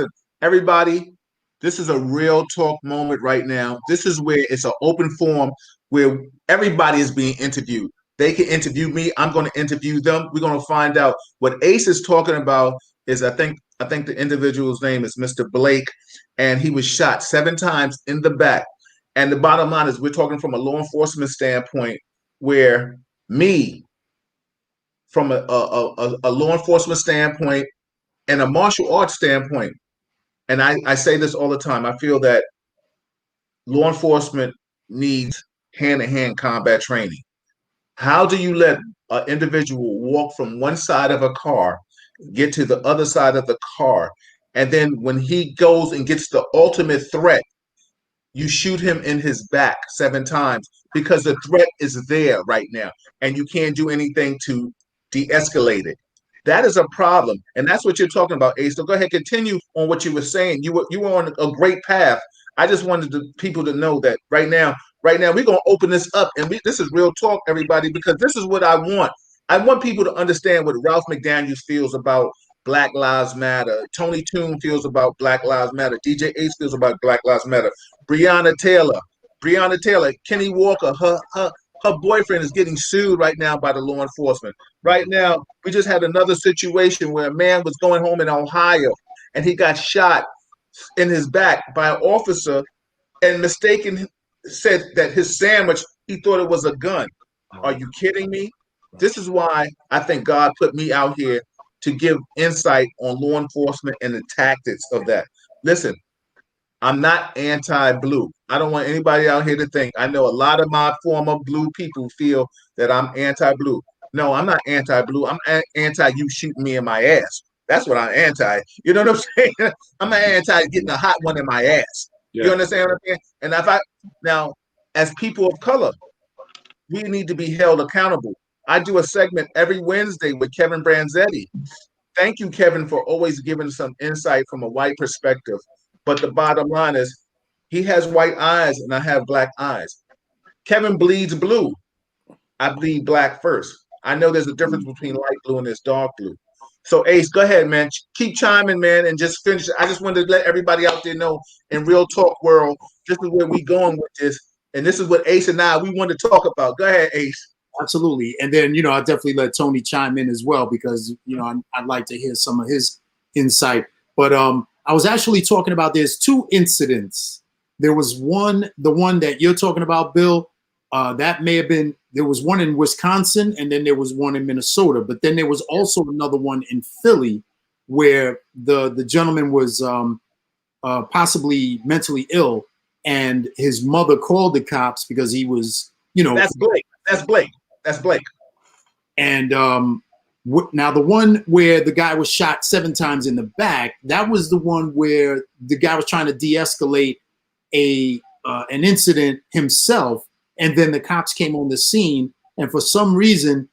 everybody. This is a real talk moment right now. This is where it's an open forum where everybody is being interviewed. They can interview me. I'm going to interview them. We're going to find out what Ace is talking about. Is I think the individual's name is Mr. Blake, and he was shot 7 times in the back. And the bottom line is we're talking from a law enforcement standpoint, where me, from a law enforcement standpoint and a martial arts standpoint, and I say this all the time, I feel that law enforcement needs hand-to-hand combat training. How do you let an individual walk from one side of a car, get to the other side of the car, and then when he goes and gets the ultimate threat, you shoot him in his back 7 times because the threat is there right now, and you can't do anything to de-escalate it. That is a problem, and that's what you're talking about, Ace. So go ahead, continue on what you were saying. You were on a great path. I just wanted people to know that right now we're going to open this up, and this is real talk, everybody, because this is what I want. I want people to understand what Ralph McDaniels feels about Black Lives Matter. Tony Toon feels about Black Lives Matter. DJ Ace feels about Black Lives Matter. Breonna Taylor, Kenny Walker, her boyfriend is getting sued right now by the law enforcement. Right now, we just had another situation where a man was going home in Ohio, and he got shot in his back by an officer, and said that his sandwich, he thought it was a gun. Are you kidding me? This is why I think God put me out here to give insight on law enforcement and the tactics of that. Listen, I'm not anti-blue. I don't want anybody out here to think. I know a lot of my former blue people feel that I'm anti-blue. No, I'm not anti-blue. I'm anti you shooting me in my ass. That's what I'm anti. You know what I'm saying? I'm anti getting a hot one in my ass. Yeah. You understand what I'm saying? And now, as people of color, we need to be held accountable. I do a segment every Wednesday with Kevin Branzetti. Thank you, Kevin, for always giving some insight from a white perspective. But the bottom line is, he has white eyes and I have black eyes. Kevin bleeds blue. I bleed black first. I know there's a difference between light blue and this dark blue. So Ace, go ahead, man. Keep chiming, man, and just finish. I just wanted to let everybody out there know, in Real Talk World, this is where we going with this. And this is what Ace and we want to talk about. Go ahead, Ace. Absolutely. And then, I definitely let Tony chime in as well, because, I'd like to hear some of his insight. But I was actually talking about, there's 2 incidents. There was the one that you're talking about, Bill, that may have been, there was one in Wisconsin, and then there was one in Minnesota. But then there was also another one in Philly where the gentleman was possibly mentally ill, and his mother called the cops because he was, That's Blake. And now the one where the guy was shot 7 times in the back, that was the one where the guy was trying to de-escalate an incident himself, and then the cops came on the scene, and for some reason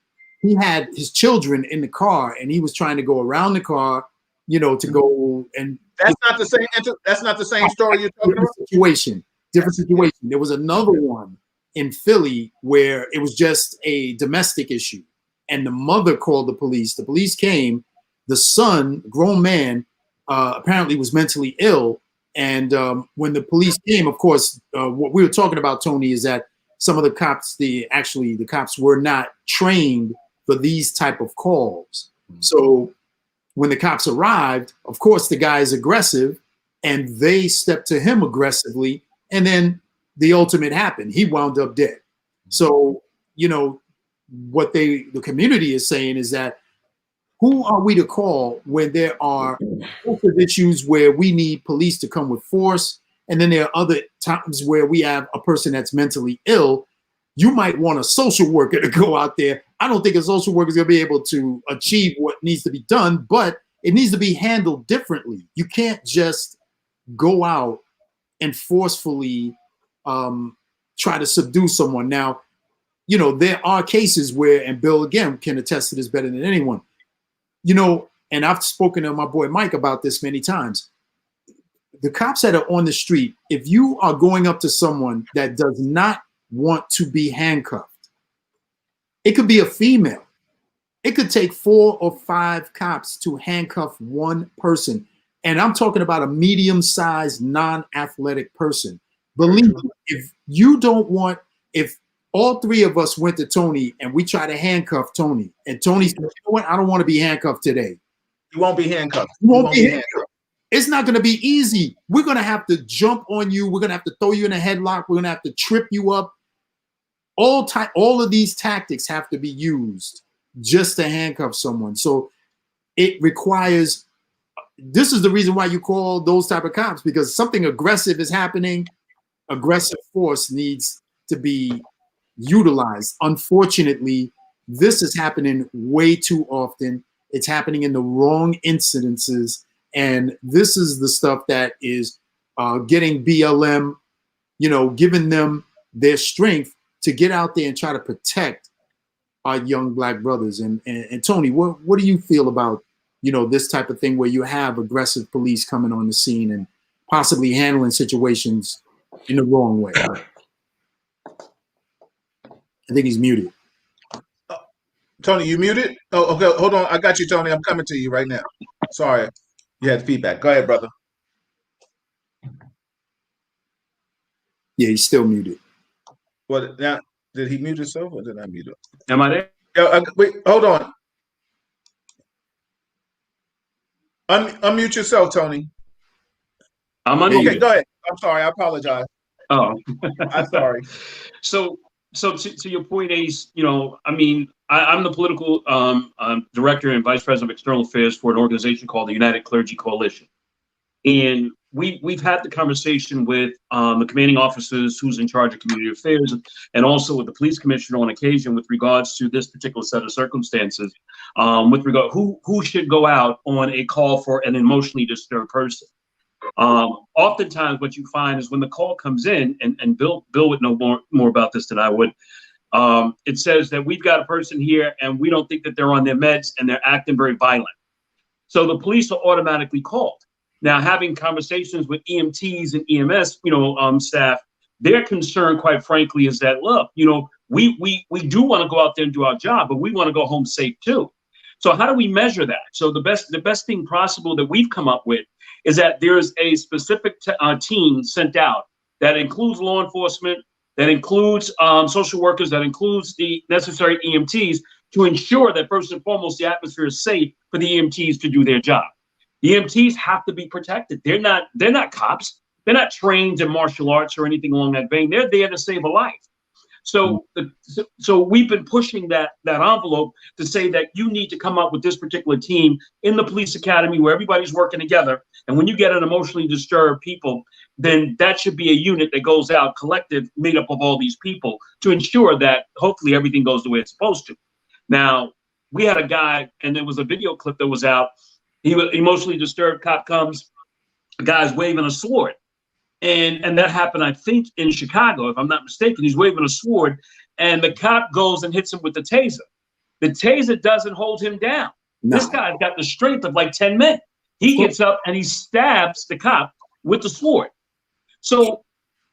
he had his children in the car, and he was trying to go around the car, you know, to go and. That's not the same. That's not the same story you're talking about. Different situation. There was another one in Philly where it was just a domestic issue, and the mother called the police. The police came. The son, grown man, apparently was mentally ill. And when the police came, of course, what we were talking about, Tony, is that some of the cops, the cops were not trained for these type of calls. So when the cops arrived, of course, the guy is aggressive, and they stepped to him aggressively, and then the ultimate happened. He wound up dead. So, you know, what the community is saying is that who are we to call when there are issues where we need police to come with force, and then there are other times where we have a person that's mentally ill? You might want a social worker to go out there. I don't think a social worker is going to be able to achieve what needs to be done, but it needs to be handled differently. You can't just go out and forcefully try to subdue someone. Now, you know, there are cases where, and Bill, again, can attest to this better than anyone, you know, and I've spoken to my boy Mike about this many times. The cops that are on the street, if you are going up to someone that does not want to be handcuffed, it could be a female. It could take 4 or 5 cops to handcuff one person. And I'm talking about a medium-sized, non-athletic person. Believe me, if you don't want, if all 3 of us went to Tony and we try to handcuff Tony, and Tony said, you know what, I don't want to be handcuffed today. You won't be handcuffed. You won't be handcuffed. It's not going to be easy. We're going to have to jump on you. We're going to have to throw you in a headlock. We're going to have to trip you up. All of these tactics have to be used just to handcuff someone. So it requires, this is the reason why you call those type of cops, because something aggressive is happening. Aggressive force needs to be utilized. Unfortunately, this is happening way too often. It's happening in the wrong incidences. And this is the stuff that is getting BLM, you know, giving them their strength to get out there and try to protect our young Black brothers. And Tony, what do you feel about, you know, this type of thing where you have aggressive police coming on the scene and possibly handling situations in the wrong way? I think he's muted. Tony, you muted? Oh, okay. Hold on. I got you, Tony. I'm coming to you right now. Sorry. You had feedback. Go ahead, brother. Yeah, he's still muted. What now? Did he mute himself or did I mute him? Am I there? Yeah, wait, hold on. Unmute yourself, Tony. I'm unmuted. Okay, go ahead. I'm sorry. I apologize. Oh, I'm sorry. So to your point, Ace, you know, I mean, I'm the political director and vice president of external affairs for an organization called the United Clergy Coalition. And we've had the conversation with the commanding officers who's in charge of community affairs, and also with the police commissioner on occasion with regards to this particular set of circumstances, with regard who should go out on a call for an emotionally disturbed person. Oftentimes what you find is when the call comes in, and Bill would know more about this than I would, it says that we've got a person here and we don't think that they're on their meds and they're acting very violent. So the police are automatically called. Now, having conversations with EMTs and EMS, you know, staff, their concern, quite frankly, is that, look, you know, we do want to go out there and do our job, but we want to go home safe too. So how do we measure that? So the best thing possible that we've come up with is that there's a specific team sent out that includes law enforcement, that includes social workers, that includes the necessary EMTs to ensure that first and foremost, the atmosphere is safe for the EMTs to do their job. The EMTs have to be protected. They're not cops. They're not trained in martial arts or anything along that vein. They're there to save a life. So we've been pushing that envelope to say that you need to come up with this particular team in the police academy where everybody's working together. And when you get an emotionally disturbed people, then that should be a unit that goes out collective, made up of all these people to ensure that hopefully everything goes the way it's supposed to. Now, we had a guy, and there was a video clip that was out. He was emotionally disturbed. Cop comes, the guy's waving a sword. And that happened, I think, in Chicago, if I'm not mistaken. He's waving a sword, and the cop goes and hits him with the taser. The taser doesn't hold him down. No. This guy's got the strength of like 10 men. He gets up and he stabs the cop with the sword. So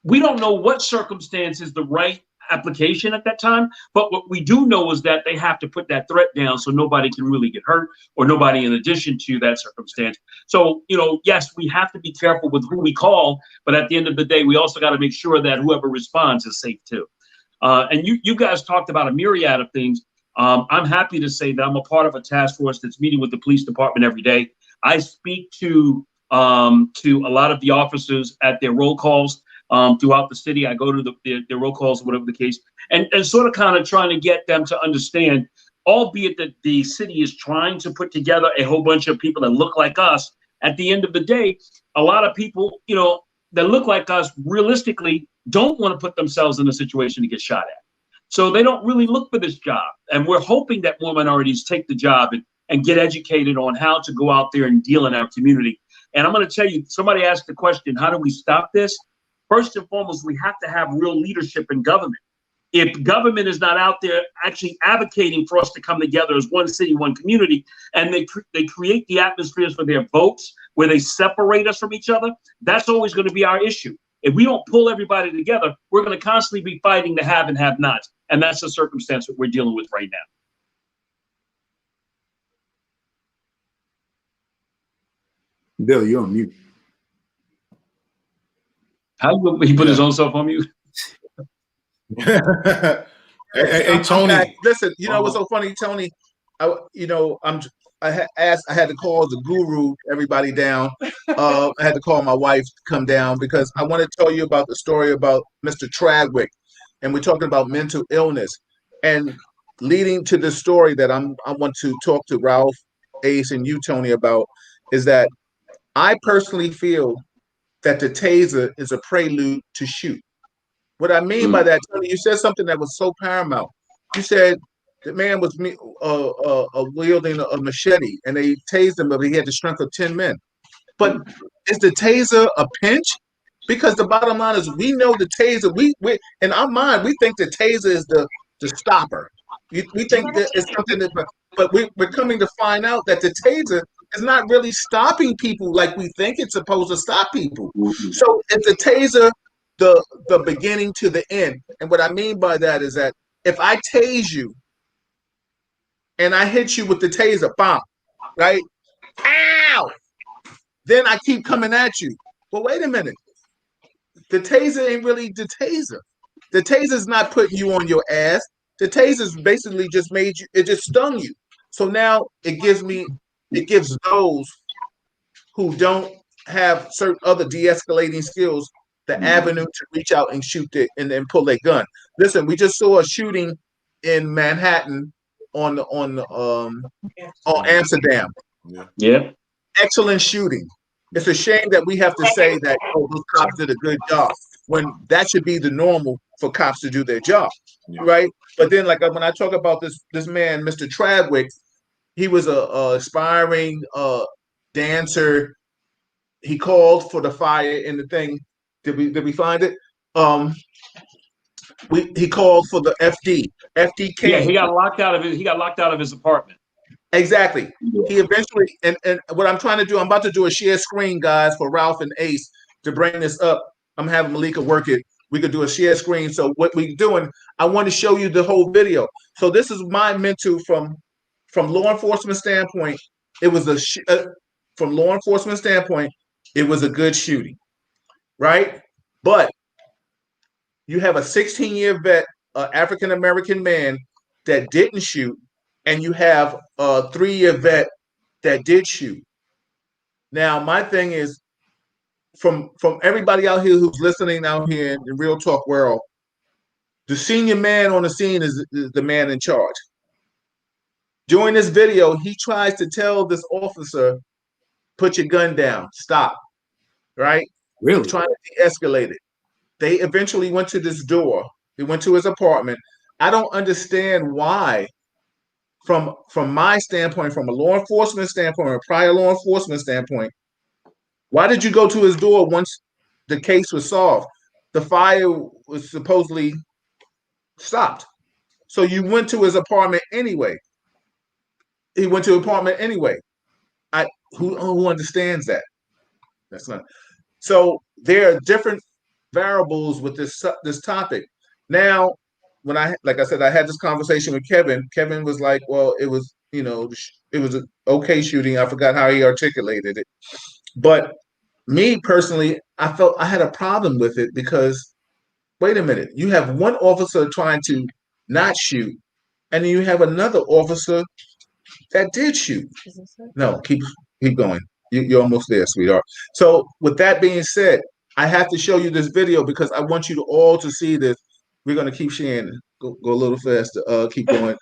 we don't know what circumstance is the right application at that time, but what we do know is that they have to put that threat down so nobody can really get hurt, or nobody in addition to that circumstance. So, yes, we have to be careful with who we call, but at the end of the day, we also got to make sure that whoever responds is safe too. And you guys talked about a myriad of things. I'm happy to say that I'm a part of a task force that's meeting with the police department every day. I speak to a lot of the officers at their roll calls throughout the city. I go to their roll calls, whatever the case, and sort of kind of trying to get them to understand, albeit that the city is trying to put together a whole bunch of people that look like us. At the end of the day, a lot of people, that look like us realistically don't want to put themselves in a situation to get shot at. So they don't really look for this job. And we're hoping that more minorities take the job and get educated on how to go out there and deal in our community. And I'm going to tell you, somebody asked the question, how do we stop this? First and foremost, we have to have real leadership in government. If government is not out there actually advocating for us to come together as one city, one community, and they create the atmospheres for their votes where they separate us from each other, that's always going to be our issue. If we don't pull everybody together, we're going to constantly be fighting the have and have nots. And that's the circumstance that we're dealing with right now. Bill, you're on mute. How he put his own self on mute? Hey, Tony. Listen, what's so funny, Tony? I had to call the guru, everybody down. I had to call my wife to come down because I want to tell you about the story about Mr. Tradwick, and we're talking about mental illness. And leading to the story that I want to talk to Ralph, Ace, and you, Tony, about is that I personally feel that the taser is a prelude to shoot. What I mean by that, Tony, you said something that was so paramount. You said the man was wielding a machete, and they tased him, but he had the strength of 10 men. But is the taser a pinch? Because the bottom line is, we know the taser. We in our mind, we think the taser is the stopper. We think that it's something that, but we're coming to find out that the taser is not really stopping people like we think it's supposed to stop people. So it's the taser the beginning to the end. And what I mean by that is that if I tase you and I hit you with the taser, bomb, right? Ow! Then I keep coming at you. Well, wait a minute. The taser ain't really the taser. The taser's not putting you on your ass. The taser's basically just made you, it just stung you. So now it gives those who don't have certain other de-escalating skills the avenue to reach out and shoot it and then pull their gun. Listen, we just saw a shooting in Manhattan on Amsterdam. Yeah. Excellent shooting. It's a shame that we have to say that those cops did a good job when that should be the normal for cops to do their job, right? But then, like when I talk about this man, Mr. Tradwick, he was a aspiring dancer. He called for the fire in the thing. Did we find it? He called for the FD. FD came. Yeah, he got locked out of his apartment. Exactly. He eventually, and what I'm trying to do, I'm about to do a share screen, guys, for Ralph and Ace to bring this up. I'm having Malika work it. We could do a share screen. So what we're doing, I want to show you the whole video. So this is my mental from law enforcement standpoint. It was from law enforcement standpoint, it was a good shooting, right? But you have a 16-year vet, African-American man that didn't shoot, and you have a 3-year vet that did shoot. Now, my thing is, from everybody out here who's listening out here in the Real Talk world, the senior man on the scene is the man in charge. During this video, he tries to tell this officer, put your gun down, stop, right? Really? Trying to de-escalate it. They eventually went to this door. They went to his apartment. I don't understand why, from my standpoint, from a law enforcement standpoint, a prior law enforcement standpoint, why did you go to his door once the case was solved? The fire was supposedly stopped. So you went to his apartment anyway. he went to an apartment anyway. Who understands that? That's not. So there are different variables with this topic. Now, when like I said, I had this conversation with Kevin. Kevin was like, "Well, it was it was an okay shooting. I forgot how he articulated it, but me personally, I felt I had a problem with it because wait a minute, you have one officer trying to not shoot, and then you have another officer that did shoot. No, keep going. You're almost there, sweetheart. So with that being said, I have to show you this video because I want you to all to see this. We're gonna keep sharing. Go a little faster. Keep going.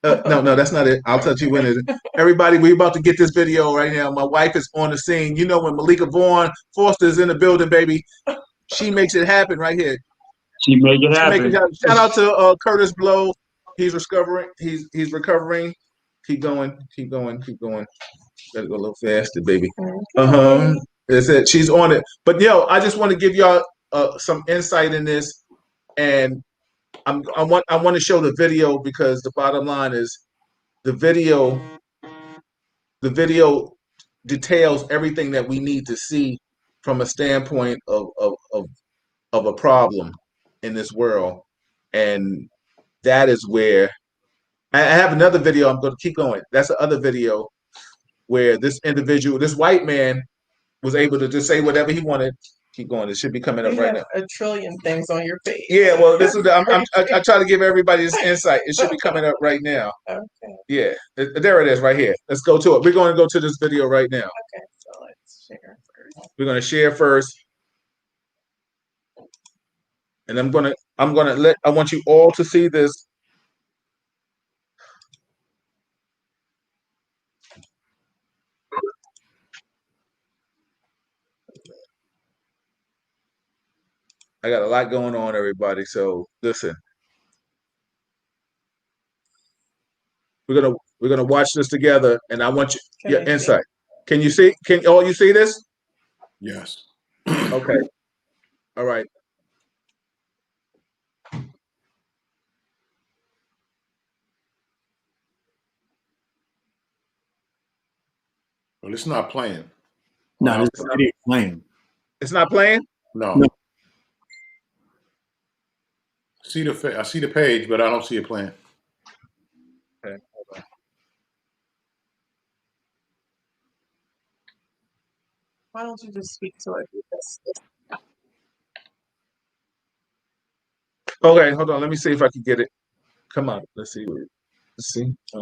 No, that's not it. I'll touch you when it. Everybody, we're about to get this video right now. My wife is on the scene. You know when Malika Vaughn Foster is in the building, baby, she makes it happen right here. She make it happen. Shout out to Curtis Blow. He's recovering. He's recovering. Keep going. Keep going. Keep going. Gotta go a little faster, baby. That's it. She's on it. But I just want to give y'all some insight in this, and I want to show the video because the bottom line is the video details everything that we need to see from a standpoint of a problem in this world, and that is where I have another video. I'm going to keep going. That's the other video where this individual, this white man, was able to just say whatever he wanted. Keep going. It should be coming up right now. A trillion things on your page. Yeah, well, this is I try to give everybody this insight. It should be coming up right now. Okay. Yeah, there it is right here. Let's go to it. We're going to go to this video right now. Okay, so let's share first. We're going to share first, and I want you all to see this. I got a lot going on, everybody. So listen, we're gonna watch this together, and I want your insight. Can you see? Can all you see this? Yes. Okay. All right. Well, it's not playing. No, it's not playing. It's not playing? No. I see the page, but I don't see it playing. Okay, hold on. Why don't you just speak to it? Okay, hold on. Let me see if I can get it. Come on. Let's see. Let's see. Oh.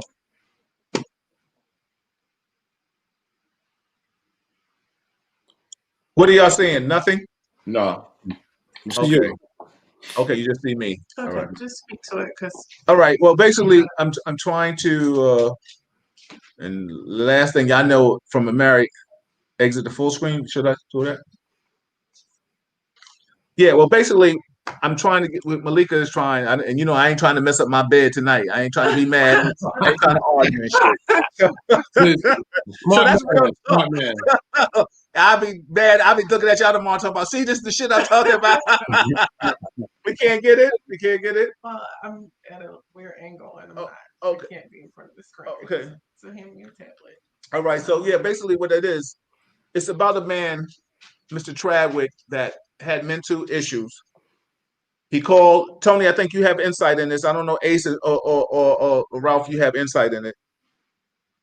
What are y'all saying? Nothing? No. Okay. You. Okay, you just see me. Okay, all right. Just speak to it, because. All right. Well, basically, I'm trying to. And the last thing y'all know from a married, exit the full screen. Should I do that? Yeah. Well, basically, I'm trying to get. Malika is trying, and I ain't trying to mess up my bed tonight. I ain't trying to be mad. I ain't trying to argue and shit. So that's smart man. I'll be mad. I'll be looking at y'all tomorrow talking about, see, this is the shit I'm talking about. We can't get it. We can't get it. Well, I'm at a weird angle and I'm not. Okay. I can't be in front of the screen. Okay. So hand me your tablet. All right. So yeah, basically what it is, it's about a man, Mr. Tradwick, that had mental issues. He called Tony. I think you have insight in this. I don't know, Ace or Ralph. You have insight in it.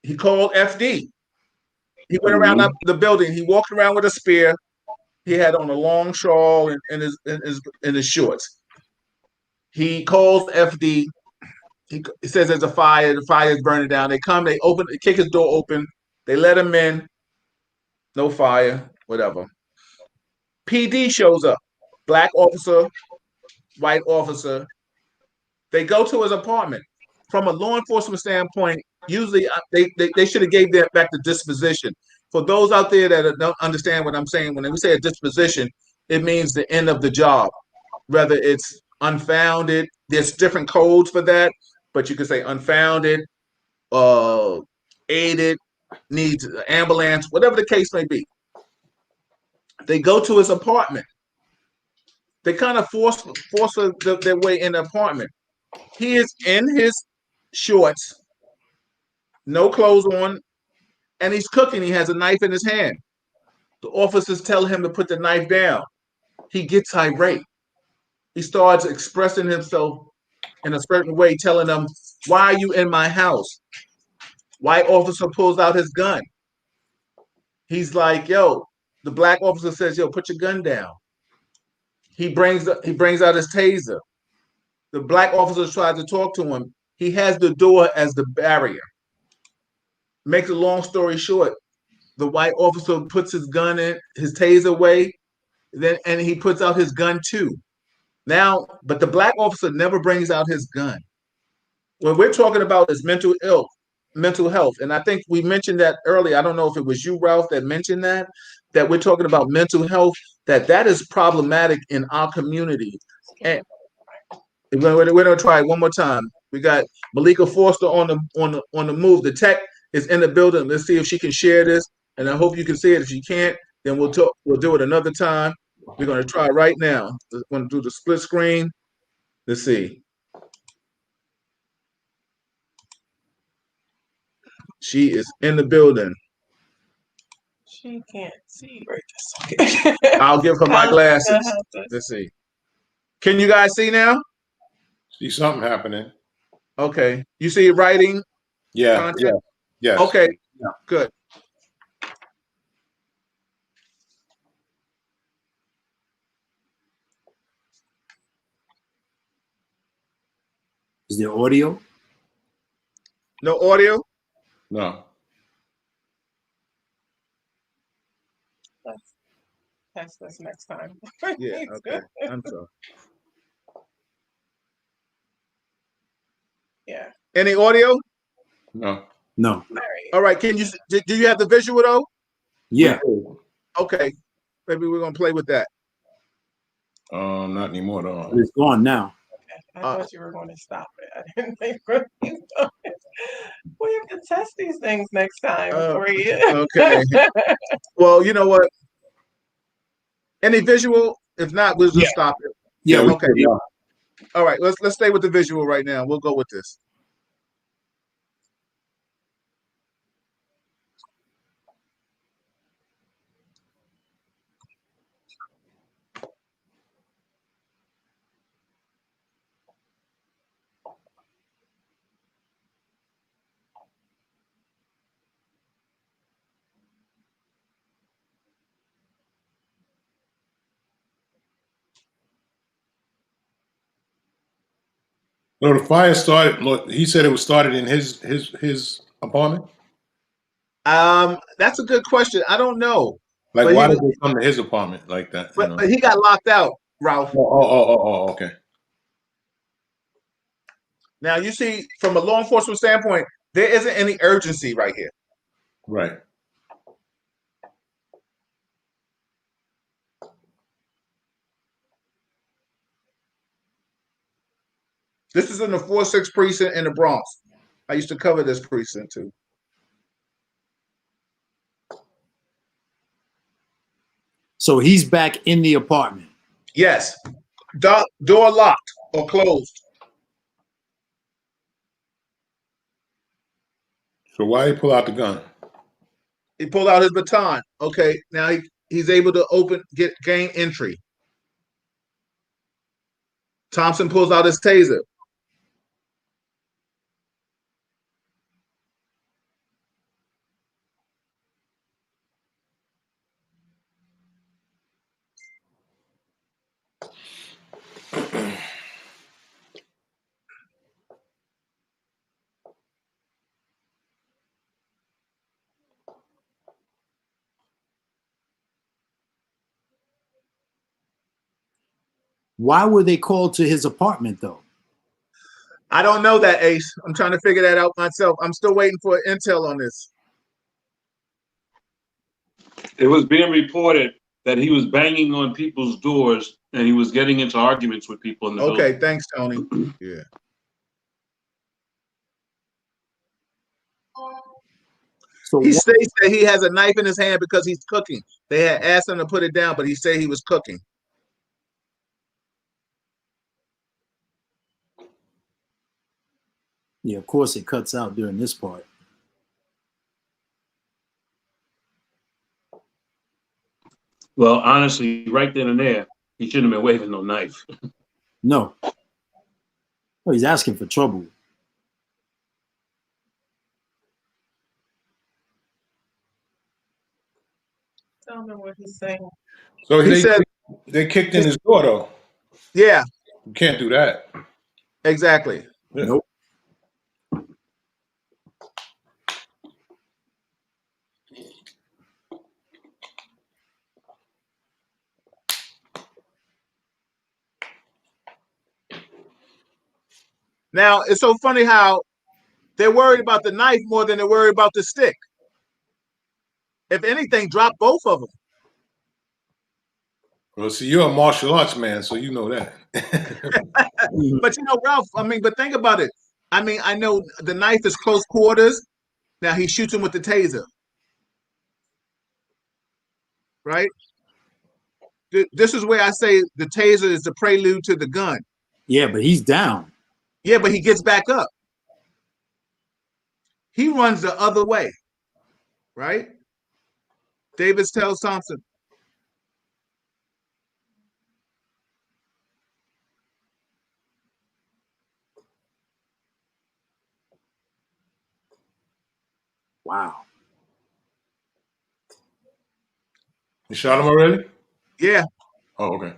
He called FD. He went around the building. He walked around with a spear. He had on a long shawl and in his shorts. He calls FD. He says there's a fire. The fire is burning down. They come. They kick his door open. They let him in. No fire. Whatever. PD shows up. Black officer, white officer. They go to his apartment. From a law enforcement standpoint, usually they should have gave that back to disposition. For those out there that don't understand what I'm saying, when we say a disposition, it means the end of the job. Whether it's unfounded, there's different codes for that, but you could say unfounded, aided, needs an ambulance, whatever the case may be. They go to his apartment. They kind of force their way in the apartment. He is in his shorts no clothes on, and he's cooking. He has a knife in his hand. The officers tell him to put the knife down. He gets irate. He starts expressing himself in a certain way, telling them, "Why are you in my house?" White officer pulls out his gun. He's like, "Yo," the black officer says, "Yo, put your gun down." He brings out his taser. The black officer tries to talk to him. He has the door as the barrier. Makes a long story short, the white officer puts his gun in, his taser away, and he puts out his gun too. Now, but the black officer never brings out his gun. What we're talking about is mental health, and I think we mentioned that earlier. I don't know if it was you, Ralph, that mentioned that we're talking about mental health. That is problematic in our community, and we're gonna try it one more time. We got Malika Forster on the move. The tech is in the building. Let's see if she can share this, and I hope you can see it. If she can't, then we'll talk. We'll do it another time. We're gonna try right now. We're gonna do the split screen. Let's see. She is in the building. She can't see right this second. I'll give her my glasses. Let's see. Can you guys see now? See something happening. Okay. You see it writing? Yeah. Content? Yeah. Yes. Okay. Yeah. Good. Is there audio? No audio? No. Test this next time. Yeah, okay. I'm sorry. Yeah. Any audio? No. No. All right. Can you do you have the visual though? Yeah. Okay. Maybe we're gonna play with that. Not anymore though. It's gone now. I thought you were going to stop it. I didn't think you were going to stop it. We have to test these things next time for you. Okay. Well, you know what? Any visual? If not, we'll just stop it. Yeah. Okay. All right. Let's stay with the visual right now. We'll go with this. No, the fire started. Look, he said it was started in his apartment. That's a good question. I don't know. Like, But why did they come to his apartment like that? You know? But he got locked out, Ralph. Okay. Now you see, from a law enforcement standpoint, there isn't any urgency right here. Right. This is in the 4-6 precinct in the Bronx. I used to cover this precinct too. So he's back in the apartment. Yes. Door locked or closed. So why did he pull out the gun? He pulled out his baton. Okay. Now he's able to gain entry. Thompson pulls out his taser. Why were they called to his apartment though? I don't know that, Ace. I'm trying to figure that out myself. I'm still waiting for intel on this. It was being reported that he was banging on people's doors and he was getting into arguments with people in the building. Okay, thanks, Tony. Yeah. So He states that he has a knife in his hand because he's cooking. They had asked him to put it down, but he said he was cooking. yeah, of course it cuts out during this part. Well, honestly, right then and there, he shouldn't have been waving no knife. No. Oh, he's asking for trouble. Tell me what he's saying. So He said, they kicked in his door though. yeah, You can't do that. exactly. Yeah. Nope. Now, it's so funny how they're worried about the knife more than they're worried about the stick. If anything, drop both of them. Well, see, you're a martial arts man, so you know that. But you know, Ralph, I mean, but think about it. I mean, I know the knife is close quarters. Now he shoots him with the taser, right? This is where I say the taser is the prelude to the gun. Yeah, but he's down. Yeah, but he gets back up. He runs the other way, right? Davis tells Thompson. Wow. You shot him already? Yeah. Oh, okay.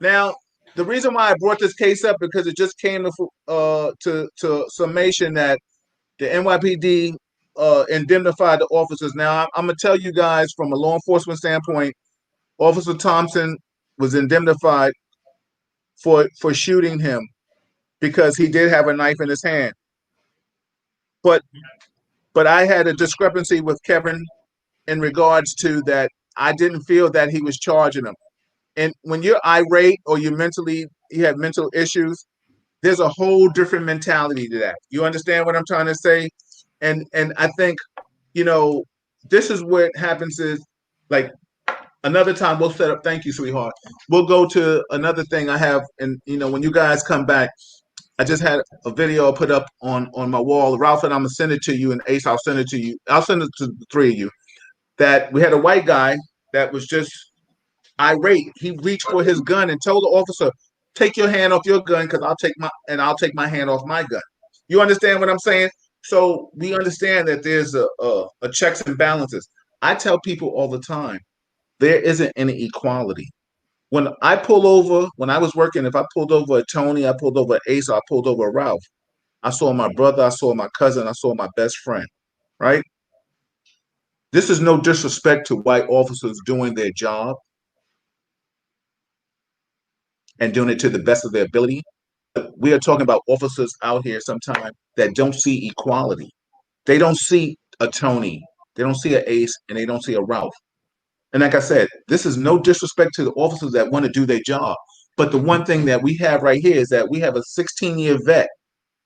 Now, the reason why I brought this case up because it just came to summation that the NYPD indemnified the officers. Now, I'm gonna tell you guys from a law enforcement standpoint, Officer Thompson was indemnified for shooting him because he did have a knife in his hand. But I had a discrepancy with Kevin in regards to that. I didn't feel that he was charging him. And when you're irate or you have mental issues, there's a whole different mentality to that. You understand what I'm trying to say? And I think, you know, this is what happens is like another time we'll set up. Thank you, sweetheart. We'll go to another thing I have, and you know, when you guys come back, I just had a video put up on my wall. Ralph and I'm gonna send it to you, and Ace, I'll send it to you. I'll send it to the three of you. That we had a white guy that was just irate. He reached for his gun and told the officer, "Take your hand off your gun, because I'll take my hand off my gun." You understand what I'm saying? So we understand that there's a checks and balances. I tell people all the time, there isn't any equality. When I pull over, when I was working, if I pulled over a Tony, I pulled over Ace, I pulled over Ralph. I saw my brother, I saw my cousin, I saw my best friend, right? This is no disrespect to white officers doing their job and doing it to the best of their ability. We are talking about officers out here sometimes that don't see equality. They don't see a Tony, they don't see an Ace, and they don't see a Ralph. And like I said, this is no disrespect to the officers that want to do their job. But the one thing that we have right here is that we have a 16-year vet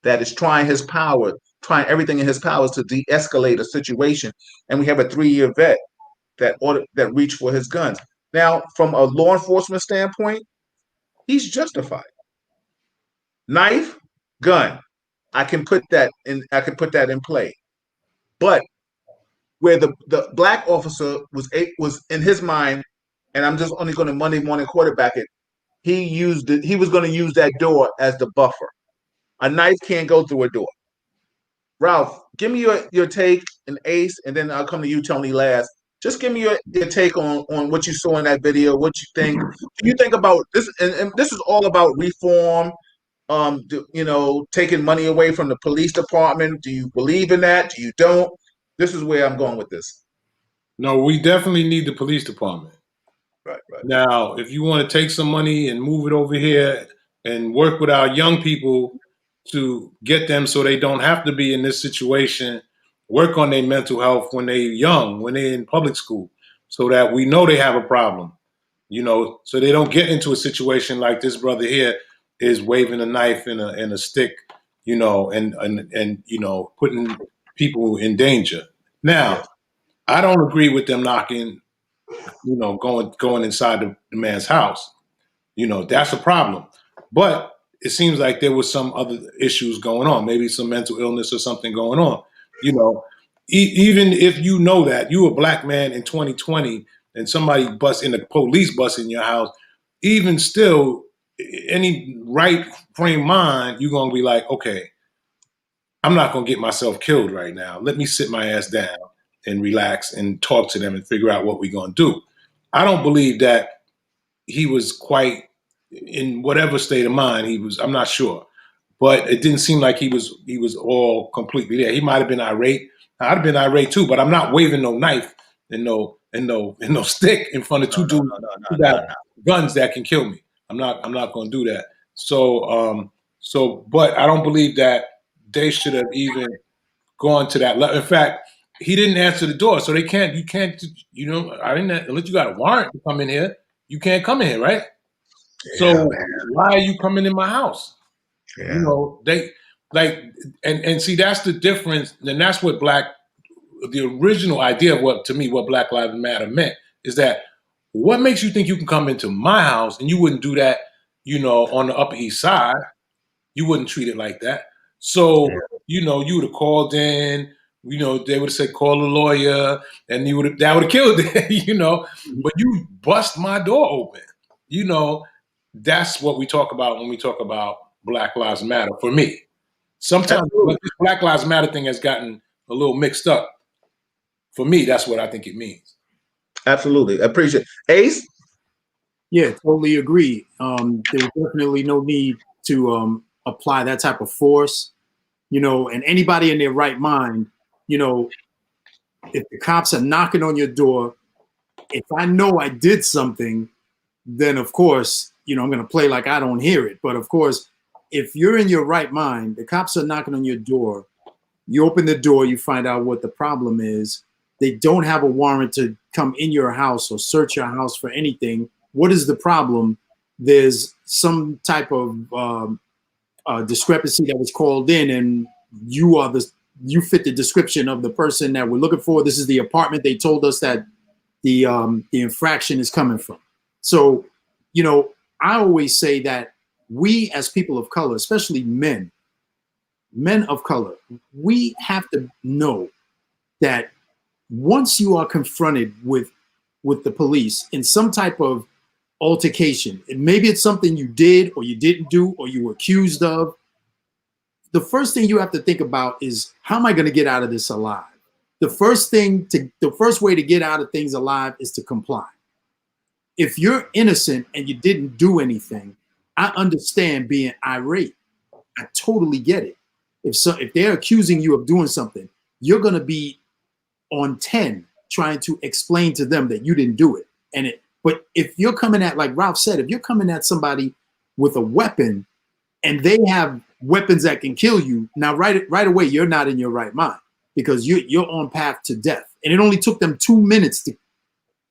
that is trying his power, trying everything in his powers to de-escalate a situation. And we have a 3-year vet that reached for his guns. Now, from a law enforcement standpoint, he's justified. Knife, gun. I can put that in play. But where the black officer was in his mind, and I'm just only going to Monday morning quarterback it. He was going to use that door as the buffer. A knife can't go through a door. Ralph, give me your take and Ace, and then I'll come to you, Tony, last. Just give me your take on what you saw in that video. What you think? Do you think about this? And this is all about reform. Taking money away from the police department. Do you believe in that? Do you don't? This is where I'm going with this. No, we definitely need the police department. Right. Now, if you want to take some money and move it over here and work with our young people to get them so they don't have to be in this situation, work on their mental health when they're young, when they're in public school, so that we know they have a problem, so they don't get into a situation like this brother here is waving a knife and a stick, and putting people in danger. Now, I don't agree with them knocking, going inside the man's house. That's a problem. But it seems like there was some other issues going on, maybe some mental illness or something going on. Even if you know that you a black man in 2020 and somebody busts in the police bus in your house, even still, any right frame mind, you're gonna be like, okay, I'm not gonna get myself killed right now. Let me sit my ass down and relax and talk to them and figure out what we're gonna do. I don't believe that he was quite in whatever state of mind he was. I'm not sure, but it didn't seem like he was all completely there. He might have been irate. I'd have been irate too, but I'm not waving no knife and no stick in front of two dudes who got guns that can kill me. I'm not going to do that. But I don't believe that they should have even gone to that level. In fact, he didn't answer the door, so you can't, I didn't, unless you got a warrant to come in here, you can't come in here, right? Yeah, So man. why are you coming in my house? Yeah. You know, they like, and see, that's the difference. And that's what the original idea of what Black Lives Matter meant is that what makes you think you can come into my house and you wouldn't do that, on the Upper East Side? You wouldn't treat it like that. So, you would have called in, they would have said, call a lawyer, and that would have killed it, but you bust my door open. That's what we talk about when we talk about Black Lives Matter for me. Sometimes this Black Lives Matter thing has gotten a little mixed up. For me, that's what I think it means. Absolutely. Appreciate it. Ace? Yeah, totally agree. There was definitely no need to apply that type of force, and anybody in their right mind, if the cops are knocking on your door, if I know I did something, then of course, I'm going to play like I don't hear it. But of course, if you're in your right mind, the cops are knocking on your door, you open the door, you find out what the problem is. They don't have a warrant to come in your house or search your house for anything. What is the problem? There's some type of discrepancy that was called in, and you fit the description of the person that we're looking for. This is the apartment they told us that the infraction is coming from. So, I always say that we as people of color, especially men of color, we have to know that once you are confronted with the police in some type of altercation, and maybe it's something you did or you didn't do or you were accused of, the first thing you have to think about is, how am I going to get out of this alive? The first way to get out of things alive is to comply. If you're innocent and you didn't do anything, I understand being irate. I totally get it. If they're accusing you of doing something, you're going to be on 10 trying to explain to them that you didn't do it. But if you're coming at, like Ralph said, if you're coming at somebody with a weapon and they have weapons that can kill you, now right away, you're not in your right mind, because you're on path to death. And it only took them 2 minutes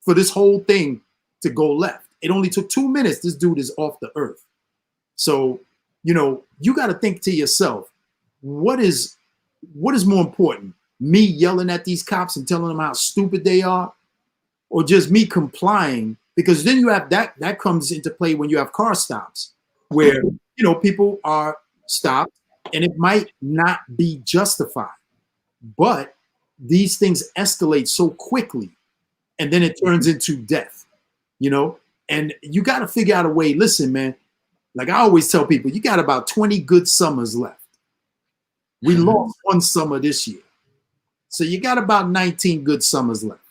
for this whole thing to go left. It only took 2 minutes. This dude is off the earth. So, you got to think to yourself, what is more important? Me yelling at these cops and telling them how stupid they are, or just me complying? Because then you have that comes into play when you have car stops where, people are stopped and it might not be justified, but these things escalate so quickly and then it turns into death, and you got to figure out a way. Listen, man, like I always tell people, you got about 20 good summers left. We lost one summer this year. So you got about 19 good summers left.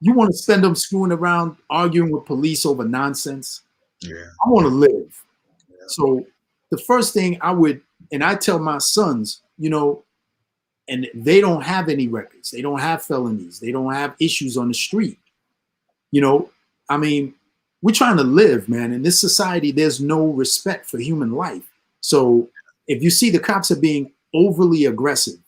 You want to spend them screwing around, arguing with police over nonsense? Yeah. I want to live. Yeah. So the first thing I tell my sons, and they don't have any records. They don't have felonies. They don't have issues on the street. I mean, we're trying to live, man. In this society, there's no respect for human life. So if you see the cops are being overly aggressive,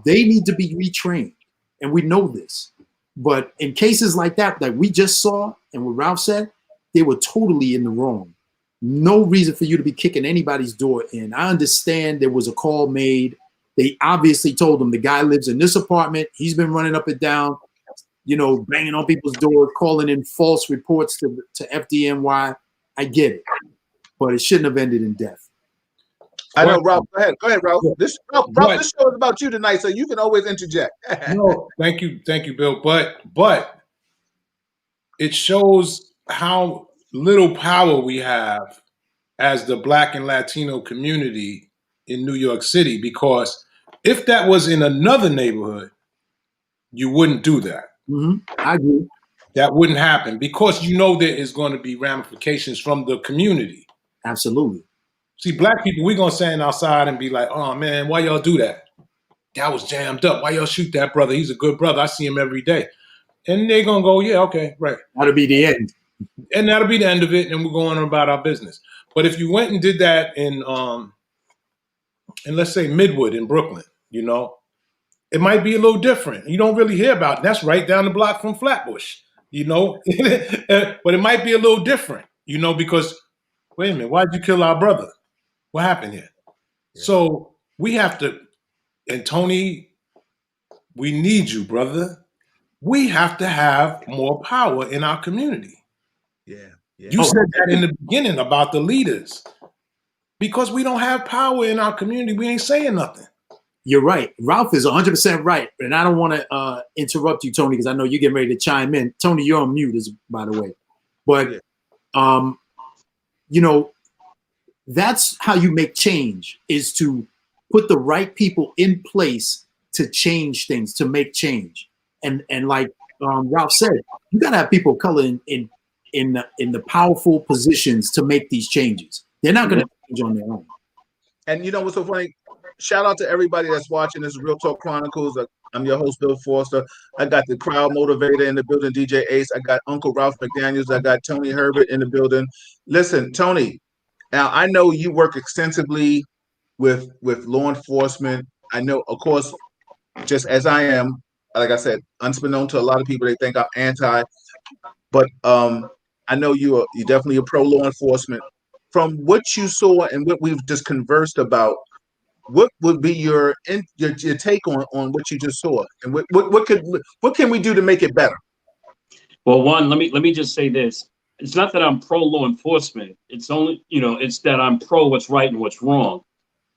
they need to be retrained. And we know this. But in cases like that we just saw, and what Ralph said, they were totally in the wrong. No reason for you to be kicking anybody's door in. I understand there was a call made. They obviously told him the guy lives in this apartment. He's been running up and down, banging on people's doors, calling in false reports to FDNY. I get it. But it shouldn't have ended in death. I know, Ralph. Go ahead, Ralph. This show is about you tonight, so you can always interject. No, thank you, Bill. But it shows how little power we have as the Black and Latino community in New York City, because if that was in another neighborhood, you wouldn't do that. I agree. That wouldn't happen because you know there is going to be ramifications from the community. Absolutely. See, Black people, we're going to stand outside and be like, oh, man, why y'all do that? That was jammed up. Why y'all shoot that brother? He's a good brother. I see him every day. And they're going to go, yeah, okay, right. That'll be the end. And that'll be the end of it, and we're going on about our business. But if you went and did that in let's say Midwood in Brooklyn, you know, it might be a little different. You don't really hear about it. That's right down the block from Flatbush, you know. But it might be a little different, you know, because, wait a minute, why'd you kill our brother? What happened here? Yeah. So we have to, and Tony, we need you, brother. We have to have more power in our community. Yeah. You said that in the beginning about the leaders. Because we don't have power in our community, we ain't saying nothing. You're right. Ralph is 100% right. And I don't want to interrupt you, Tony, because I know you're getting ready to chime in. Tony, you're on mute, by the way. But, you know, that's how you make change, is to put the right people in place to change things, to make change. And like Ralph said, you got to have people of color in the powerful positions to make these changes. They're not going to change on their own. And you know what's so funny? Shout out to everybody that's watching this Real Talk Chronicles. I'm your host, Bill Foster. I got the crowd motivator in the building, DJ Ace. I got Uncle Ralph McDaniels. I got Tony Herbert in the building. Listen, Tony, now I know you work extensively with law enforcement. I know, of course, just as I am, like I said, unbeknown to a lot of people, they think I'm anti. But I know you're definitely a pro law enforcement. From what you saw and what we've just conversed about, what would be your take on what you just saw, and what can we do to make it better? Well, one, let me just say this. It's not that I'm pro law enforcement. It's only, it's that I'm pro what's right and what's wrong.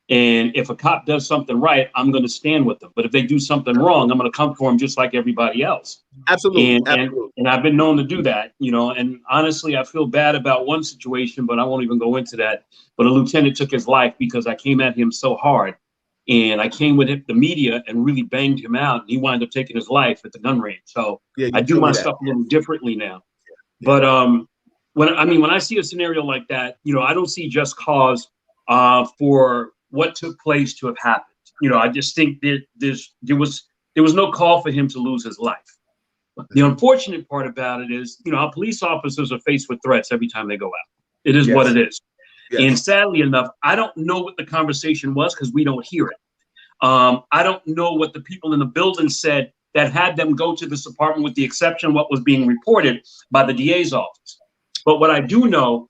And if a cop does something right, I'm going to stand with them. But if they do something wrong, I'm going to come for them just like everybody else. Absolutely. And I've been known to do that, and honestly, I feel bad about one situation, but I won't even go into that. But a lieutenant took his life because I came at him so hard, and I came with the media and really banged him out. And he wound up taking his life at the gun range. So I do my stuff a little differently now. Yeah. But when I see a scenario like that, I don't see just cause for what took place to have happened. I just think that there was no call for him to lose his life. The unfortunate part about it is, our police officers are faced with threats every time they go out. It is what it is. Yes. And sadly enough, I don't know what the conversation was because we don't hear it. I don't know what the people in the building said that had them go to this apartment, with the exception of what was being reported by the DA's office. But what I do know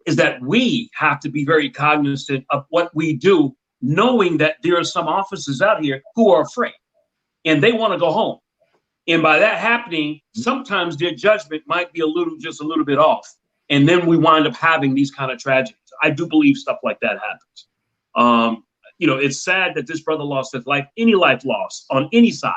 is that we have to be very cognizant of what we do, knowing that there are some officers out here who are afraid and they want to go home. And by that happening, sometimes their judgment might be just a little bit off. And then we wind up having these kind of tragedies. I do believe stuff like that happens. It's sad that this brother lost his life, any life loss on any side,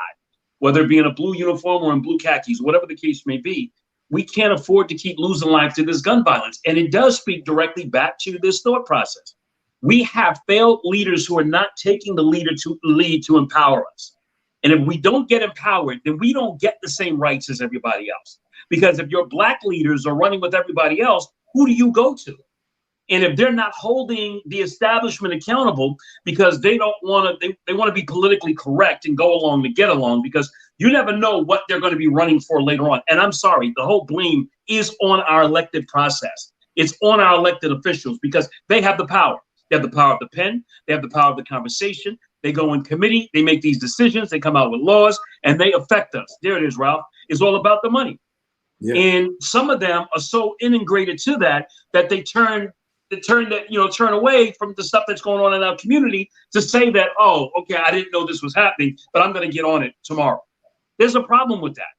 whether it be in a blue uniform or in blue khakis, whatever the case may be. We can't afford to keep losing life to this gun violence. And it does speak directly back to this thought process. We have failed leaders who are not taking the lead to empower us. And if we don't get empowered, then we don't get the same rights as everybody else. Because if your Black leaders are running with everybody else, who do you go to? And if they're not holding the establishment accountable because they don't want to, they want to be politically correct and go along to get along, because you never know what they're going to be running for later on. And I'm sorry, the whole blame is on our elected process. It's on our elected officials because they have the power. They have the power of the pen. They have the power of the conversation. They go in committee. They make these decisions. They come out with laws and they affect us. There it is, Ralph. It's all about the money. Yeah. And some of them are so integrated to that they turn away from the stuff that's going on in our community to say that, oh, okay, I didn't know this was happening, but I'm going to get on it tomorrow. There's a problem with that.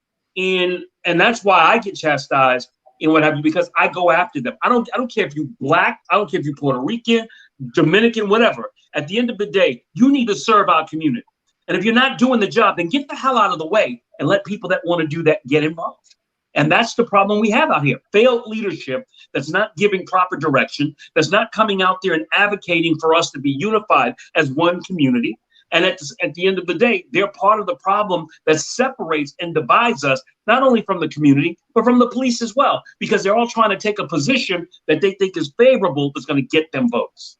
And that's why I get chastised and what have you, because I go after them. I don't care if you're Black, I don't care if you're Puerto Rican, Dominican, whatever. At the end of the day, you need to serve our community. And if you're not doing the job, then get the hell out of the way and let people that want to do that get involved. And that's the problem we have out here. Failed leadership that's not giving proper direction, that's not coming out there and advocating for us to be unified as one community. And at the end of the day, they're part of the problem that separates and divides us, not only from the community, but from the police as well, because they're all trying to take a position that they think is favorable that's going to get them votes.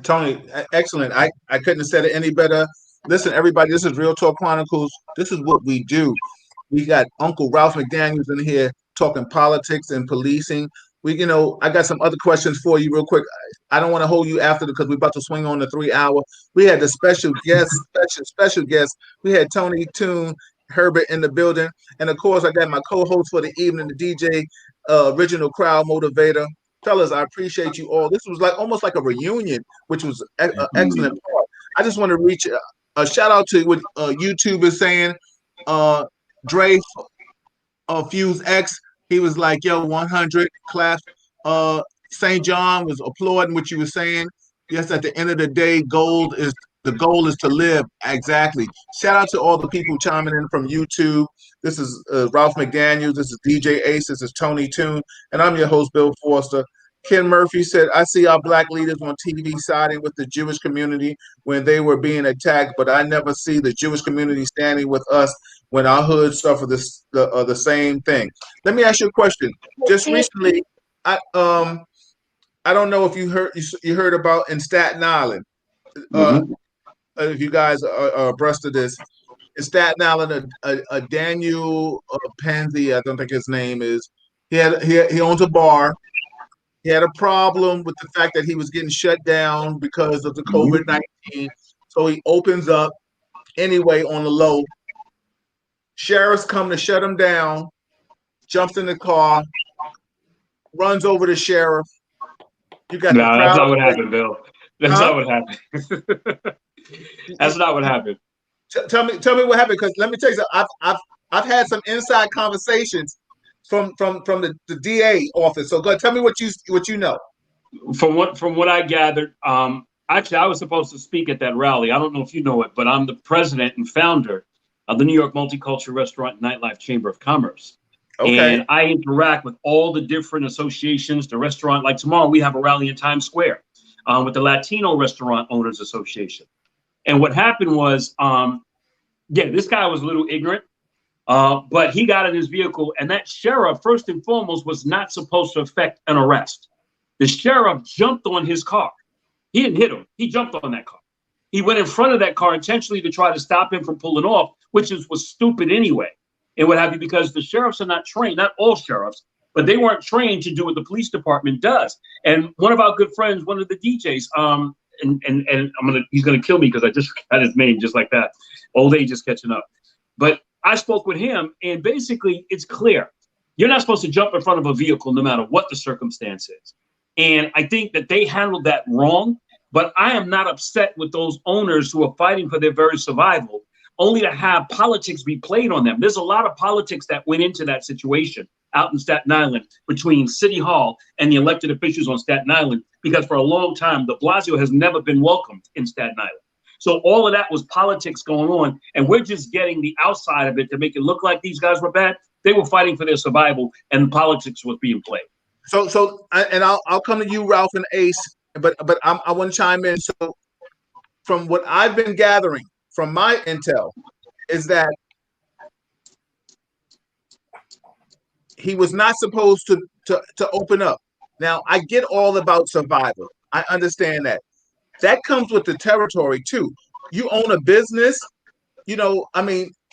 Tony, excellent. I couldn't have said it any better. Listen, everybody, this is Real Talk Chronicles. This is what we do. We got Uncle Ralph McDaniels in here talking politics and policing. I got some other questions for you real quick. I don't want to hold you after because we're about to swing on the 3 hour. We had the special guest. We had Tony Toon Herbert in the building. And of course, I got my co-host for the evening, the DJ, original crowd motivator. Fellas, I appreciate you all. This was almost like a reunion, which was an excellent part. I just want to reach a shout out to what YouTube is saying. Dre Fuse X, he was like, yo, 100 claps. St. John was applauding what you were saying. Yes, at the end of the day, the goal is to live. Exactly. Shout out to all the people chiming in from YouTube. This is Ralph McDaniels. This is DJ Ace. This is Tony Toon. And I'm your host, Bill Foster. Ken Murphy said, I see our black leaders on TV siding with the Jewish community when they were being attacked, but I never see the Jewish community standing with us when our hoods suffer the same thing. Let me ask you a question. Just recently, I don't know if you heard about in Staten Island. If you guys are abreast of this, in Staten Island, a Daniel Pansy, I don't think his name is. He owns a bar. He had a problem with the fact that he was getting shut down because of the COVID-19. So he opens up anyway on the low. Sheriffs come to shut him down, jumps in the car, runs over the sheriff. You got the crowd. That's not what happened, Bill. That's not what happened. That's not what happened. Tell me what happened, because let me tell you something. I've had some inside conversations from the DA office. So go ahead, tell me what you know. From what I gathered, actually I was supposed to speak at that rally. I don't know if you know it, but I'm the president and founder of the New York Multicultural Restaurant and Nightlife Chamber of Commerce. Okay. And I interact with all the different associations, the restaurant. Like tomorrow, we have a rally in Times Square with the Latino Restaurant Owners Association. And what happened was, this guy was a little ignorant, but he got in his vehicle, and that sheriff, first and foremost, was not supposed to affect an arrest. The sheriff jumped on his car. He didn't hit him. He jumped on that car. He went in front of that car intentionally to try to stop him from pulling off, which was stupid anyway. And what have you, because the sheriffs are not trained, not all sheriffs, but they weren't trained to do what the police department does. And one of our good friends, one of the DJs, and he's gonna kill me because I just got his name just like that. Old age is catching up. But I spoke with him, and basically it's clear. You're not supposed to jump in front of a vehicle no matter what the circumstance is. And I think that they handled that wrong, but I am not upset with those owners who are fighting for their very survival, only to have politics be played on them. There's a lot of politics that went into that situation out in Staten Island between City Hall and the elected officials on Staten Island, because for a long time, de Blasio has never been welcomed in Staten Island. So all of that was politics going on, and we're just getting the outside of it to make it look like these guys were bad. They were fighting for their survival, and politics was being played. I'll come to you, Ralph and Ace, but I want to chime in. So from what I've been gathering from my intel is that he was not supposed to open up. Now, I get all about survival. I understand that. That comes with the territory too. You own a business,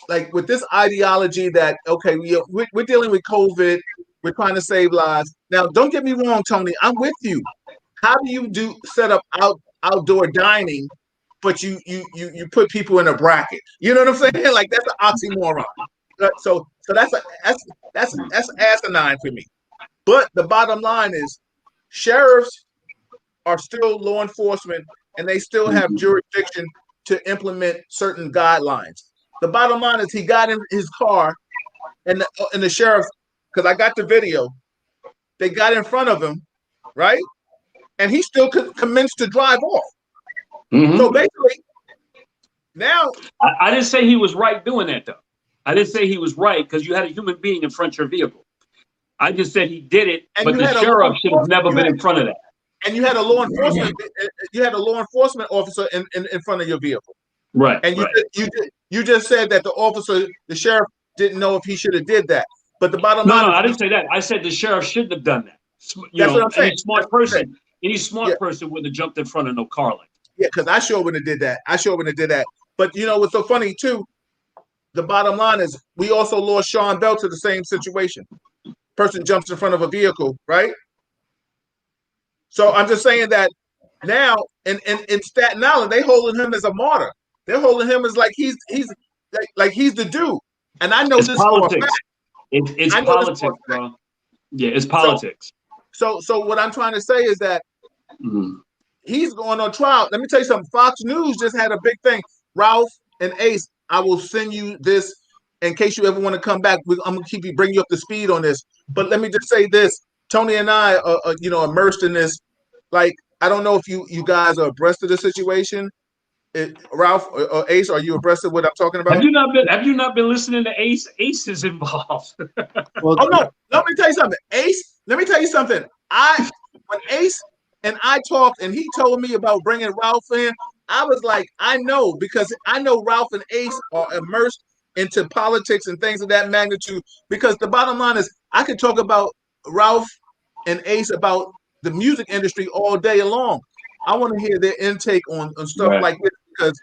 like with this ideology that, okay, we're dealing with COVID, we're trying to save lives. Now, don't get me wrong, Tony, I'm with you. How do you set up outdoor dining, but you put people in a bracket? You know what I'm saying? Like, that's an oxymoron. So that's asinine for me. But the bottom line is, sheriffs are still law enforcement, and they still have jurisdiction to implement certain guidelines. The bottom line is, he got in his car, and the sheriff, because I got the video, they got in front of him, right? And he still commenced to drive off. So basically, now I didn't say he was right doing that, though. I didn't say he was right because you had a human being in front of your vehicle. I just said he did it, And but you the had a sheriff should have never been had, in front of that. and you had a law enforcement. You had a law enforcement officer in front of your vehicle. Right. And right. you just said that the sheriff didn't know if he should have did that. But the bottom No, line no, is, I didn't say that. I said the sheriff shouldn't have done that. You that's what know, I'm saying. Any smart person wouldn't have jumped in front of no car like that. Yeah, because I sure wouldn't have did that. But you know what's so funny too? The bottom line is we also lost Sean Bell to the same situation. Person jumps in front of a vehicle, right? So I'm just saying that now in Staten Island, they holding him as a martyr. They're holding him as like he's like he's the dude. And I know It's this for a politics. fact. It's I know this politics, for a fact. bro. Yeah, it's politics. So what I'm trying to say is that he's going on trial. Let me tell you something. Fox News just had a big thing. Ralph and Ace, I will send you this in case you ever want to come back. I'm gonna bring you up to speed on this. But let me just say this: Tony and I are immersed in this. Like, I don't know if you guys are abreast of the situation. Ralph or Ace, are you abreast of what I'm talking about? Have you not been listening to Ace? Ace is involved. Oh no, let me tell you something. Ace, let me tell you something. When Ace and I talked and he told me about bringing Ralph in, I was like, I know, because I know Ralph and Ace are immersed into politics and things of that magnitude. Because the bottom line is, I could talk about Ralph and Ace about the music industry all day long. I want to hear their intake on stuff like this because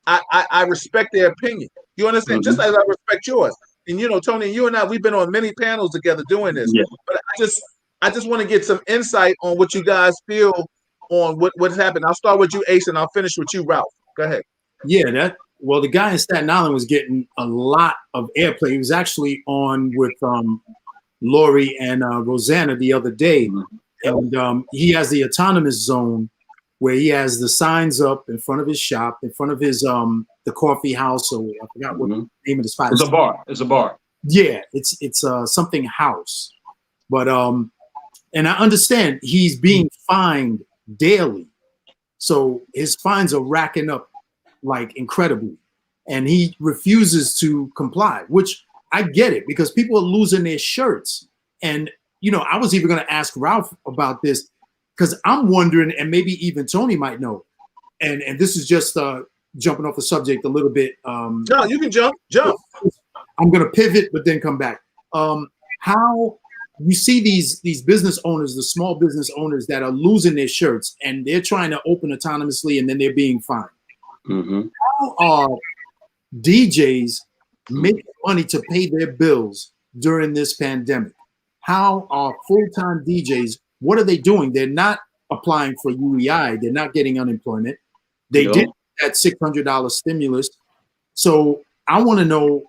I respect their opinion. You understand? Just as I respect yours. And Tony, you and I, we've been on many panels together doing this. Yeah. But I just want to get some insight on what you guys feel on what's happened. I'll start with you, Ace, and I'll finish with you, Ralph. Go ahead. Yeah, the guy in Staten Island was getting a lot of airplay. He was actually on with Lori and Rosanna the other day. And he has the autonomous zone where he has the signs up in front of his shop, in front of his the coffee house, or I forgot what the name of the spot is. It's a bar. Yeah, it's something house. But and I understand he's being fined daily. So his fines are racking up like incredibly. And he refuses to comply, which I get it because people are losing their shirts. And I was even going to ask Ralph about this because I'm wondering, and maybe even Tony might know, and this is just jumping off the subject a little bit. No, you can jump. I'm going to pivot, but then come back. How you see these business owners, the small business owners that are losing their shirts and they're trying to open autonomously and then they're being fined. How are DJs making money to pay their bills during this pandemic? How are full-time DJs, what are they doing? They're not applying for UEI. They're not getting unemployment. They did that $600 stimulus. So I want to know,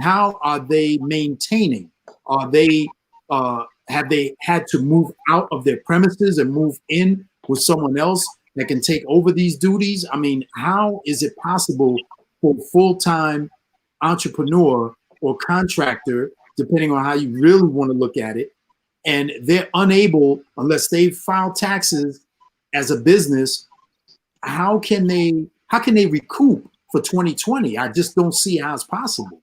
how are they maintaining? Are they have they had to move out of their premises and move in with someone else that can take over these duties? I mean, how is it possible for a full-time entrepreneur or contractor, depending on how you really want to look at it, and they're unable, unless they file taxes as a business, how can they recoup for 2020? I just don't see how it's possible.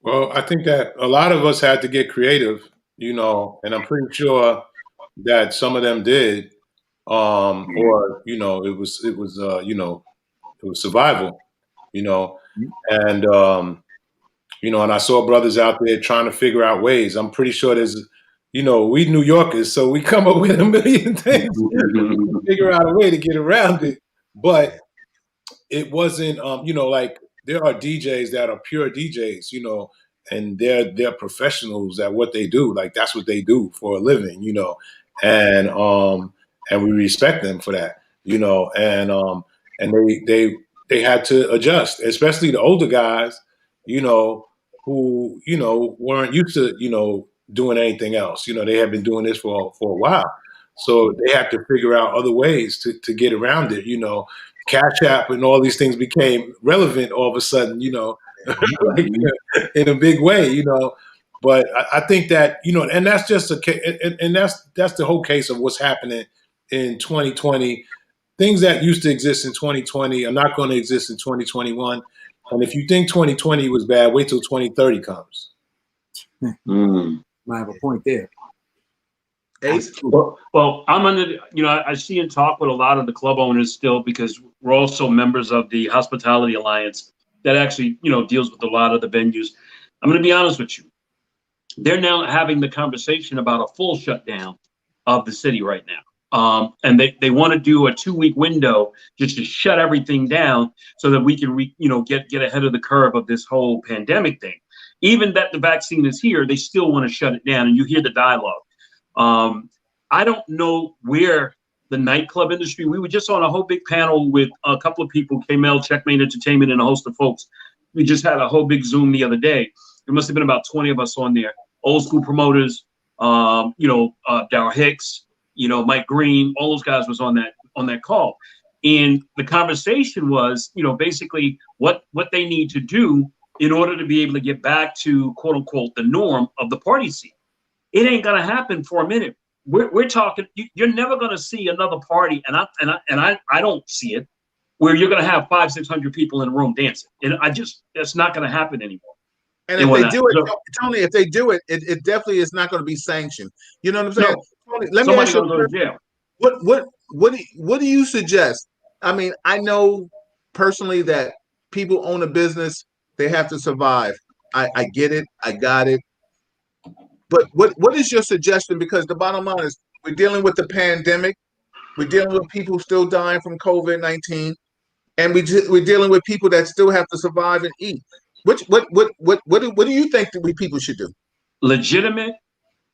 Well, I think that a lot of us had to get creative, and I'm pretty sure that some of them did, or it was survival, and and I saw brothers out there trying to figure out ways. I'm pretty sure there's, we New Yorkers, so we come up with a million things to figure out a way to get around it, but it wasn't, like there are DJs that are pure DJs, and they're professionals at what they do. Like that's what they do for a living, and we respect them for that, and they had to adjust, especially the older guys, who, weren't used to, doing anything else. They had been doing this for a while. So they had to figure out other ways to get around it, Cash App and all these things became relevant all of a sudden, like, in a big way, But I think that, and that's just and that's the whole case of what's happening in 2020. Things that used to exist in 2020 are not going to exist in 2021. And if you think 2020 was bad, wait till 2030 comes. Might have a point there. Ace? Well, I'm under, I see and talk with a lot of the club owners still, because we're also members of the Hospitality Alliance that actually, deals with a lot of the venues. I'm going to be honest with you. They're now having the conversation about a full shutdown of the city right now. And they want to do a 2-week window just to shut everything down so that we can, get ahead of the curve of this whole pandemic thing. Even that the vaccine is here, they still want to shut it down. And you hear the dialogue. I don't know where the nightclub industry, we were just on a whole big panel with a couple of people, K-Mel, Checkmate Entertainment, and a host of folks. We just had a whole big Zoom the other day. There must have been about 20 of us on there. Old school promoters, Darryl Hicks, Mike Green, all those guys was on that call. And the conversation was, basically what they need to do in order to be able to get back to, quote unquote, the norm of the party scene. It ain't gonna happen for a minute. We're talking. You're never gonna see another party, and I don't see it, where you're gonna have 500-600 people in a room dancing. And that's not gonna happen anymore. And if they do it, Tony, if they do it, it definitely is not going to be sanctioned. You know what I'm saying? No. Tony, let me ask you, go to jail. What do you suggest? I mean, I know personally that people own a business, they have to survive. I get it, I got it. But what is your suggestion? Because the bottom line is we're dealing with the pandemic, we're dealing with people still dying from COVID-19, and we're dealing with people that still have to survive and eat. What do you think that people should do? Legitimate,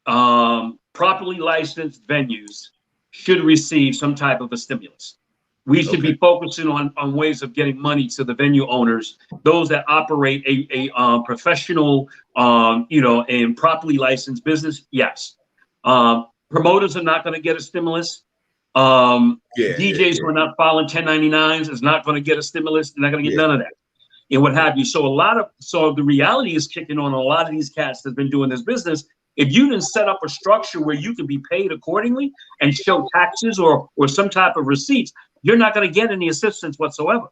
properly licensed venues should receive some type of a stimulus. We should be focusing on ways of getting money to the venue owners, those that operate a professional, and properly licensed business. Yes. Promoters are not going to get a stimulus. DJs who are not filing 1099s is not going to get a stimulus. They're not going to get none of that. And what have you. So the reality is kicking on a lot of these cats that's been doing this business. If you didn't set up a structure where you can be paid accordingly and show taxes or some type of receipts, you're not going to get any assistance whatsoever.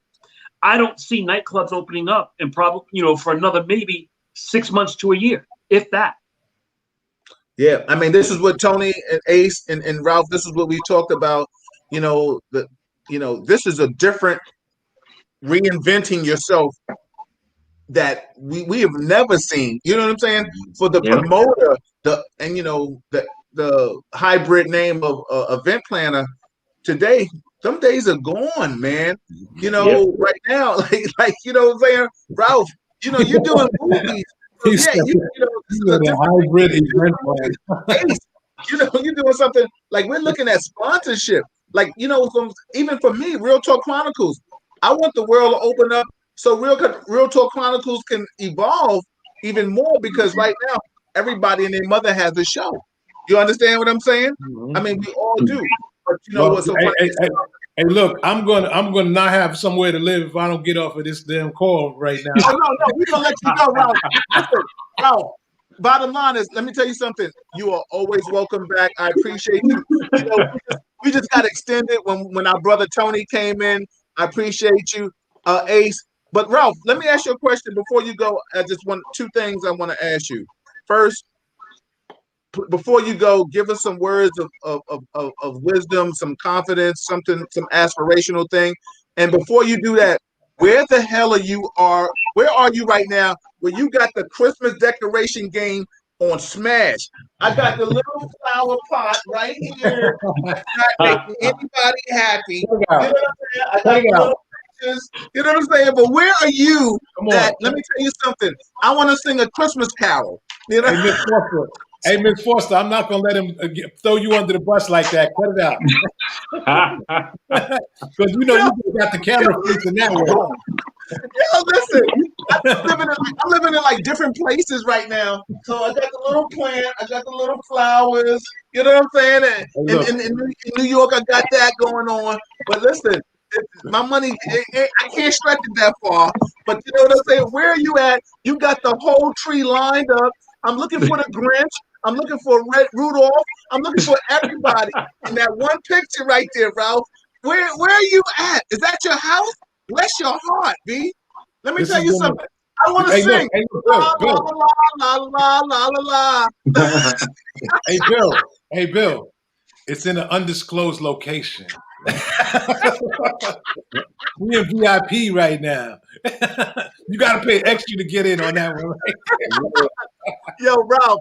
I don't see nightclubs opening up and probably, for another maybe 6 months to a year, if that. Yeah, I mean, this is what Tony and Ace and Ralph, this is what we talked about. This is a different reinventing yourself that we have never seen. You know what I'm saying? For the promoter, the hybrid name of event planner today, some days are gone, man. Right now, like what I'm saying, Ralph, you're doing movies. So this is a hybrid event planner. You're doing something like we're looking at sponsorship. Like, even for me, Real Talk Chronicles, I want the world to open up so Real Talk Chronicles can evolve even more, because right now everybody and their mother has a show. You understand what I'm saying? Mm-hmm. I mean, we all do. But what's so funny? Hey, look, I'm gonna not have somewhere to live if I don't get off of this damn call right now. No, we're gonna let you go, Ralph. Bottom line is, let me tell you something. You are always welcome back. I appreciate you. We just got extended when our brother Tony came in. I appreciate you, Ace. But Ralph, let me ask you a question before you go. I just want 2 things I want to ask you. First, before you go, give us some words of wisdom, some confidence, some aspirational thing. And before you do that, where the hell where are you right now? Where you got the Christmas decoration game on Smash? I got the little flower pot right here. Not making anybody happy. You know what I'm saying? I got little pictures. You know what I'm saying? But where are you? Let me tell you something. I want to sing a Christmas carol. You know? Hey, Miss Foster, I'm not going to let him throw you under the bus like that. Cut it out. Because you got the camera facing that way. Listen, I'm living in like different places right now. So I got the little plant, I got the little flowers, you know what I'm saying? And in New York, I got that going on. But listen, my money, I can't stretch it that far. But you know what I'm saying? Where are you at? You got the whole tree lined up. I'm looking for the Grinch. I'm looking for Red Rudolph. I'm looking for everybody in that one picture right there, Ralph. Where are you at? Is that your house? Bless your heart, B. Let me This tell is you when something. I want to Hey, sing. look, hey, La, look, la, Bill, la, la, la, la, la. Hey, Bill. It's in an undisclosed location. We in VIP right now. You got to pay extra to get in on that one. Right? Yo, Ralph,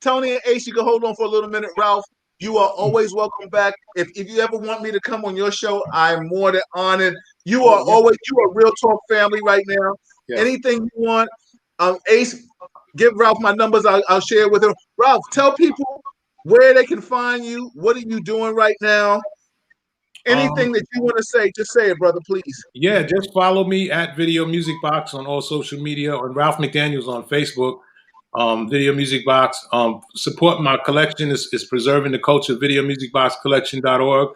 Tony and Ace, you can hold on for a little minute. Ralph, you are always welcome back. If you ever want me to come on your show, I'm more than honored. You are Real Talk family right now. Yes. Anything you want, Ace, give Ralph my numbers. I'll share with him. Ralph, tell people where they can find you. What are you doing right now? Anything that you want to say, just say it, brother, please. Yeah, just follow me at Video Music Box on all social media, or Ralph McDaniels on Facebook. Video Music Box. Support my collection is preserving the culture. VideoMusicBoxCollection.org.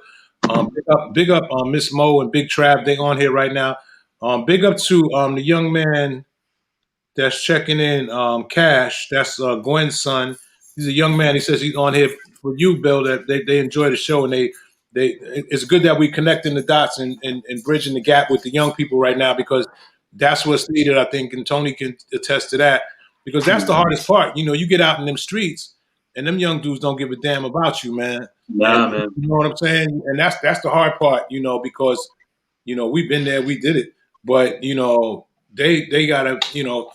Big up Miss Mo and Big Trav. They on here right now. Big up to the young man that's checking in, Cash. That's Gwen's son. He's a young man. He says he's on here for you, Bill. That they enjoy the show, and they it's good that we connecting the dots and bridging the gap with the young people right now, because that's what's needed, I think, and Tony can attest to that, because that's the hardest part. You get out in them streets, and them young dudes don't give a damn about you, man. Nah, man. You know what I'm saying? And that's the hard part, because we've been there, we did it, but they gotta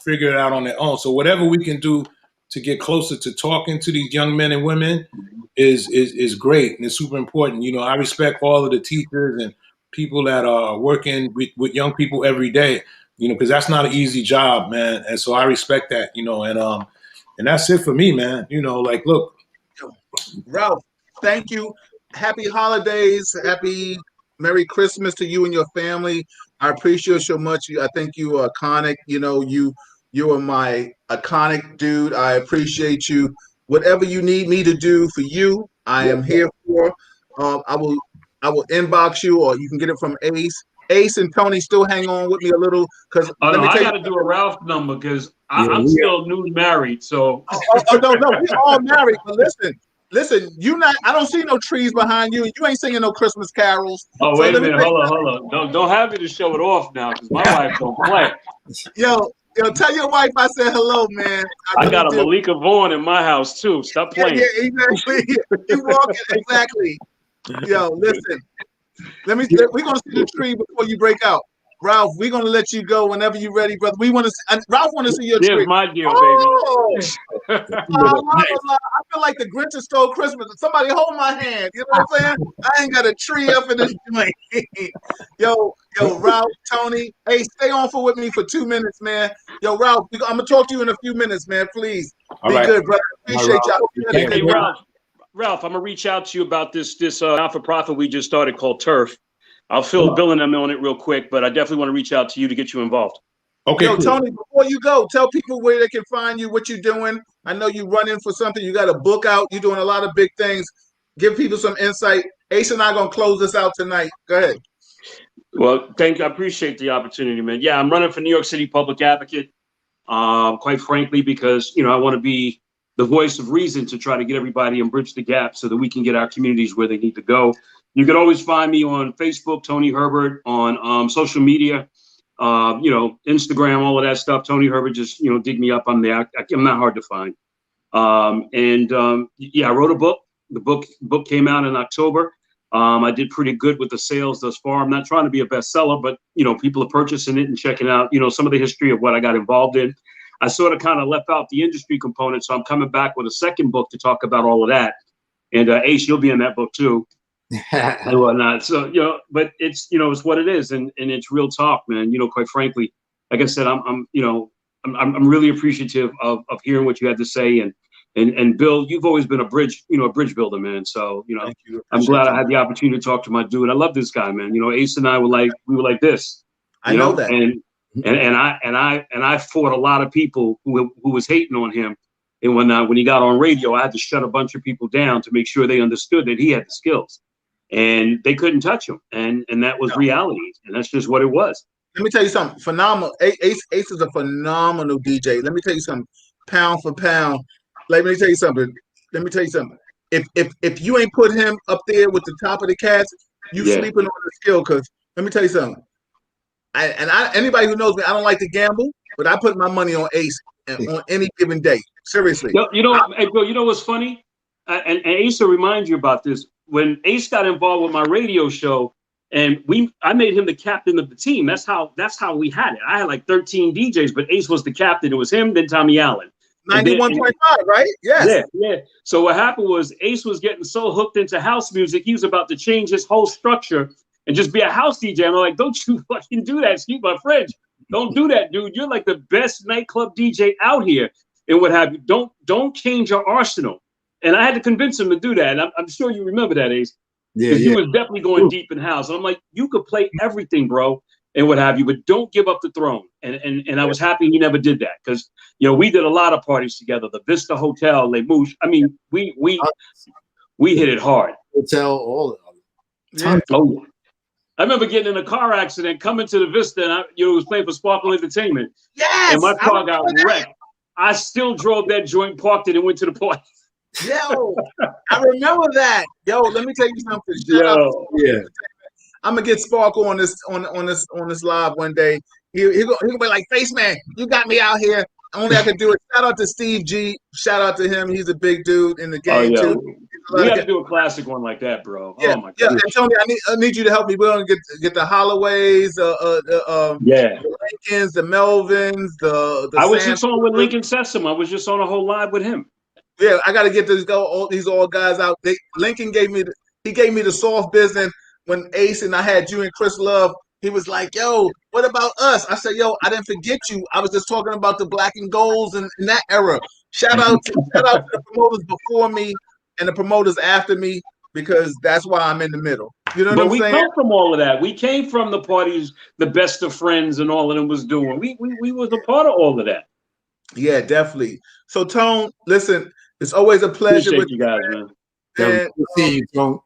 figure it out on their own. So whatever we can do to get closer to talking to these young men and women is great, and it's super important. I respect all of the teachers and people that are working with young people every day, because that's not an easy job, man. And so I respect that, and that's it for me, man. Look, Ralph, thank you. Happy holidays. Happy Merry Christmas to you and your family. I appreciate you so much. I think you are iconic. You are my iconic dude. I appreciate you. Whatever you need me to do for you, I am here for. I will inbox you, or you can get it from Ace. Ace and Tony still hang on with me a little, because I let me tell you. got to do a Ralph number because I'm still newly married. So No, we all married. But listen, I don't see no trees behind you, and you ain't singing no Christmas carols. wait a minute, hold on. Don't have me to show it off now, because my wife don't play. Yo, tell your wife I said hello, man. I got a Malika Vaughn in my house too. Stop playing. Yeah, exactly. You walking exactly. Yo, listen. We're gonna see the tree before you break out. Ralph, we're gonna let you go whenever you're ready, brother. Ralph want to see your tree. Here's my deal, baby. Nice. I feel like the Grinch stole Christmas. Somebody hold my hand. You know what I'm saying? I ain't got a tree up in this joint. Yo, Ralph, Tony, hey, stay on with me for 2 minutes, man. Yo, Ralph, I'm gonna talk to you in a few minutes, man. Please be good, brother. Appreciate y'all. Hey, Ralph, I'm gonna reach out to you about this not-for-profit we just started called Turf. I'll fill Bill and them on it real quick, but I definitely want to reach out to you to get you involved. Okay. Yo, cool. Tony, before you go, tell people where they can find you, what you're doing. I know you're running for something. You got a book out. You're doing a lot of big things. Give people some insight. Ace and I are going to close this out tonight. Go ahead. Well, thank you. I appreciate the opportunity, man. Yeah, I'm running for New York City Public Advocate, quite frankly, because, I want to be the voice of reason to try to get everybody and bridge the gap so that we can get our communities where they need to go. You can always find me on Facebook, Tony Herbert, on social media, Instagram, all of that stuff. Tony Herbert, just, dig me up. I'm there. I'm not hard to find. I wrote a book. The book came out in October. I did pretty good with the sales thus far. I'm not trying to be a bestseller, but, people are purchasing it and checking out, some of the history of what I got involved in. I sort of kind of left out the industry component. So I'm coming back with a second book to talk about all of that. And Ace, you'll be in that book too. And whatnot. So, but it's, it's what it is. And it's real talk, man. Quite frankly, like I said, I'm really appreciative of hearing what you had to say. And Bill, you've always been a bridge builder, man. So, I'm glad I had the opportunity to talk to my dude. I love this guy, man. Ace and I were like this. I know that. And I fought a lot of people who was hating on him. And when he got on radio, I had to shut a bunch of people down to make sure they understood that he had the skills. And they couldn't touch him. And that was reality. And that's just what it was. Let me tell you something. Phenomenal. Ace is a phenomenal DJ. Let me tell you something. Pound for pound. Let me tell you something. If you ain't put him up there with the top of the cats, you sleeping on the skill. Because let me tell you something. Anybody who knows me, I don't like to gamble, but I put my money on Ace on any given day. Seriously. Hey, bro, you know what's funny? And Ace will remind you about this. When Ace got involved with my radio show, and I made him the captain of the team. That's how we had it. I had like 13 DJs, but Ace was the captain. It was him, then Tommy Allen. 91.5, right? Yes. Yeah. So what happened was Ace was getting so hooked into house music, he was about to change his whole structure and just be a house DJ. I'm like, don't you fucking do that, excuse my French. Don't do that, dude. You're like the best nightclub DJ out here and what have you. Don't change your arsenal. And I had to convince him to do that. And I'm sure you remember that, Ace. Yeah, he was definitely going deep in house. And I'm like, you could play everything, bro, and what have you, but don't give up the throne. And I was happy he never did that because, we did a lot of parties together. The Vista Hotel, Les Mouches. I mean, we hit it hard. Hotel, all of them. Yeah. Oh, I remember getting in a car accident, coming to the Vista, and I was playing for Sparkle Entertainment. Yes. And my car got wrecked. I still drove that joint, parked it, and went to the party. Yo, I remember that. Yo, let me tell you something. Shout out to I'm gonna get Sparkle on this live one day. He'll be like, Face Man, you got me out here. Only I could do it. Shout out to Steve G. Shout out to him. He's a big dude in the game too. We got to do a classic one like that, bro. Yeah, oh my god. And Tony, I need you to help me. We're gonna get the Holloways, the Lincolns, the Melvins, the I was just on with Lincoln Sessom. I was just on a whole live with him. Yeah, I got to get these old guys out. Lincoln gave me the soft business when Ace and I had you and Chris Love. He was like, yo, what about us? I said, yo, I didn't forget you. I was just talking about the black and golds in that era. Shout out to the promoters before me and the promoters after me, because that's why I'm in the middle. You know what I'm saying? But we come from all of that. We came from the parties, the Best of Friends and all of them was doing. We was a part of all of that. Yeah, definitely. So, Tone, listen, it's always a pleasure with you guys, man. Good to see you, Tone.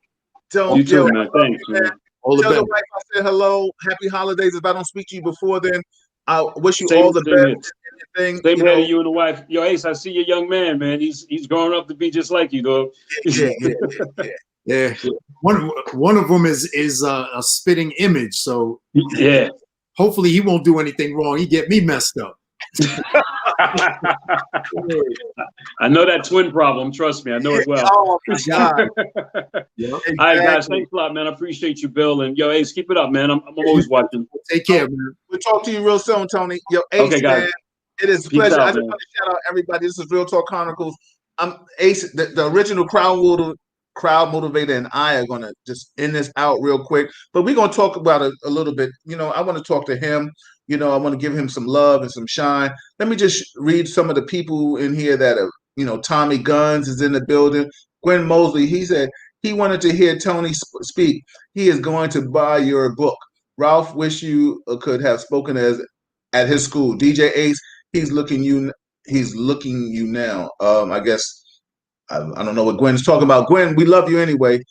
You too, man. Thanks, man. Tell the wife I said hello. Happy holidays. If I don't speak to you before then, I wish you all the best. Same here to you and the wife. Yo, Ace, I see your young man, man. He's growing up to be just like you, though. Yeah. One of them is a spitting image. So yeah, hopefully he won't do anything wrong. He get me messed up. I know that twin problem. Trust me, I know it well. Oh my God! All right, guys, thanks a lot, man. I appreciate you, Bill, and yo, Ace, keep it up, man. I'm always watching. Take care, man. We'll talk to you real soon, Tony. Yo, Ace, okay, guys. Man, it is a pleasure. I just want to shout out everybody. This is Real Talk Chronicles. I'm Ace, the original crowd motivator, and I are gonna just end this out real quick. But we're gonna talk about it a little bit. I want to talk to him. I want to give him some love and some shine. Let me just read some of the people in here that are, Tommy Guns is in the building. Gwen Mosley, he said he wanted to hear Tony speak. He is going to buy your book. Ralph, wish you could have spoken at his school. DJ Ace, he's looking you now. I guess I don't know what Gwen's talking about. Gwen, we love you anyway.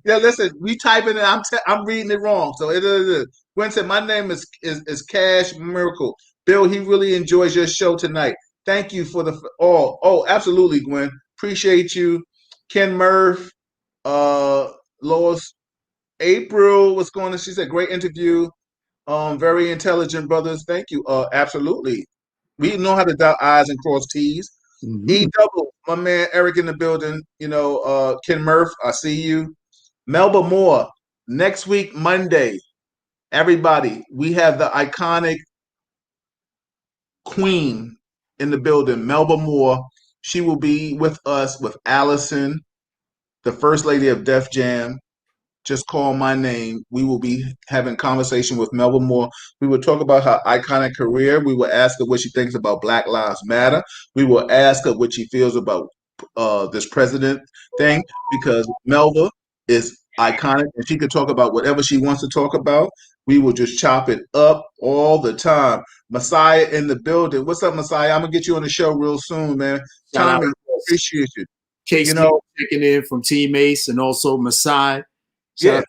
Yeah, listen, we typing it. I'm reading it wrong. So it is. Gwen said, my name is Cash Miracle. Bill, he really enjoys your show tonight. Thank you for the Oh, absolutely, Gwen. Appreciate you. Ken Murph, Lois, April, what's going on? She said, great interview. Very intelligent brothers. Thank you. Absolutely. We know how to dot I's and cross T's. Mm-hmm. E-double, my man Eric in the building. Ken Murph, I see you. Melba Moore, next week, Monday. Everybody, we have the iconic queen in the building, Melba Moore. She will be with us with Allison, the first lady of Def Jam. Just call my name. We will be having conversation with Melba Moore. We will talk about her iconic career. We will ask her what she thinks about Black Lives Matter. We will ask her what she feels about this president thing, because Melba is iconic and she can talk about whatever she wants to talk about. We will just chop it up all the time. Messiah in the building. What's up, Messiah? I'm gonna get you on the show real soon, man. Tommy, appreciate you. Case checking in from Team Ace and also Messiah. Yeah.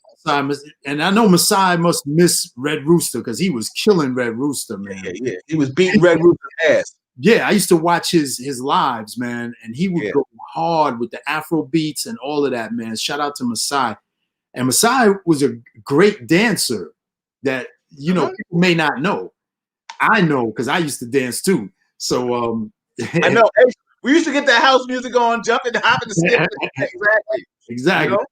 And I know Messiah must miss Red Rooster because he was killing Red Rooster, man. Yeah. He was beating Red Rooster's ass. Yeah, I used to watch his lives, man, and he would go hard with the Afro beats and all of that, man. Shout out to Messiah. And Masai was a great dancer that, you know, people may not know. I know because I used to dance too. So I know. Hey, we used to get that house music on, jumping, hopping, skipping. Exactly. Exactly. You know?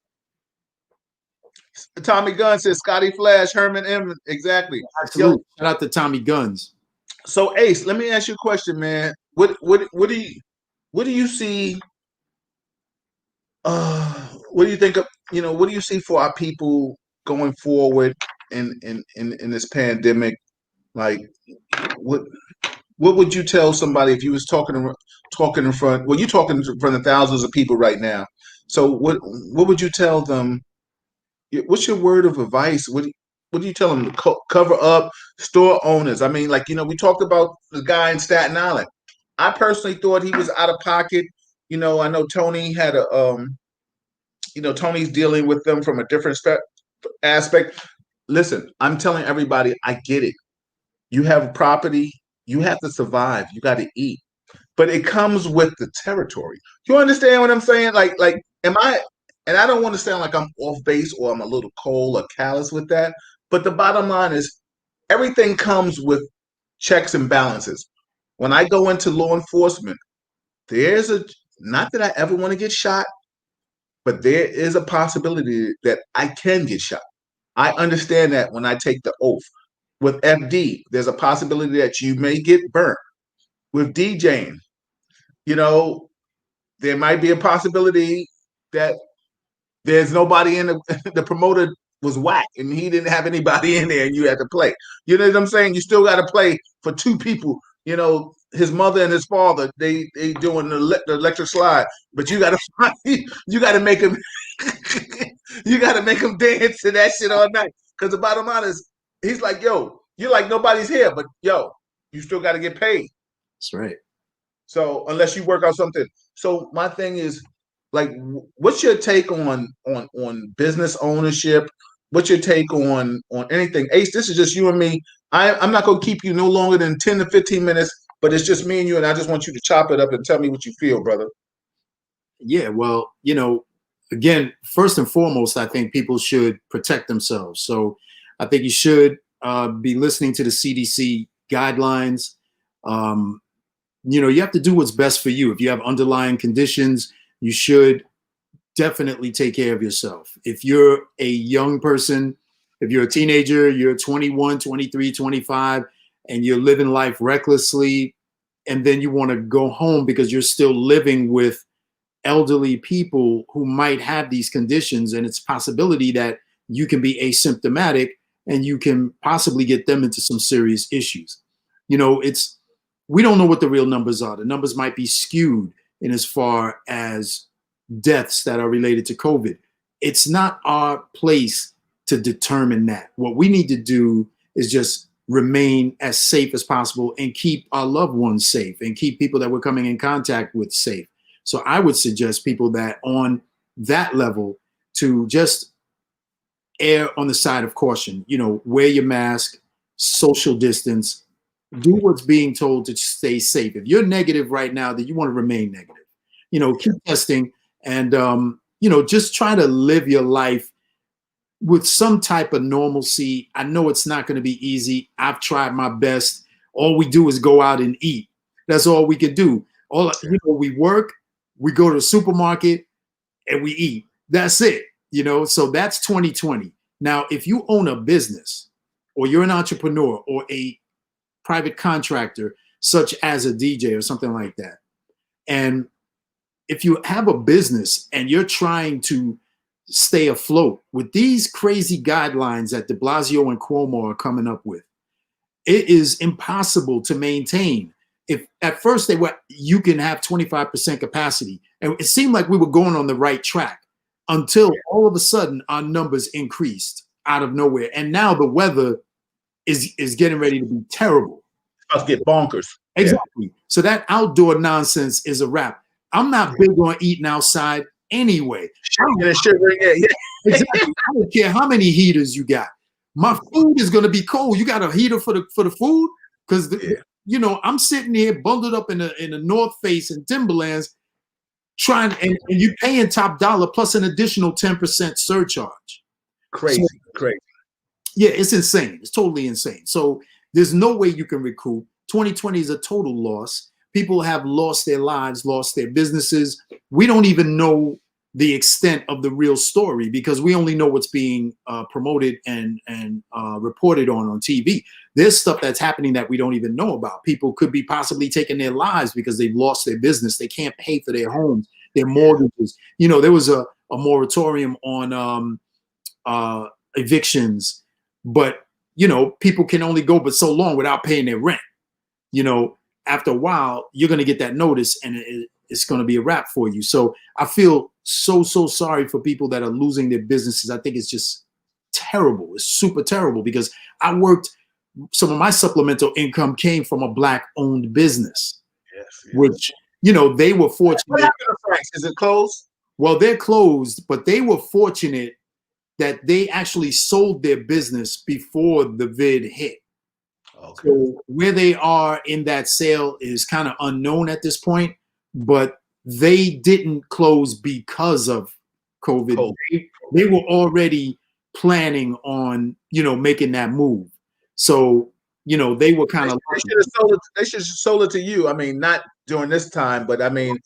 Tommy Gunn says Scotty Flash, Herman M. Exactly. Absolutely. Yo, shout out to Tommy Guns. So Ace, let me ask you a question, man. What do you see? What do you think of, you know, what do you see for our people going forward in this pandemic? Like, what would you tell somebody if you was talking in front? Well, you're talking in front of thousands of people right now. So what would you tell them? What's your word of advice? What do you tell them to cover up? Store owners. I mean, like, you know, we talked about the guy in Staten Island. I personally thought he was out of pocket. You know, I know Tony had a you know, Tony's dealing with them from a different aspect. Listen, I'm telling everybody, I get it. You have a property, you have to survive, you got to eat, but it comes with the territory. You understand what I'm saying? Like, am I? And I don't want to sound like I'm off base or I'm a little cold or callous with that. But the bottom line is, everything comes with checks and balances. When I go into law enforcement, there's a, not that I ever want to get shot, but there is a possibility that I can get shot. I understand that when I take the oath. With FD, there's a possibility that you may get burnt. With DJing, you know, there might be a possibility that there's nobody in the promoter was whack and he didn't have anybody in there and you had to play. You know what I'm saying? You still got to play for two people. You know, his mother and his father, they doing the electric slide, but you got to make him you got to make him dance to that shit all night. Because the bottom line is, he's like, yo, you're like nobody's here, but yo, you still got to get paid. That's right. So unless you work out something. So my thing is, like, what's your take on business ownership? What's your take on anything? Ace, this is just you and me. I'm not going to keep you no longer than 10 to 15 minutes, but it's just me and you, and I just want you to chop it up and tell me what you feel, brother. Yeah, well, you know, again, first and foremost, I think people should protect themselves. So I think you should be listening to the CDC guidelines. You know, you have to do what's best for you. If you have underlying conditions, you should definitely take care of yourself. If you're a young person, if you're a teenager, you're 21, 23, 25, and you're living life recklessly, and then you want to go home because you're still living with elderly people who might have these conditions, and it's possibility that you can be asymptomatic and you can possibly get them into some serious issues. You know, we don't know what the real numbers are. The numbers might be skewed in as far as deaths that are related to COVID. It's not our place to determine that. What we need to do is just remain as safe as possible and keep our loved ones safe and keep people that we're coming in contact with safe. So I would suggest people that on that level to just err on the side of caution. You know, wear your mask, social distance, do what's being told to stay safe. If you're negative right now, then you want to remain negative. You know, keep testing and, you know, just try to live your life with some type of normalcy. I know it's not going to be easy. I've tried my best. All we do is go out and eat. That's all we can do. You know, we work, we go to the supermarket, and we eat. That's it. You know, so that's 2020. Now, if you own a business or you're an entrepreneur or a private contractor, such as a DJ or something like that, and if you have a business and you're trying to stay afloat with these crazy guidelines that de Blasio and Cuomo are coming up with, it is impossible to maintain. If at first you can have 25% capacity, and it seemed like we were going on the right track until all of a sudden our numbers increased out of nowhere. And now the weather is getting ready to be terrible. Let's get bonkers. Exactly. Yeah. So that outdoor nonsense is a wrap. I'm not big on eating outside anyway. Exactly. I don't care how many heaters you got. My food is going to be cold. You got a heater for the food? Because you know, I'm sitting here bundled up in the North Face and Timberlands, trying and you paying top dollar plus an additional 10% surcharge. Crazy, So, crazy. yeah, it's insane. It's totally insane. So there's no way you can recoup. 2020 is a total loss. People have lost their lives, lost their businesses. We don't even know the extent of the real story because we only know what's being promoted and reported on TV. There's stuff that's happening that we don't even know about. People could be possibly taking their lives because they've lost their business. They can't pay for their homes, their mortgages. You know, there was a moratorium on evictions, but you know, people can only go but so long without paying their rent. You know, after a while, you're going to get that notice and it's going to be a wrap for you. So I feel so sorry for people that are losing their businesses. I think it's just terrible. It's super terrible because I worked, some of my supplemental income came from a Black owned business, Yes. which, you know, they were fortunate. What happened to Frank's? Is it closed? Well, they're closed, but they were fortunate that they actually sold their business before the vid hit. Okay. So where they are in that sale is kind of unknown at this point, but they didn't close because of COVID. They were already planning on, you know, making that move. So, you know, they were kind of. They should have sold it to you. I mean, not during this time, but I mean,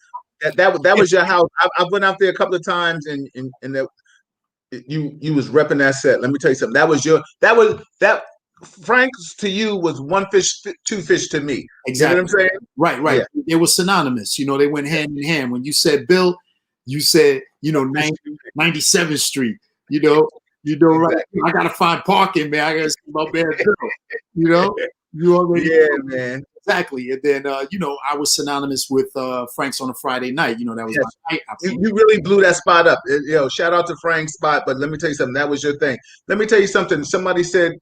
that was your house. I went out there a couple of times, and that you was repping that set. Let me tell you something. That Frank's to you was one fish, two fish to me. Exactly. You know what I'm saying? Right. Yeah. They were synonymous. You know, they went hand in hand. When you said Bill, you said, you know, 97th Street. You know, right? I gotta find parking, man. I gotta see my man Bill. You know, you already. Yeah, man. Exactly. And then, you know, I was synonymous with Frank's on a Friday night. You know, that was my night. You really blew that spot up. Yo, shout out to Frank's spot. But let me tell you something. That was your thing. Let me tell you something. Somebody said,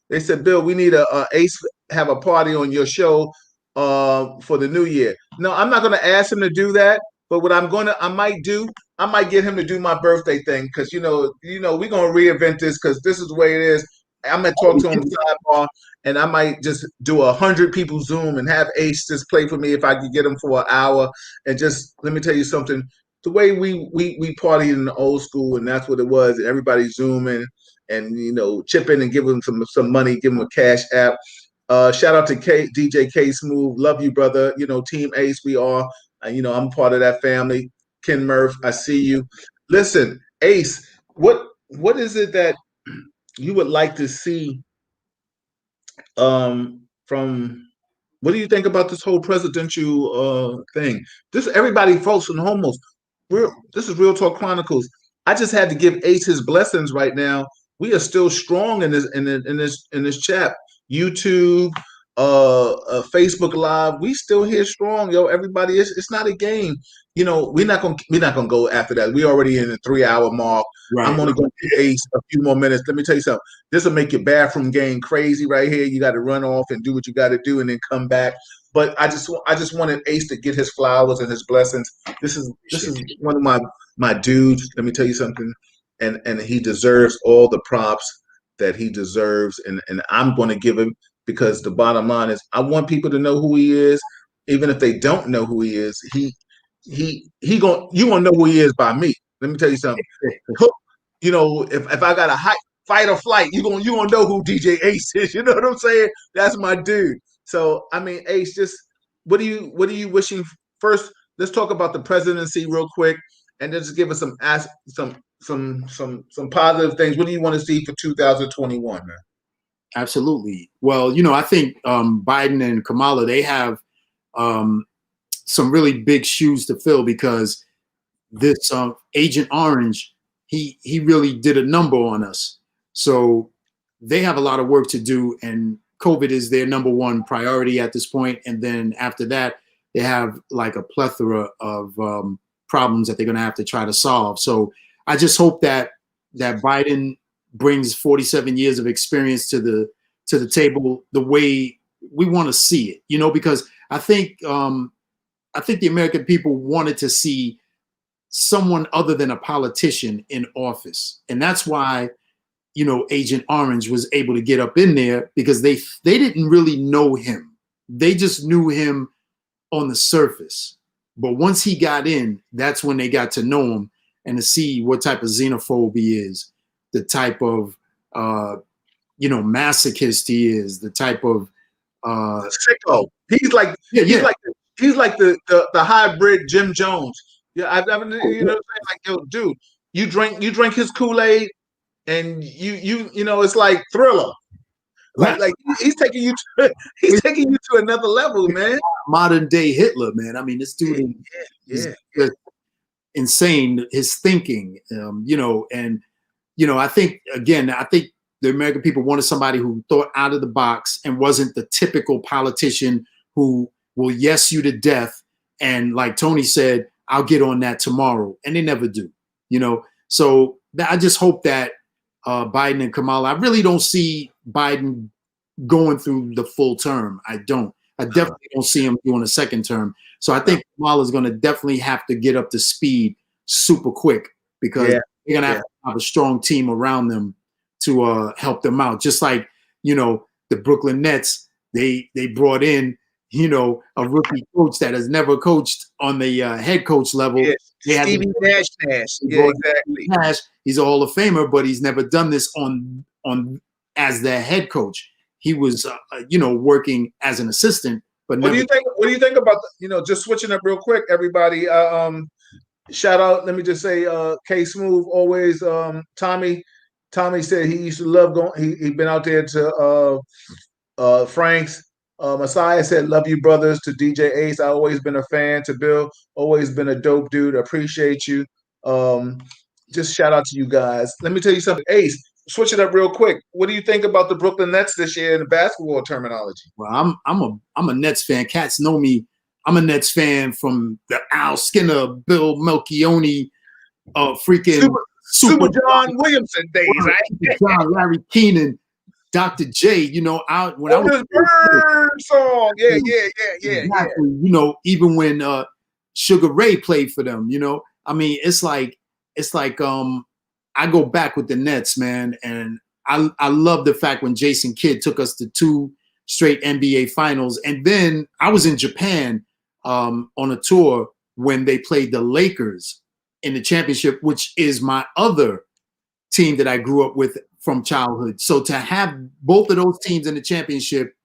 they said, Bill, we need a Ace have a party on your show for the new year. No, I'm not going to ask him to do that. But what I might get him to do my birthday thing because you know, we're gonna reinvent this because this is the way it is. I'm gonna talk to him sidebar, and I might just do 100 people Zoom and have Ace just play for me if I could get him for an hour. And just let me tell you something: the way we partied in the old school, and that's what it was. Everybody zooming and you know chip in and give him some money, give him a cash app. Shout out to DJ K Smooth, love you, brother. You know, Team Ace, we are. You know, I'm part of that family. Ken Murph, I see you. Listen, Ace, what is it that you would like to see from what do you think about this whole presidential thing? This everybody, folks and homos. This is Real Talk Chronicles. I just had to give Ace his blessings right now. We are still strong in this chat. YouTube, Facebook Live, we still here strong, yo. Everybody, it's not a game. You know, we're not gonna go after that. We already in the 3-hour mark. Right. I'm only gonna give Ace a few more minutes. Let me tell you something. This will make your bathroom game crazy right here. You got to run off and do what you got to do, and then come back. But I just wanted Ace to get his flowers and his blessings. This is one of my dudes. Let me tell you something, and he deserves all the props that he deserves, and I'm going to give him because the bottom line is I want people to know who he is, even if they don't know who he is. You gonna know who he is by me. Let me tell you something. You know, if I got a fight or flight, you gonna know who DJ Ace is. You know what I'm saying? That's my dude. So I mean, Ace, just what are you wishing? First, let's talk about the presidency real quick, and then just give us some positive things. What do you want to see for 2021, man? Absolutely. Well, you know, I think Biden and Kamala, they have some really big shoes to fill because this Agent Orange, he really did a number on us. So they have a lot of work to do, and COVID is their number one priority at this point. And then after that, they have like a plethora of problems that they're going to have to try to solve. So I just hope that Biden brings 47 years of experience to the table the way we want to see it, you know, because I think the American people wanted to see someone other than a politician in office. And that's why, you know, Agent Orange was able to get up in there because they didn't really know him. They just knew him on the surface. But once he got in, that's when they got to know him and to see what type of xenophobe he is. the type of masochist he is, the type of sicko. He's like he's like the hybrid Jim Jones. Yeah, I've never like, yo, dude, you drink his Kool-Aid, and it's like Thriller. Like he's taking you to another level, man. Modern day Hitler, man. I mean, this dude is just insane. His thinking, I think the American people wanted somebody who thought out of the box and wasn't the typical politician who will yes you to death. And like Tony said, I'll get on that tomorrow. And they never do, So I just hope that Biden and Kamala, I really don't see Biden going through the full term. I definitely don't see him doing a second term. So I think Kamala is going to definitely have to get up to speed super quick, because they're going to have a strong team around them to help them out. Just like, the Brooklyn Nets, they brought in, a rookie coach that has never coached on the head coach level. Yeah. Stevie Nash. Yeah, exactly. Nash, he's a Hall of Famer, but he's never done this on as their head coach. He was, working as an assistant. But what do you think about just switching up real quick, everybody? Shout out. Let me just say, K Smooth always. Tommy said he used to love going. He'd been out there to Frank's. Messiah said, "Love you, brothers." To DJ Ace, I always been a fan. To Bill, always been a dope dude. Appreciate you. Just shout out to you guys. Let me tell you something, Ace. Switch it up real quick. What do you think about the Brooklyn Nets this year in the basketball terminology? Well, I'm a Nets fan. Cats know me. I'm a Nets fan from the Al Skinner, Bill Melchione, freaking Super John Williamson days, right? John, Larry Keenan, Dr. J. When I was Bird song, yeah. Exactly. Even when Sugar Ray played for them, I mean, it's like I go back with the Nets, man, and I love the fact when Jason Kidd took us to 2 straight NBA finals, and then I was in Japan on a tour when they played the Lakers in the championship, which is my other team that I grew up with from childhood. So to have both of those teams in the championship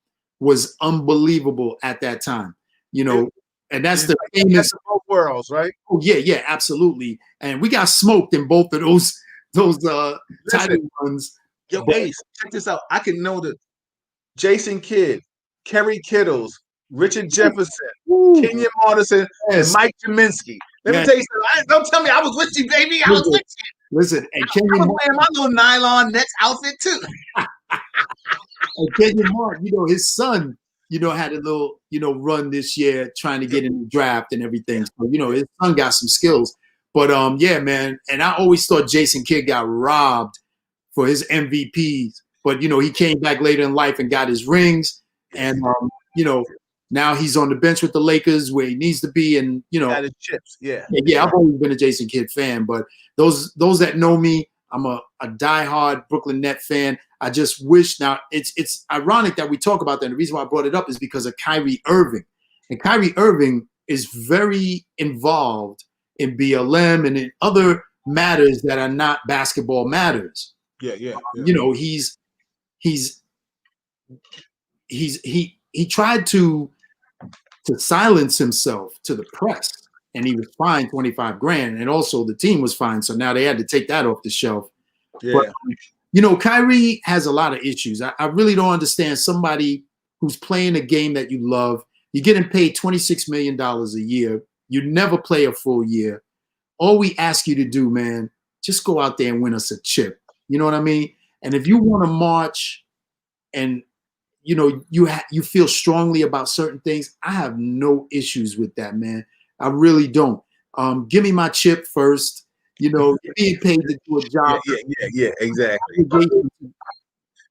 was unbelievable at that time, and that's the famous both worlds, right? Oh yeah, absolutely. And we got smoked in both of those title runs. Yo, Ace, check this out. I can know that Jason Kidd, Kerry Kittles, Richard Jefferson, Kenyon Martin, and Mike Kaminsky. Let me tell you something. Don't tell me I was with you, baby. I was with you. Listen, and I was wearing my little nylon Nets outfit too. And Kenyon Martin, his son, had a little, run this year trying to get in the draft and everything. So, his son got some skills. But yeah, man. And I always thought Jason Kidd got robbed for his MVPs. But, he came back later in life and got his rings. And, now he's on the bench with the Lakers where he needs to be. And, got his chips. Yeah. I've always been a Jason Kidd fan. But those that know me, I'm a diehard Brooklyn Net fan. I just wish now it's ironic that we talk about that. And the reason why I brought it up is because of Kyrie Irving. And Kyrie Irving is very involved in BLM and in other matters that are not basketball matters. Yeah. He tried to silence himself to the press, and he was fined $25,000, and also the team was fined. So now they had to take that off the shelf. Yeah. But, Kyrie has a lot of issues. I really don't understand somebody who's playing a game that you love. You're getting paid $26 million a year. You never play a full year. All we ask you to do, man, just go out there and win us a chip. You know what I mean? And if you want to march and, you feel strongly about certain things, I have no issues with that, man. I really don't. Give me my chip first. You're being paid to do a job. Yeah, exactly.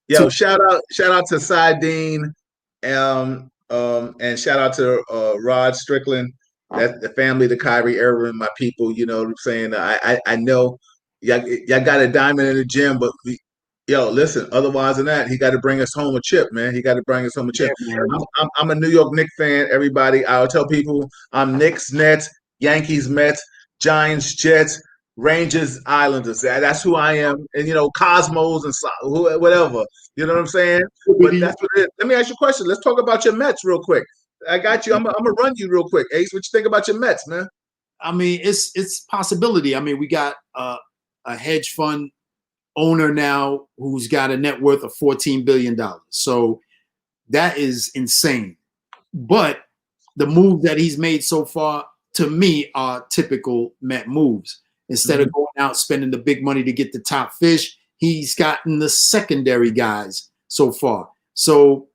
Yo, shout out to Sidine, and shout out to Rod Strickland. That's the family, the Kyrie Irving, my people. You know what I'm saying? I know y'all got a diamond in the gym, but listen. Otherwise than that, he got to bring us home a chip, man. He got to bring us home a chip. Yeah, I'm a New York Knicks fan. Everybody, I'll tell people I'm Knicks, Nets, Yankees, Mets, Giants, Jets. Rangers, Islanders. That's who I am. And, Cosmos and whatever. You know what I'm saying? But that's what it is. Let me ask you a question. Let's talk about your Mets real quick. I got you. I'm going to run you real quick. Ace, what you think about your Mets, man? I mean, it's possibility. I mean, we got a hedge fund owner now who's got a net worth of $14 billion. So that is insane. But the move that he's made so far, to me, are typical Met moves. Instead of going out spending the big money to get the top fish, he's gotten the secondary guys so far. So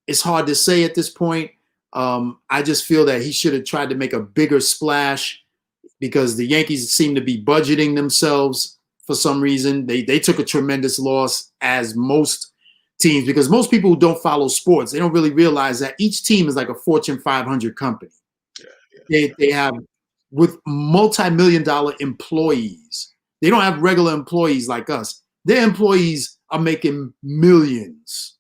it's hard to say at this point. I just feel that he should have tried to make a bigger splash because the Yankees seem to be budgeting themselves for some reason. They took a tremendous loss, as most teams, because most people who don't follow sports, they don't really realize that each team is like a Fortune 500 company. They have with multi-million-dollar employees. They don't have regular employees like us. Their employees are making millions.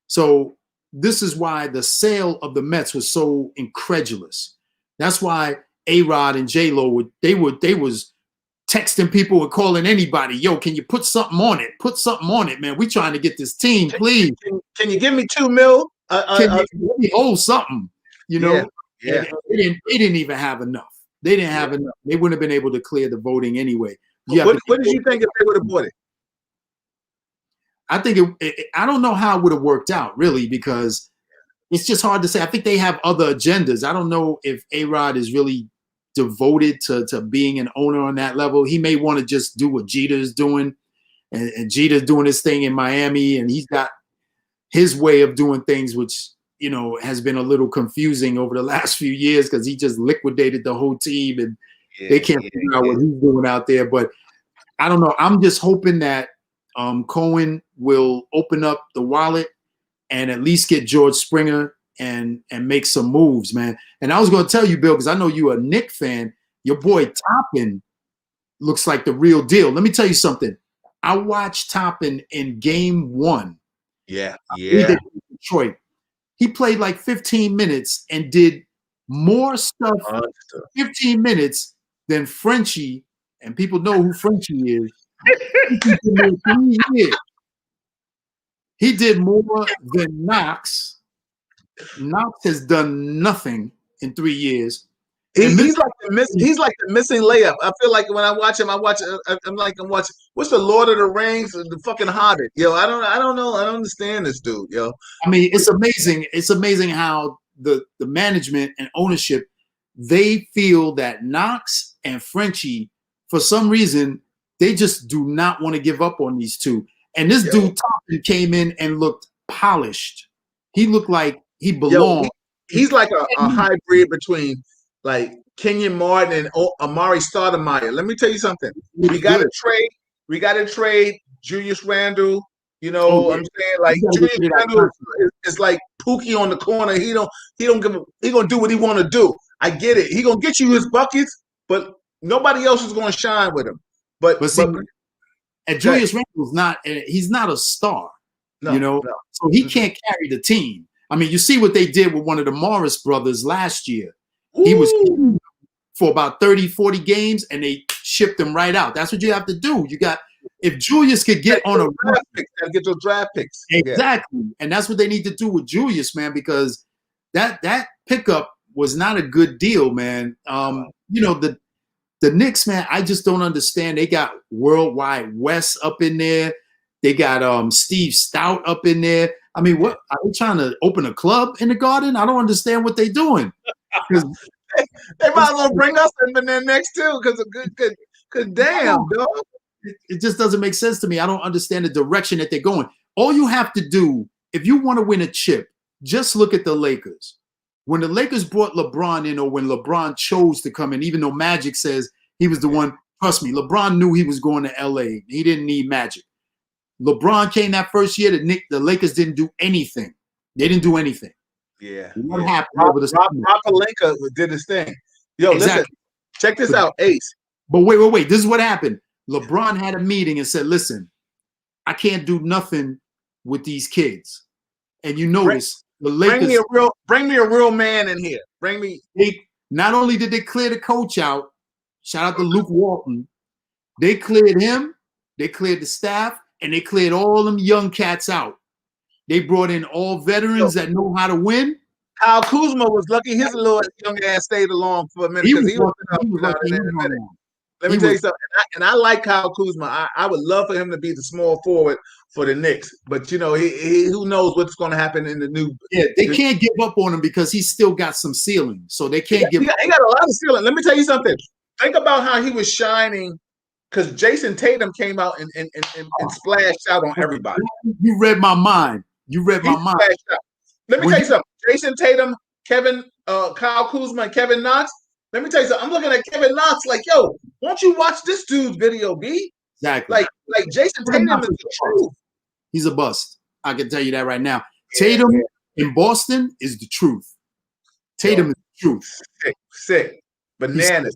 So this is why the sale of the Mets was so incredulous. That's why A-Rod and J-Lo they was texting people and calling anybody, yo, can you put something on it? Put something on it, man. We trying to get this team, please. Can you give me $2 million? Can you hold something? You know? Yeah. They didn't even have enough. They didn't have enough. They wouldn't have been able to clear the voting anyway. What did you think if they would have bought it? I think I don't know how it would have worked out, really, because it's just hard to say. I think they have other agendas. I don't know if A-Rod is really devoted to being an owner on that level. He may want to just do what Jeter's doing, and Jeter's doing his thing in Miami, and he's got his way of doing things, which, has been a little confusing over the last few years because he just liquidated the whole team, and they can't figure out what he's doing out there. But I don't know. I'm just hoping that Cohen will open up the wallet and at least get George Springer and make some moves, man. And I was going to tell you, Bill, because I know you're a Knick fan, your boy Toppin looks like the real deal. Let me tell you something. I watched Toppin in game 1. Yeah. Detroit. He played like 15 minutes and did more stuff 15 minutes than Frenchie, and people know who Frenchie is. He did more than Knox. Knox has done nothing in 3 years. He's like the missing layup. I feel like when I watch him, I'm watching. What's the Lord of the Rings? The fucking Hobbit. I don't know. I don't understand this dude. I mean, it's amazing. It's amazing how the management and ownership, they feel that Knox and Frenchie, for some reason, they just do not want to give up on these two. And this dude Thompson came in and looked polished. He looked like he belonged. He's like a hybrid between like Kenyon Martin and Amari Stoudemire. Let me tell you something. We got to trade Julius Randle. I'm saying, like, Julius Randle is like Pookie on the corner. He gonna do what he want to do. I get it. He gonna get you his buckets, but nobody else is gonna shine with him. But and Julius Randle's he's not a star, so he can't carry the team. I mean, you see what they did with one of the Morris brothers last year. He was for about 30, 40 games, and they shipped him right out. That's what you have to do. If Julius could get on a draft picks, get those draft picks. Exactly. Yeah. And that's what they need to do with Julius, man, because that pickup was not a good deal, man. The Knicks, man, I just don't understand. They got Worldwide West up in there. They got Steve Stout up in there. I mean, what are they trying to open a club in the Garden? I don't understand what they're doing. They might as well bring us in there next too, because damn, dog. It just doesn't make sense to me. I don't understand the direction that they're going. All you have to do, if you want to win a chip, just look at the Lakers. When the Lakers brought LeBron in, or when LeBron chose to come in, even though Magic says he was the one, trust me, LeBron knew he was going to LA. He didn't need Magic. LeBron came that first year, the Lakers didn't do anything. They didn't do anything. Yeah. What happened over the Rob Pelinka did his thing. Listen, check this out, Ace. But wait. This is what happened. LeBron had a meeting and said, listen, I can't do nothing with these kids. And you notice the Lakers bring me a real man in here. Not only did they clear the coach out, Shout out to Luke Walton. They cleared him, they cleared the staff, and they cleared all them young cats out. They brought in all veterans that know how to win. Kyle Kuzma was lucky his little young ass stayed along for a minute because he was lucky. Let me tell you something, and I like Kyle Kuzma. I would love for him to be the small forward for the Knicks, but you know, he who knows what's going to happen in the new. Yeah, they can't give up on him because he's still got some ceiling, so they can't give. He got a lot of ceiling. Let me tell you something. Think about how he was shining because Jason Tatum came out and splashed out on everybody. You read my mind. You read my mind. Let me tell you something. Jason Tatum, Kyle Kuzma, and Kevin Knox. Let me tell you something. I'm looking at Kevin Knox like, yo, won't you watch this dude's video, B? Exactly. Like Jason Tatum is the truth. He's a bust. I can tell you that right now. Tatum in Boston is the truth. Tatum is the truth. Sick. Bananas.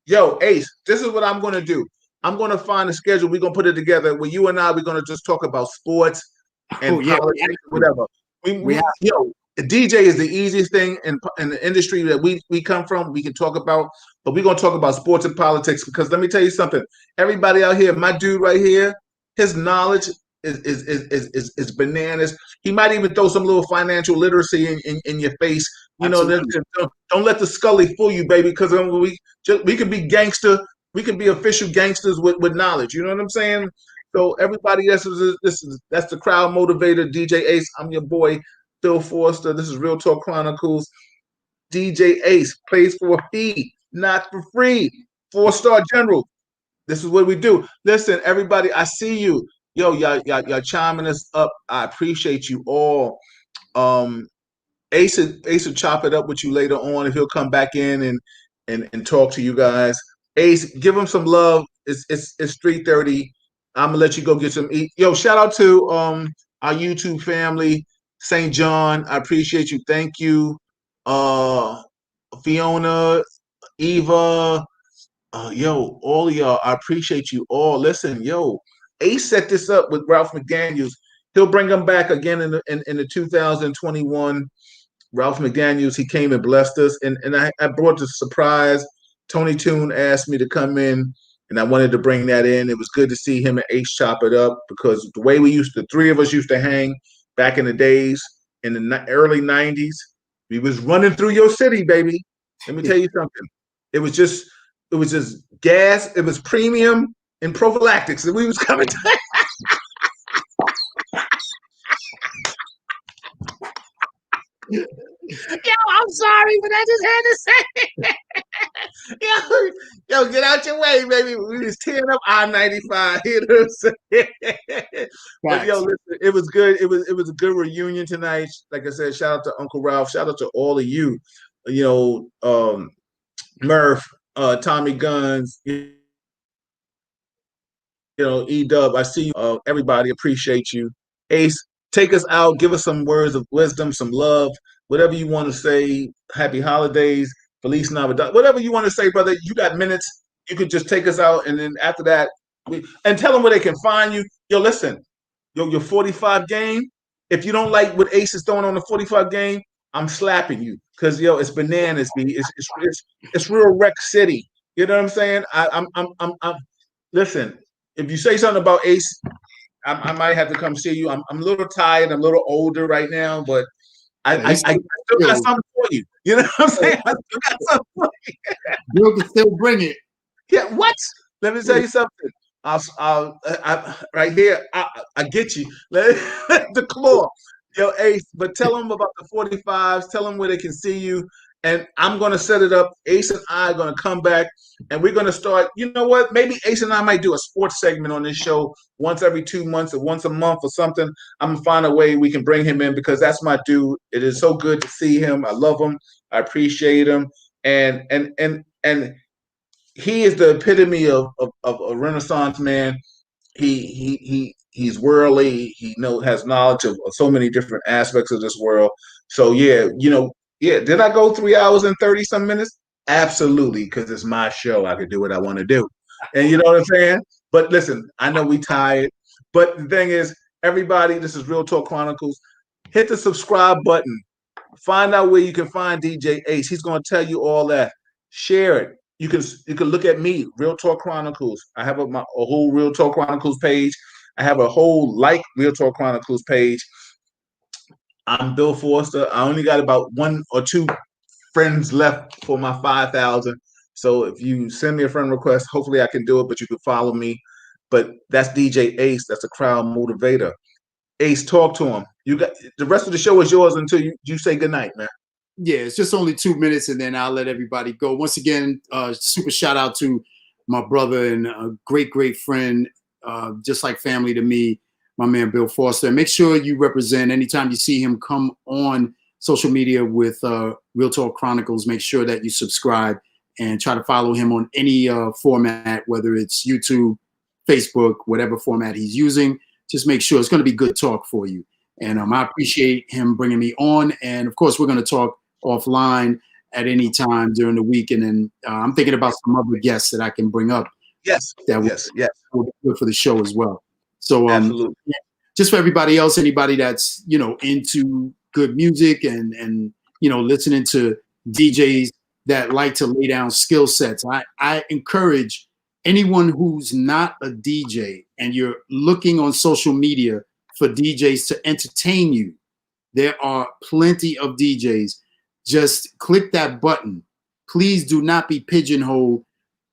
Yo, Ace, this is what I'm going to do. I'm going to find a schedule. We're going to put it together where you and I, we're going to just talk about sports and politics, whatever. Yo, DJ is the easiest thing in the industry that we come from. We can talk about, but we're gonna talk about sports and politics because let me tell you something. Everybody out here, my dude right here, his knowledge is bananas. He might even throw some little financial literacy in your face. You know, don't let the Scully fool you, baby. Because we can be gangster. We can be official gangsters with knowledge. You know what I'm saying? So everybody, that's the crowd motivator, DJ Ace. I'm your boy. Phil Forster. This is Real Talk Chronicles. DJ Ace plays for a fee, not for free. 4-star general. This is what we do. Listen, everybody, I see you. Yo, y'all chiming us up. I appreciate you all. Ace will chop it up with you later on if he'll come back in and talk to you guys. Ace, give him some love. It's 3:30. I'm gonna let you go get some eat. Yo, shout out to our YouTube family. St. John, I appreciate you. Thank you. Fiona, Eva, yo, all of y'all, I appreciate you all. Listen, yo, Ace set this up with Ralph McDaniels. He'll bring him back again in the 2021. Ralph McDaniels, he came and blessed us. And I brought the surprise. Tony Toon asked me to come in, and I wanted to bring that in. It was good to see him and Ace chop it up because the way the three of us used to hang back in the days, in the early 90s, we was running through your city, baby. Let me tell you something. It was just gas. It was premium and prophylactics that we was coming to. Yo, I'm sorry, but I just had to say it. Yo, get out your way, baby. We was tearing up I-95. You know what I'm saying? But yo, listen, it was good. It was a good reunion tonight. Like I said, shout out to Uncle Ralph. Shout out to all of you. You know, Murph, Tommy Guns, you know, E-Dub. I see you. Everybody appreciate you. Ace, take us out. Give us some words of wisdom, some love, whatever you want to say. Happy holidays, Feliz Navidad, whatever you want to say, brother. You got minutes. You could just take us out, and then after that, and tell them where they can find you. Yo, listen, your 45 game. If you don't like what Ace is throwing on the 45 game, I'm slapping you because yo, it's bananas, B. It's real wreck city. You know what I'm saying? I'm listen. If you say something about Ace, I might have to come see you. I'm a little tired. I'm a little older right now, but I still got something for you. You know what I'm saying? I still got something for you. You can still bring it. Yeah. What? Let me tell you something. I'll right here. I get you. The claw. Yo, Ace, but tell them about the 45s. Tell them where they can see you. And I'm going to set it up. Ace and I are going to come back, and we're going to start. You know what? Maybe Ace and I might do a sports segment on this show once every 2 months or once a month or something. I'm going to find a way we can bring him in because that's my dude. It is so good to see him. I love him. I appreciate him. And he is the epitome of a Renaissance man. He's worldly. He has knowledge of so many different aspects of this world. So yeah, did I go 3 hours and 30 some minutes? Absolutely, because it's my show. I can do what I want to do. And you know what I'm saying? But listen, I know we tired. But the thing is, everybody, this is Real Talk Chronicles. Hit the subscribe button. Find out where you can find DJ Ace. He's going to tell you all that. Share it. you can look at me, Real Talk Chronicles. I have a whole Real Talk Chronicles page. I have a whole Real Talk Chronicles page. I'm Bill Forster. I only got about 1 or 2 friends left for my 5,000. So if you send me a friend request, hopefully I can do it, but you can follow me. But that's DJ Ace. That's a crowd motivator. Ace, talk to him. You got the rest of the show is yours until you say goodnight, man. Yeah, it's just only 2 minutes, and then I'll let everybody go. Once again, super shout out to my brother and a great friend, just like family to me, my man Bill Foster. And make sure you represent anytime you see him come on social media with Real Talk Chronicles. Make sure that you subscribe and try to follow him on any format, whether it's YouTube, Facebook, whatever format he's using. Just make sure it's going to be good talk for you. And I appreciate him bringing me on. And of course, we're going to talk offline at any time during the week. And then I'm thinking about some other guests that I can bring up. Yes. That will be good for the show as well. So absolutely. Just for everybody else, anybody that's, into good music and listening to DJs that like to lay down skill sets, I encourage anyone who's not a DJ and you're looking on social media for DJs to entertain you. There are plenty of DJs. Just click that button. Please do not be pigeonholed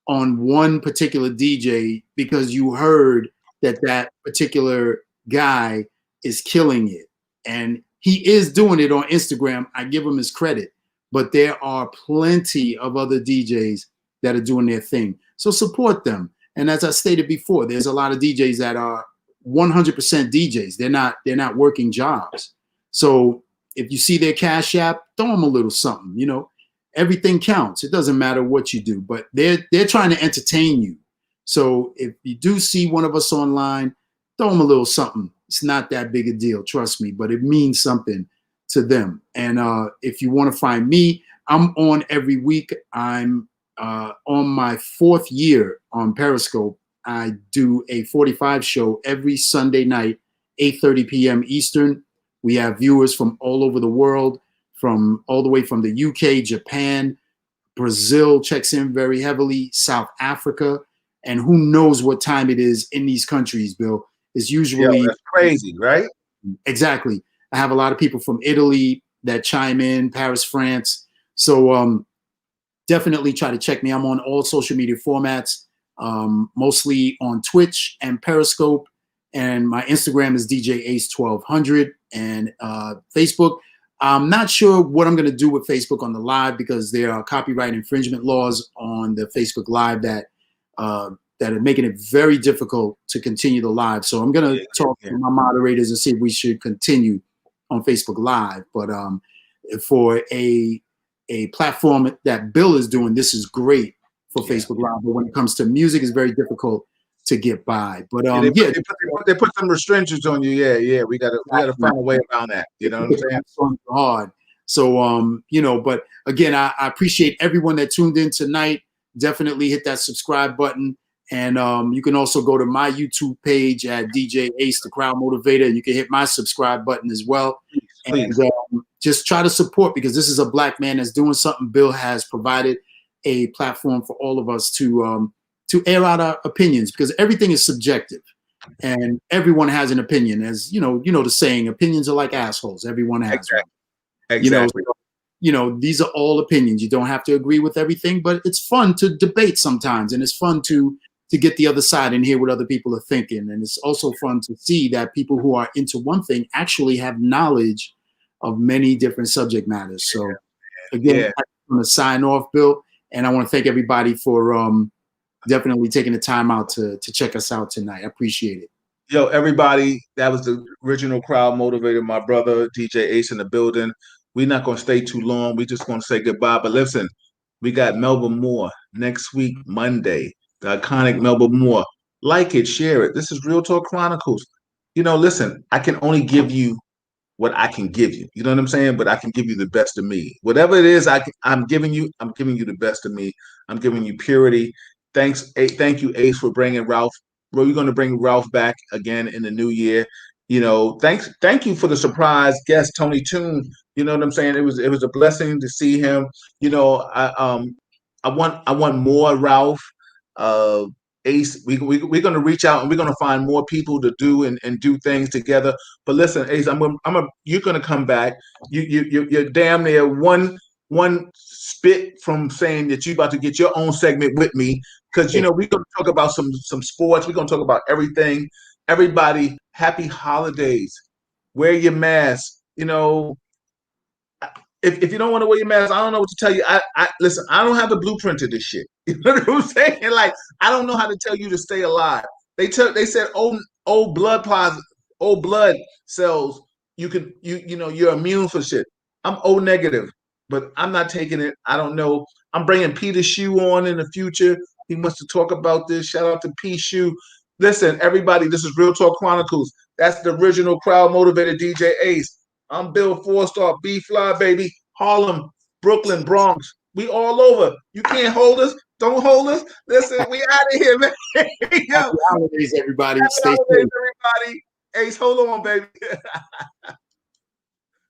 on one particular DJ because you heard that particular guy is killing it. And he is doing it on Instagram. I give him his credit. But there are plenty of other DJs that are doing their thing. So support them. And as I stated before, there's a lot of DJs that are 100% DJs. They're not working jobs. So if you see their Cash App, throw them a little something. Everything counts. It doesn't matter what you do, but they're trying to entertain you. So if you do see one of us online, throw them a little something. It's not that big a deal, trust me, but it means something to them. And if you want to find me, I'm on every week. I'm on my 4th year on Periscope. I do a 45 show every Sunday night, 8:30 p.m. Eastern. We have viewers from all over the world, from all the way from the UK, Japan, Brazil checks in very heavily, South Africa, and who knows what time it is in these countries, Bill. It's usually that's crazy, right? Exactly. I have a lot of people from Italy that chime in, Paris, France. So definitely try to check me. I'm on all social media formats, mostly on Twitch and Periscope. And my Instagram is DJ Ace 1200 and Facebook. I'm not sure what I'm going to do with Facebook on the live because there are copyright infringement laws on the Facebook Live that are making it very difficult to continue the live. So I'm going to talk to my moderators and see if we should continue on Facebook Live. But for a platform that Bill is doing, this is great for Facebook Live. But when it comes to music, it's very difficult to get by. But they put some restrictions on you. Yeah. We gotta find a way around that. You know what I'm saying? Hard. So but again, I appreciate everyone that tuned in tonight. Definitely hit that subscribe button. And you can also go to my YouTube page at DJ Ace, the Crowd Motivator. And you can hit my subscribe button as well. Please. And just try to support because this is a Black man that's doing something. Bill has provided a platform for all of us to air out our opinions because everything is subjective and everyone has an opinion. As you know the saying, opinions are like assholes. Everyone has exactly. These are all opinions. You don't have to agree with everything, but it's fun to debate sometimes, and it's fun to get the other side and hear what other people are thinking. And it's also fun to see that people who are into one thing actually have knowledge of many different subject matters. So again, I want to sign off, Bill, and I want to thank everybody for definitely taking the time out to check us out tonight. I appreciate it. Yo, everybody, that was the original Crowd Motivator, my brother, DJ Ace in the building. We're not going to stay too long. We're just going to say goodbye. But listen, we got Melba Moore next week, Monday, the iconic Melba Moore. Like it, share it. This is Real Talk Chronicles. Listen, I can only give you what I can give you. You know what I'm saying? But I can give you the best of me. Whatever it is I'm giving you the best of me. I'm giving you purity. Thank you, Ace, for bringing Ralph. Bro, you're going to bring Ralph back again in the new year. Thank you for the surprise guest, Tony Toon. You know what I'm saying? It was a blessing to see him. I want more Ralph. Ace, we're gonna reach out and we're gonna find more people to do and do things together. But listen, Ace, you're gonna come back. You're damn near one spit from saying that you're about to get your own segment with me, because we're gonna talk about some sports. We're gonna talk about everything. Everybody, happy holidays. Wear your mask. If you don't want to wear your mask, I don't know what to tell you. I listen, I don't have the blueprint to this shit. You know what I'm saying? Like, I don't know how to tell you to stay alive. They said old blood cells, you're immune for shit. I'm O negative, but I'm not taking it. I don't know. I'm bringing Peter Shoe on in the future. He wants to talk about this. Shout out to P Shoe. Listen, everybody, this is Real Talk Chronicles. That's the original crowd motivated DJ Ace. I'm Bill Four-Star, B-Fly, baby. Harlem, Brooklyn, Bronx. We all over. You can't hold us. Don't hold us. Listen, we out of here, man. Happy holidays, everybody. Happy Stay holidays, safe. everybody. Ace, hold on, baby.